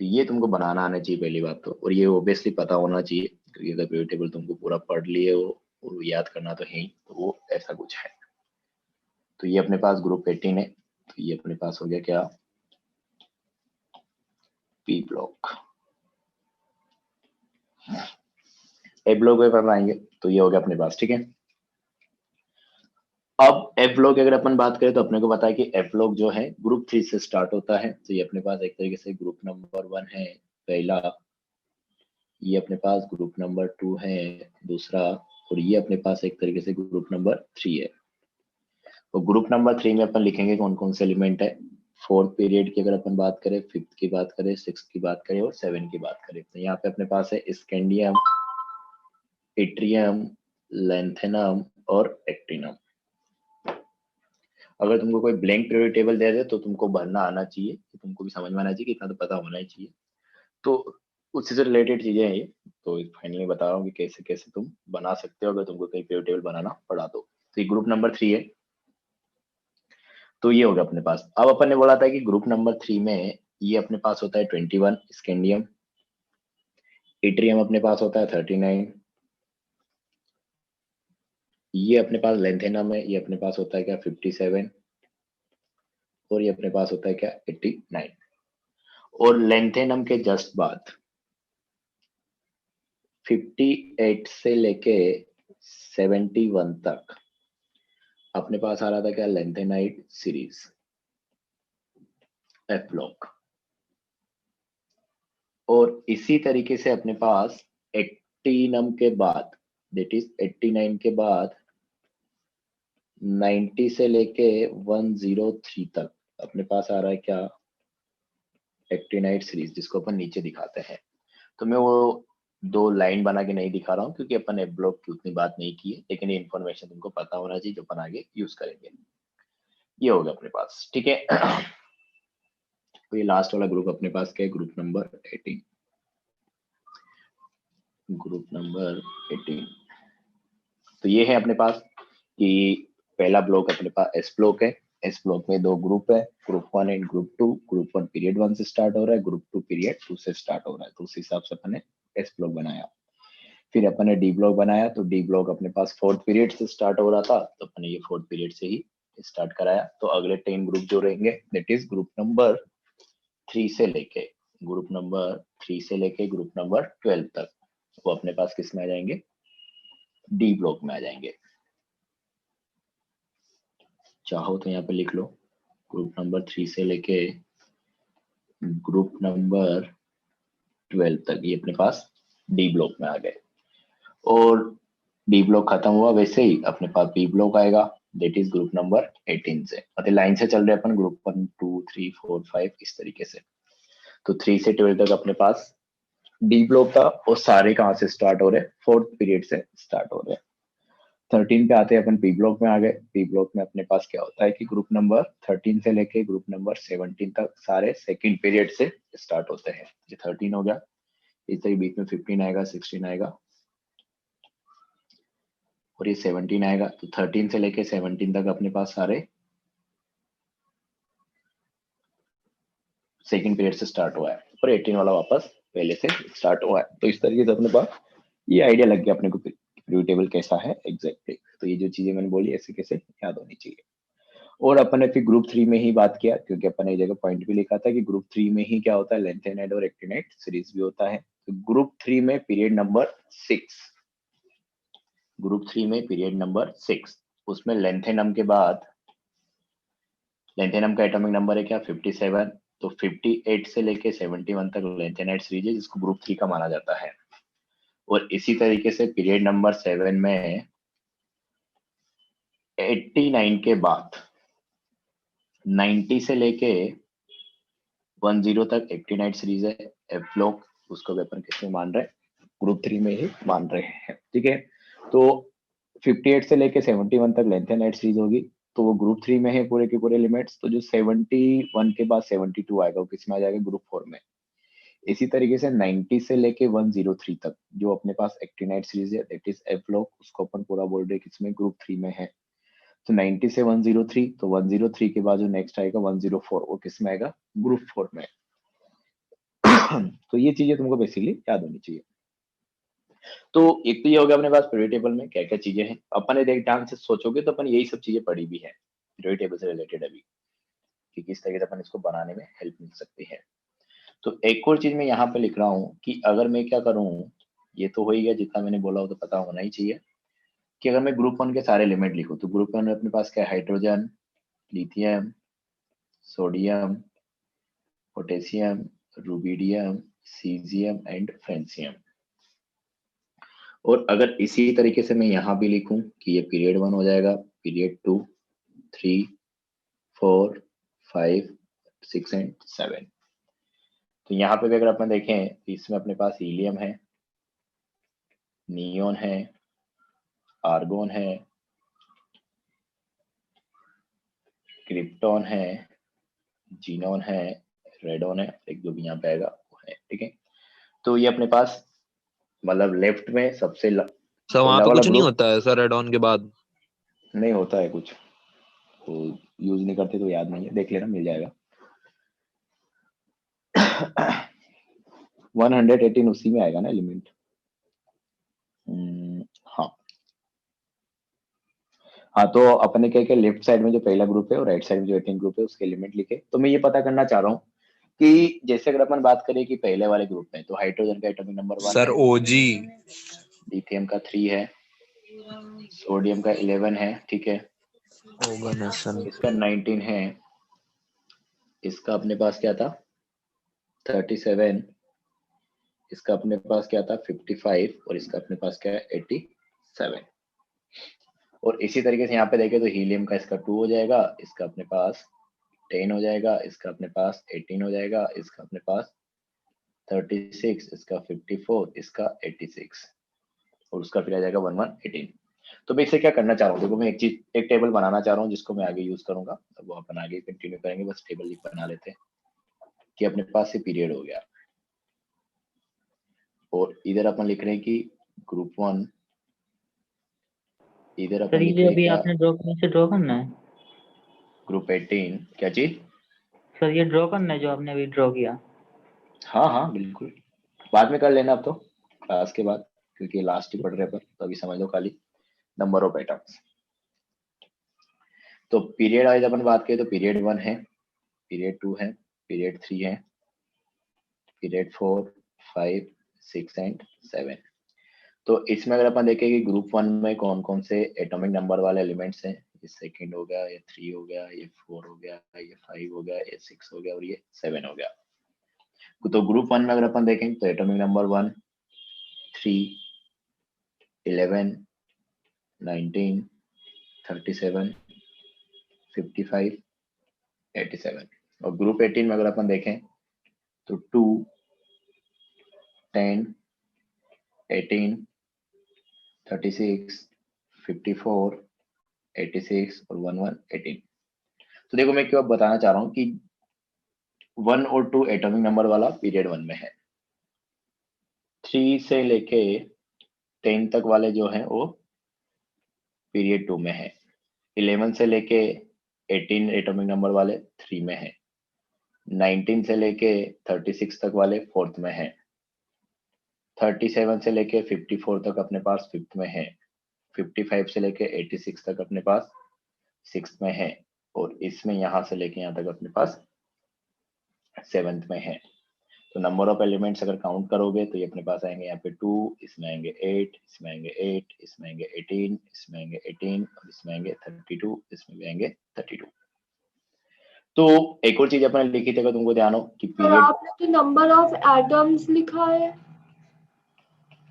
तो ये तुमको बनाना आना चाहिए पहली बात तो, और ये ऑब्वियसली पता होना चाहिए, क्योंकि अगर पीरियड टेबल तुमको पूरा पढ़ लिए हो और याद करना तो है ही, तो वो ऐसा कुछ है। तो ये अपने पास ग्रुप 18 है, तो ये अपने पास हो गया क्या, पी ब्लॉक। ए ब्लॉक पे बनाएंगे, तो ये हो गया अपने पास। ठीक है, अब एफ ब्लॉक अगर अपन बात करें तो अपने को पता है कि एफ ब्लॉक जो है ग्रुप 3 से स्टार्ट होता है। तो ये अपने पास एक तरीके से ग्रुप नंबर 1 है पहला, ये अपने पास ग्रुप नंबर 2 है दूसरा, और ये अपने पास एक तरीके से ग्रुप नंबर 3 है। तो ग्रुप नंबर 3 में अपन लिखेंगे कौन कौन से एलिमेंट है। फोर्थ पीरियड की अगर अपन बात करें, फिफ्थ की बात करें, सिक्स की बात करें और 7 की बात करें, तो यहाँ पे अपने पास है स्कैंडियम, इट्रियम, लैंथेनम और एक्टिनम। अगर तुमको कोई ब्लैंक पीरियड टेबल दे दे तो तुमको भरना आना चाहिए, तुमको भी समझ में आना चाहिए कि इतना तो पता होना ही चाहिए। तो उससे से रिलेटेड चीजें हैं ये, तो फाइनली बता रहा हूँ कि कैसे कैसे तुम बना सकते हो अगर तुमको कहीं पीरियड टेबल बनाना पड़ा तो। ये ग्रुप नंबर 3 है, तो ये हो गया अपने पास। अब अपन ने बोला था कि ग्रुप नंबर 3 में ये अपने पास होता है 21 स्कैंडियम, इट्रियम अपने पास होता है 39, ये अपने पास लैंथेनम है, ये अपने पास होता है क्या 57, और ये अपने पास होता है क्या 89। और लैंथेनम के जस्ट बाद 58 से लेके 71 तक अपने पास आ रहा था क्या, लैंथेनाइट सीरीज एफ ब्लॉक। और इसी तरीके से अपने पास 89 के बाद दैट इज 89 के बाद 90 से लेके 103 तक अपने पास आ रहा है क्या, एक्टिनाइट सीरीज, जिसको अपन नीचे दिखाते हैं। तो मैं वो 2 लाइन बना के नहीं दिखा रहा हूँ क्योंकि अपन एफ ब्लॉक की उतनी बात नहीं की है, लेकिन ये इन्फॉर्मेशन तुमको पता होना चाहिए जो अपन आगे यूज करेंगे। ये हो गया अपने पास। ठीक है, तो ये लास्ट वाला ग्रुप अपने पास क्या है, ग्रुप नंबर 18, ग्रुप नंबर 18। तो ये है अपने पास कि पहला ब्लॉक अपने पास एस ब्लॉक है। एस ब्लॉक में 2 ग्रुप है, group 1 and group 2। Group 1 period 1 से स्टार्ट हो रहा है, ग्रुप 2 पीरियड 2 से स्टार्ट हो रहा है, तो उस हिसाब से अपन ने एस ब्लॉक बनाया। फिर अपन ने डी ब्लॉक बनाया, तो डी ब्लॉक अपने पास 4th पीरियड से स्टार्ट हो रहा था, तो अपन ने ये 4th पीरियड से ही स्टार्ट कराया। तो अगले 10 ग्रुप जो रहेंगे दैट इज ग्रुप नंबर 3 से लेके ग्रुप नंबर 12 तक, वो अपने पास किस में आ जाएंगे, डी ब्लॉक में आ जाएंगे। चाहो तो यहाँ पे लिख लो ग्रुप नंबर 3 से लेके ग्रुप नंबर 12 तक ये अपने पास डी ब्लॉक में आ गए। और डी ब्लॉक खत्म हुआ, वैसे ही अपने पास बी ब्लॉक आएगा दैट इज ग्रुप नंबर 18 से। मतलब लाइन से चल रहे अपन ग्रुप 1 2 3 4 5 इस तरीके से। तो 3 से 12 तक अपने पास डी ब्लॉक था, और सारे कहाँ से स्टार्ट हो रहे, 4th पीरियड से स्टार्ट हो रहे। 13 पे आते हैं अपन पी ब्लॉक में आ गए। पी ब्लॉक में अपने पास क्या होता है कि ग्रुप नंबर 13 से लेके ग्रुप नंबर 17 तक सारे सेकंड पीरियड से स्टार्ट होते हैं। ये 13 हो गया, इस तरह बीच में 15 आएगा, 16 आएगा और ये 17 आएगा। तो 13 से लेके 17 तक अपने पास सारे सेकंड पीरियड से स्टार्ट हुआ है, और 18 वाला वापस पहले से स्टार्ट हुआ है। तो इस तरीके से अपने पास ये आइडिया लग गया अपने को पीरियोडिक टेबल कैसा है एग्जैक्टली। तो ये जो चीजें मैंने बोली ऐसे कैसे याद होनी चाहिए। और अपन ने फिर ग्रुप 3 में ही बात किया, क्योंकि अपन ने एक जगह पॉइंट भी लिखा था कि ग्रुप 3 में ही क्या होता है, लेंथेनाइड और एक्टिनाइड सीरीज भी होता है। तो ग्रुप 3 में पीरियड नंबर 6, ग्रुप 3 में पीरियड नंबर 6, उसमें लेंथेनम के बाद, लेंथेनम का एटॉमिक नंबर है क्या 57, तो 58 से लेके 71 तक लेंथेनाइड सीरीज है जिसको ग्रुप 3 का माना जाता है। और इसी तरीके से पीरियड नंबर 7 में 89 के बाद 90 से लेके 10 तक एक्टिनाइड सीरीज है एफ्लोक, उसको भी अपन किसमें मान रहे हैं, ग्रुप 3 में ही मान रहे हैं। ठीक है, तो 58 से लेके 71 तक लेंथेनाइड सीरीज होगी, तो वो ग्रुप 3 में है पूरे के पूरे एलिमेंट्स। तो जो 71 के बाद 72 आएगा वो किसमें आ जाएगा, ग्रुप 4 में। इसी तरीके से 90 से लेके 103 तक जो अपने पास एक्टिनाइड सीरीज है दैट इज एफ्लोक, उसको अपन पूरा बोल रहे हैं किसमें, ग्रुप 3 में है। तो 90 से 103, तो 103 के बाद जो नेक्स्ट आएगा 104, वो किसमें आएगा, ग्रुप 4 में। तो ये चीजें तुमको बेसिकली याद होनी चाहिए। तो एक तो ये हो गया अपने पास पीरियड टेबल में क्या क्या चीजें हैं। अपन ने देख ध्यान से सोचोगे तो अपन यही सब चीजें पढ़ी भी है पीरियड टेबल से रिलेटेड अभी, कि किस तरीके से अपन इसको बनाने में हेल्प मिल सकती है। तो एक और चीज मैं यहाँ पे लिख रहा हूँ कि अगर मैं क्या करूँ, ये तो हो ही गया जितना मैंने बोला हो तो पता होना ही चाहिए, कि अगर मैं ग्रुप 1 के सारे एलिमेंट लिखूं तो ग्रुप 1 में अपने पास क्या है, hydrogen, lithium, sodium, potassium, rubidium, caesium and francium. और अगर इसी तरीके से मैं यहाँ भी लिखूं कि ये पीरियड 1 हो जाएगा, पीरियड 2, 3, 4, 5, 6 एंड 7। तो यहाँ पे भी अगर अपन देखें तो इसमें अपने पास हीलियम है, नियोन है, आर्गोन है, क्रिप्टॉन है, जीनोन है, रेडोन है, एक जो भी यहाँ पे आएगा वो है। ठीक है, तो ये अपने पास मतलब लेफ्ट में सबसे सर वहां पे वाला कुछ नहीं ग्रुप होता है सर रेड ऑन के बाद? नहीं होता है कुछ, तो यूज नहीं करते तो याद नहीं है, देख लेना मिल जाएगा। 118 उसी में आएगा ना एलिमेंट। हाँ हाँ, तो अपने क्या क्या लेफ्ट साइड में जो पहला ग्रुप है और राइट साइड में जो 18 ग्रुप है उसके एलिमेंट लिखे। तो मैं ये पता करना चाह रहा हूँ कि जैसे अगर अपन बात करें कि पहले वाले ग्रुप में तो हाइड्रोजन का एटॉमिक नंबर 1 सर है, ओजी, लिथियम का 3 है, सोडियम का 11 है, ठीक है, ऑर्गेनाइजेशन इसका 19 है, इसका अपने पास क्या था 37, इसका अपने पास क्या था 55 और इसका अपने पास क्या है 87। और इसी तरीके से यहाँ पे देखें तो हीलियम का इसका 2 हो जाएगा, इसका अपने पास 10 हो जाएगा, इसका अपने पास 18 हो जाएगा, इसका अपने पास 36, इसका 54, इसका 86 और उसका फिर आ जाएगा 1118। तो मैं इससे क्या करना चाह रहा हूँ, देखो मैं एक टेबल बनाना चाह रहा हूँ जिसको मैं आगे यूज करूंगा, तो वो अपन आगे कंटिन्यू करेंगे, बस टेबल बना लेते हैं कि अपने पास से पीरियड हो गया। और इधर अपन लिख रहे हैं कि ग्रुप 1, इधर अपन सर लिख ये रहे हैं अभी क्या, आपने ड्रॉ करने से ड्रॉ करना है ग्रुप 18, क्या चीज, सर, ये ड्रॉ करना है जो आपने अभी ड्रॉ किया। हाँ हाँ बिल्कुल, बाद में कर लेना अब तो क्लास के बाद, क्योंकि लास्ट ही पढ़ रहे अपन, तो अभी समझ लो खाली नंबर ऑफ एटम्स। तो पीरियड वाइज अपन बात करें तो पीरियड 1 है, पीरियड 2 है, पीरियड 3 है, पीरियड 4, 5, 6 एंड 7। तो इसमें अगर अपन देखें कि ग्रुप 1 में कौन कौन से एटॉमिक नंबर वाले एलिमेंट्स हैं, ये सेकंड हो गया, ये 3 हो गया, ये 4 हो गया, ये 5 हो गया, ये 6 हो गया और ये 7 हो गया। तो ग्रुप 1 में अगर अपन देखें तो एटॉमिक नंबर 1, 3, 11, 19, 37, 55, 87। और ग्रुप 18 में अगर अपन देखें तो 2, 10, 18, 36, 54, 86 और 1118। तो देखो मैं क्यों बताना चाह रहा हूँ कि 1 और 2 एटॉमिक नंबर वाला पीरियड 1 में है, 3 से लेके 10 तक वाले जो हैं वो पीरियड 2 में है, 11 से लेके 18 एटॉमिक नंबर वाले 3 में है, 19 से लेके 36 तक वाले 4th में है, 37 से लेके 54 तक अपने पास फिफ्थ में है, 55 से लेके 86 तक अपने पास सिक्स में है, और इसमें यहाँ से लेके यहाँ तक अपने पास सेवंथ में है। तो नंबर ऑफ एलिमेंट्स अगर काउंट करोगे तो ये अपने पास आएंगे यहाँ पे 2, इसमें आएंगे 8, इसमें आएंगे 8, इसमें आएंगे 18, इसमें आएंगे 18 और इसमें आएंगे 32, इसमें भी आएंगे 32। तो एक और चीज अपने लिखी थी अगर तुमको ध्यान हो कि पीरियड, आपने तो नंबर ऑफ एटम्स लिखा है।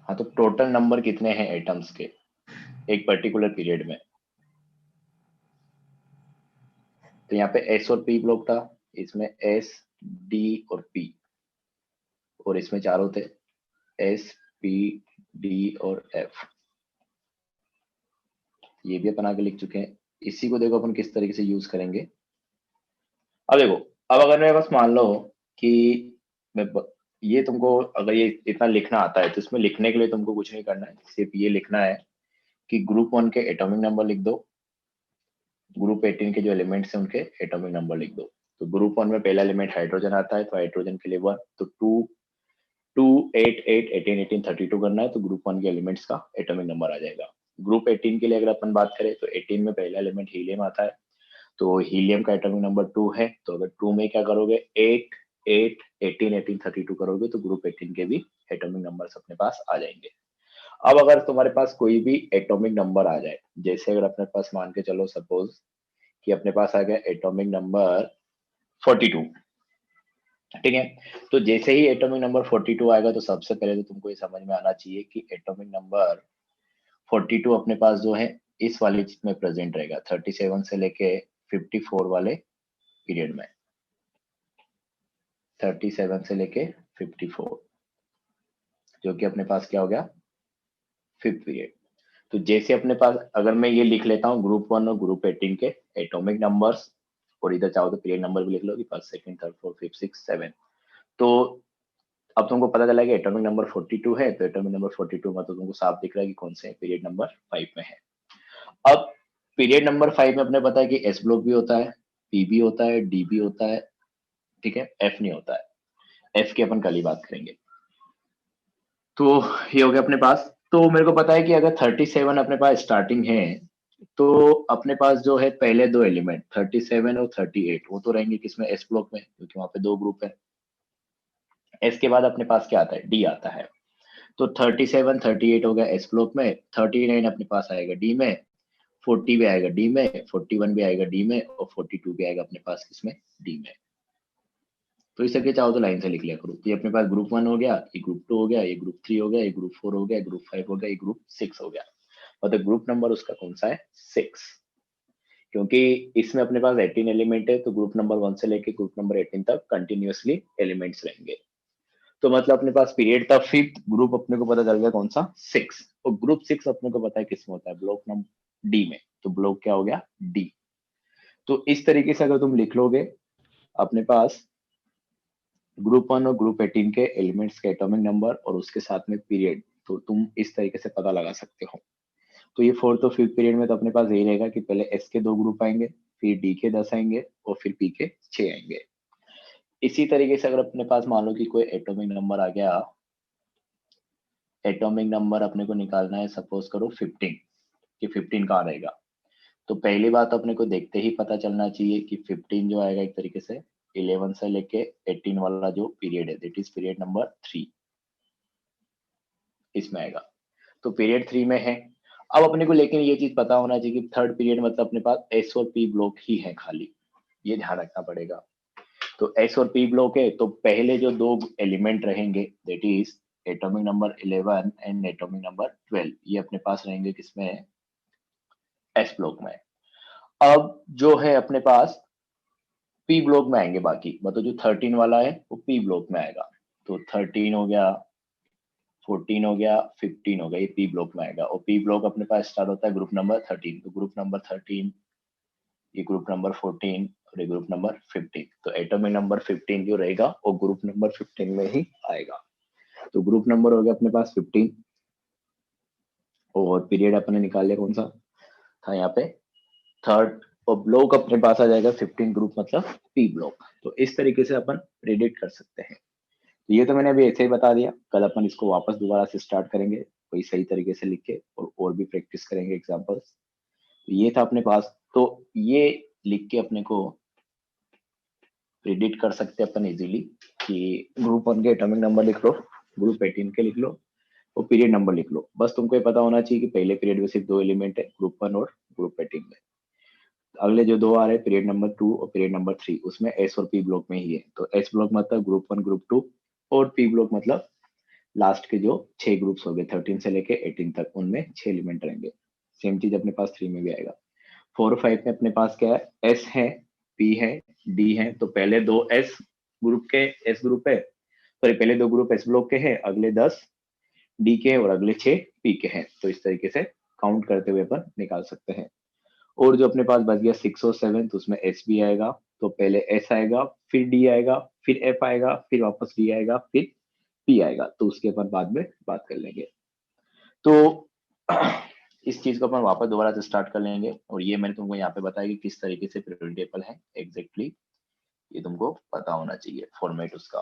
हाँ तो टोटल नंबर कितने हैं एटम्स के एक पर्टिकुलर पीरियड में। तो यहाँ पे एस और पी ब्लॉक था, इसमें एस, डी और पी, और इसमें चारों थे एस, पी, डी और एफ। ये भी अपन आगे लिख चुके हैं। इसी को देखो अपन किस तरीके से यूज करेंगे। अब देखो, अब अगर मेरे पास मान लो कि ये तुमको अगर ये इतना लिखना आता है तो इसमें लिखने के लिए तुमको कुछ नहीं करना है, सिर्फ ये लिखना है कि ग्रुप 1 के एटॉमिक नंबर लिख दो, ग्रुप 18 के जो एलिमेंट्स हैं उनके एटॉमिक नंबर लिख दो। तो ग्रुप 1 में पहला एलिमेंट हाइड्रोजन आता है, तो हाइड्रोजन के लिए 1, तो 2, 8, 8, 18, 18, 32 करना है, तो ग्रुप 1 के एलिमेंट्स का एटॉमिक नंबर आ जाएगा। ग्रुप 18 के लिए अगर अपन बात करें तो 18 में पहला एलिमेंट हीलियम आता है, तो हीलियम का एटॉमिक नंबर 2 है, तो अगर 2 में क्या करोगे 8, 8, 18, 18, 32 करोगे तो ग्रुप 18 के भी एटॉमिक नंबर्स अपने पास आ जाएंगे। अब अगर तुम्हारे पास कोई भी एटॉमिक नंबर आ जाए, जैसे अगर अपने पास मान के चलो सपोज कि अपने पास आ गया एटॉमिक नंबर 42, ठीक है। तो जैसे ही एटॉमिक नंबर 42 आएगा तो सबसे पहले तो तुमको ये समझ में आना चाहिए कि एटॉमिक नंबर 42 अपने पास जो है इस वाली चीज में प्रेजेंट रहेगा 37 से लेके 54 वाले पीरियड में, 37 से लेके 54, जो कि अपने पास क्या हो गया फिफ्थ पीरियड। तो जैसे अपने पास अगर मैं ये लिख लेता हूँ ग्रुप 1 और ग्रुप 18 के एटॉमिक नंबर्स, और इधर चाहो तो पीरियड नंबर भी लिख लो कि first, second, third, fourth, fifth, six, 7, तो अब तुमको पता चला कि एटॉमिक नंबर 42 है, तो एटॉमिक नंबर 42 में तो तुमको साफ दिख रहा है कि कौन से पीरियड नंबर 5 में है। अब पीरियड नंबर 5 में अपने पता है कि एस ब्लॉक भी होता है, पी भी होता है, डी भी होता है, ठीक है, एफ नहीं होता है। एफ की अपन कल ही बात करेंगे। तो ये हो गया अपने पास। तो मेरे को पता है कि अगर 37 अपने पास स्टार्टिंग है तो अपने पास जो है पहले दो एलिमेंट 37 और 38 वो तो रहेंगे किसमें एस ब्लॉक में, क्योंकि वहां पे दो ग्रुप है। एस के बाद अपने पास क्या आता है डी आता है, तो 37 38 हो गया एस ब्लॉक में, 39 अपने पास आएगा डी में, 40 भी आएगा डी में, 41 भी आएगा डी में, और 42 भी आएगा अपने पास किसमें डी में। तो इस तरह चाहो तो लाइन से लिख लिया करो। ये अपने पास ग्रुप 1 हो गया, ये ग्रुप 2 हो गया, ये ग्रुप 3 हो गया, ये ग्रुप 4 हो गया, ग्रुप 5 हो गया, ये ग्रुप 6 हो गया। मतलब ग्रुप नंबर उसका कौन सा है 6, क्योंकि इसमें अपने पास 18 एलिमेंट है, तो ग्रुप नंबर 1 से लेके ग्रुप नंबर 18 तक कंटिन्यूअसली एलिमेंट्स रहेंगे। तो मतलब अपने पास पीरियड था फिफ्थ, ग्रुप अपने को पता चल गया कौन सा 6, और ग्रुप 6 अपने को पता है किसमें होता है ब्लॉक नंबर डी में, तो ब्लॉक क्या हो गया डी। तो इस तरीके से अगर तुम लिख लोगे अपने पास ग्रुप 1 और ग्रुप 18 के एलिमेंट्स के एटॉमिक नंबर और उसके साथ में पीरियड, तो तुम इस तरीके से पता लगा सकते हो। तो ये फोर्थ और फिफ्थ पीरियड में तो अपने पास यही रहेगा कि पहले एस के 2 ग्रुप आएंगे, फिर डी के 10 आएंगे, और फिर पी के 6 आएंगे। इसी तरीके से अगर अपने पास मान लो कि कोई एटॉमिक नंबर आ गया, एटॉमिक नंबर अपने को निकालना है सपोज करो 15, कि 15 कहाँ रहेगा। तो पहली बात अपने को देखते ही पता चलना चाहिए कि 15 जो आएगा एक तरीके से 11 से लेके 18 वाला जो पीरियड है दैट इज पीरियड नंबर 3, इसमें आएगा। तो पीरियड 3 में है। अब अपने को लेकिन ये चीज पता होना चाहिए कि थर्ड पीरियड मतलब अपने पास एस और पी ब्लॉक ही है खाली, ये ध्यान रखना पड़ेगा। तो एस और पी ब्लॉक है, तो पहले जो दो एलिमेंट रहेंगे that is atomic number 11 and atomic number 12, ये अपने पास रहेंगे किसमें एस ब्लॉक में। अब जो है अपने पास पी ब्लॉक में आएंगे बाकी, मतलब जो 13 वाला है वो पी ब्लॉक में आएगा। तो 13 हो गया, 14 हो गया, 15 हो गया, ये पी ब्लॉक में आएगा। और पी ब्लॉक अपने पास स्टार्ट होता है ग्रुप नंबर 13, तो ग्रुप नंबर 13, ये ग्रुप नंबर 14 और ये ग्रुप नंबर 15। तो एटॉमिक नंबर 15 जो रहेगा वो ग्रुप नंबर 15 में ही आएगा। तो ग्रुप नंबर हो गया अपने पास 15, और पीरियड अपने निकाल लिया कौन सा था यहाँ पे थर्ड, और ब्लॉक अपने पास आ जाएगा 15 ग्रुप मतलब पी ब्लॉक। तो इस तरीके से अपन प्रेडिक्ट कर सकते हैं। तो ये तो मैंने अभी ऐसे ही बता दिया, कल अपन इसको वापस दोबारा से स्टार्ट करेंगे कोई सही तरीके से लिख के, और भी प्रैक्टिस करेंगे एग्जांपल्स। तो ये था अपने पास, तो ये लिख के अपने को प्रिडिक्ट कर सकते हैं अपन इजीली कि ग्रुप 1 के एटॉमिक नंबर लिख लो, ग्रुप 18 के लिख लो, और पीरियड नंबर लिख लो। बस तुमको ये पता होना चाहिए कि पहले पीरियड में सिर्फ 2 एलिमेंट है, ग्रुप 1 और ग्रुप 18 में। अगले जो 2 आ रहे हैं, पीरियड नंबर 2 और पीरियड नंबर 3, उसमें एस और पी ब्लॉक में ही है। तो एस ब्लॉक मतलब ग्रुप 1 ग्रुप 2, और पी ब्लॉक मतलब लास्ट के जो 6 ग्रुप्स हो गए 13 से लेके 18 तक, उनमें 6 एलिमेंट रहेंगे। सेम चीज अपने पास 3 में भी आएगा। 4 और 5 में अपने पास क्या है, एस है, पी है, डी है। तो पहले 2 एस ग्रुप के, एस ग्रुप है, सॉरी पहले 2 ग्रुप एस ब्लॉक के हैं, अगले 10 डी के और अगले 6 पी के हैं। तो इस तरीके से काउंट करते हुए अपन निकाल सकते हैं। और जो अपने पास बच गया 6 और 7, तो उसमें एस भी आएगा। तो पहले एस आएगा, फिर डी आएगा, फिर एफ आएगा, फिर वापस डी आएगा, फिर पी आएगा। तो उसके अपन बाद में बात कर लेंगे। तो इस चीज को अपन वापस दोबारा से स्टार्ट कर लेंगे। और ये मैंने तुमको यहाँ पे बताया कि किस तरीके से पीरियड टेबल है एग्जैक्टली, ये तुमको पता होना चाहिए फॉर्मेट उसका।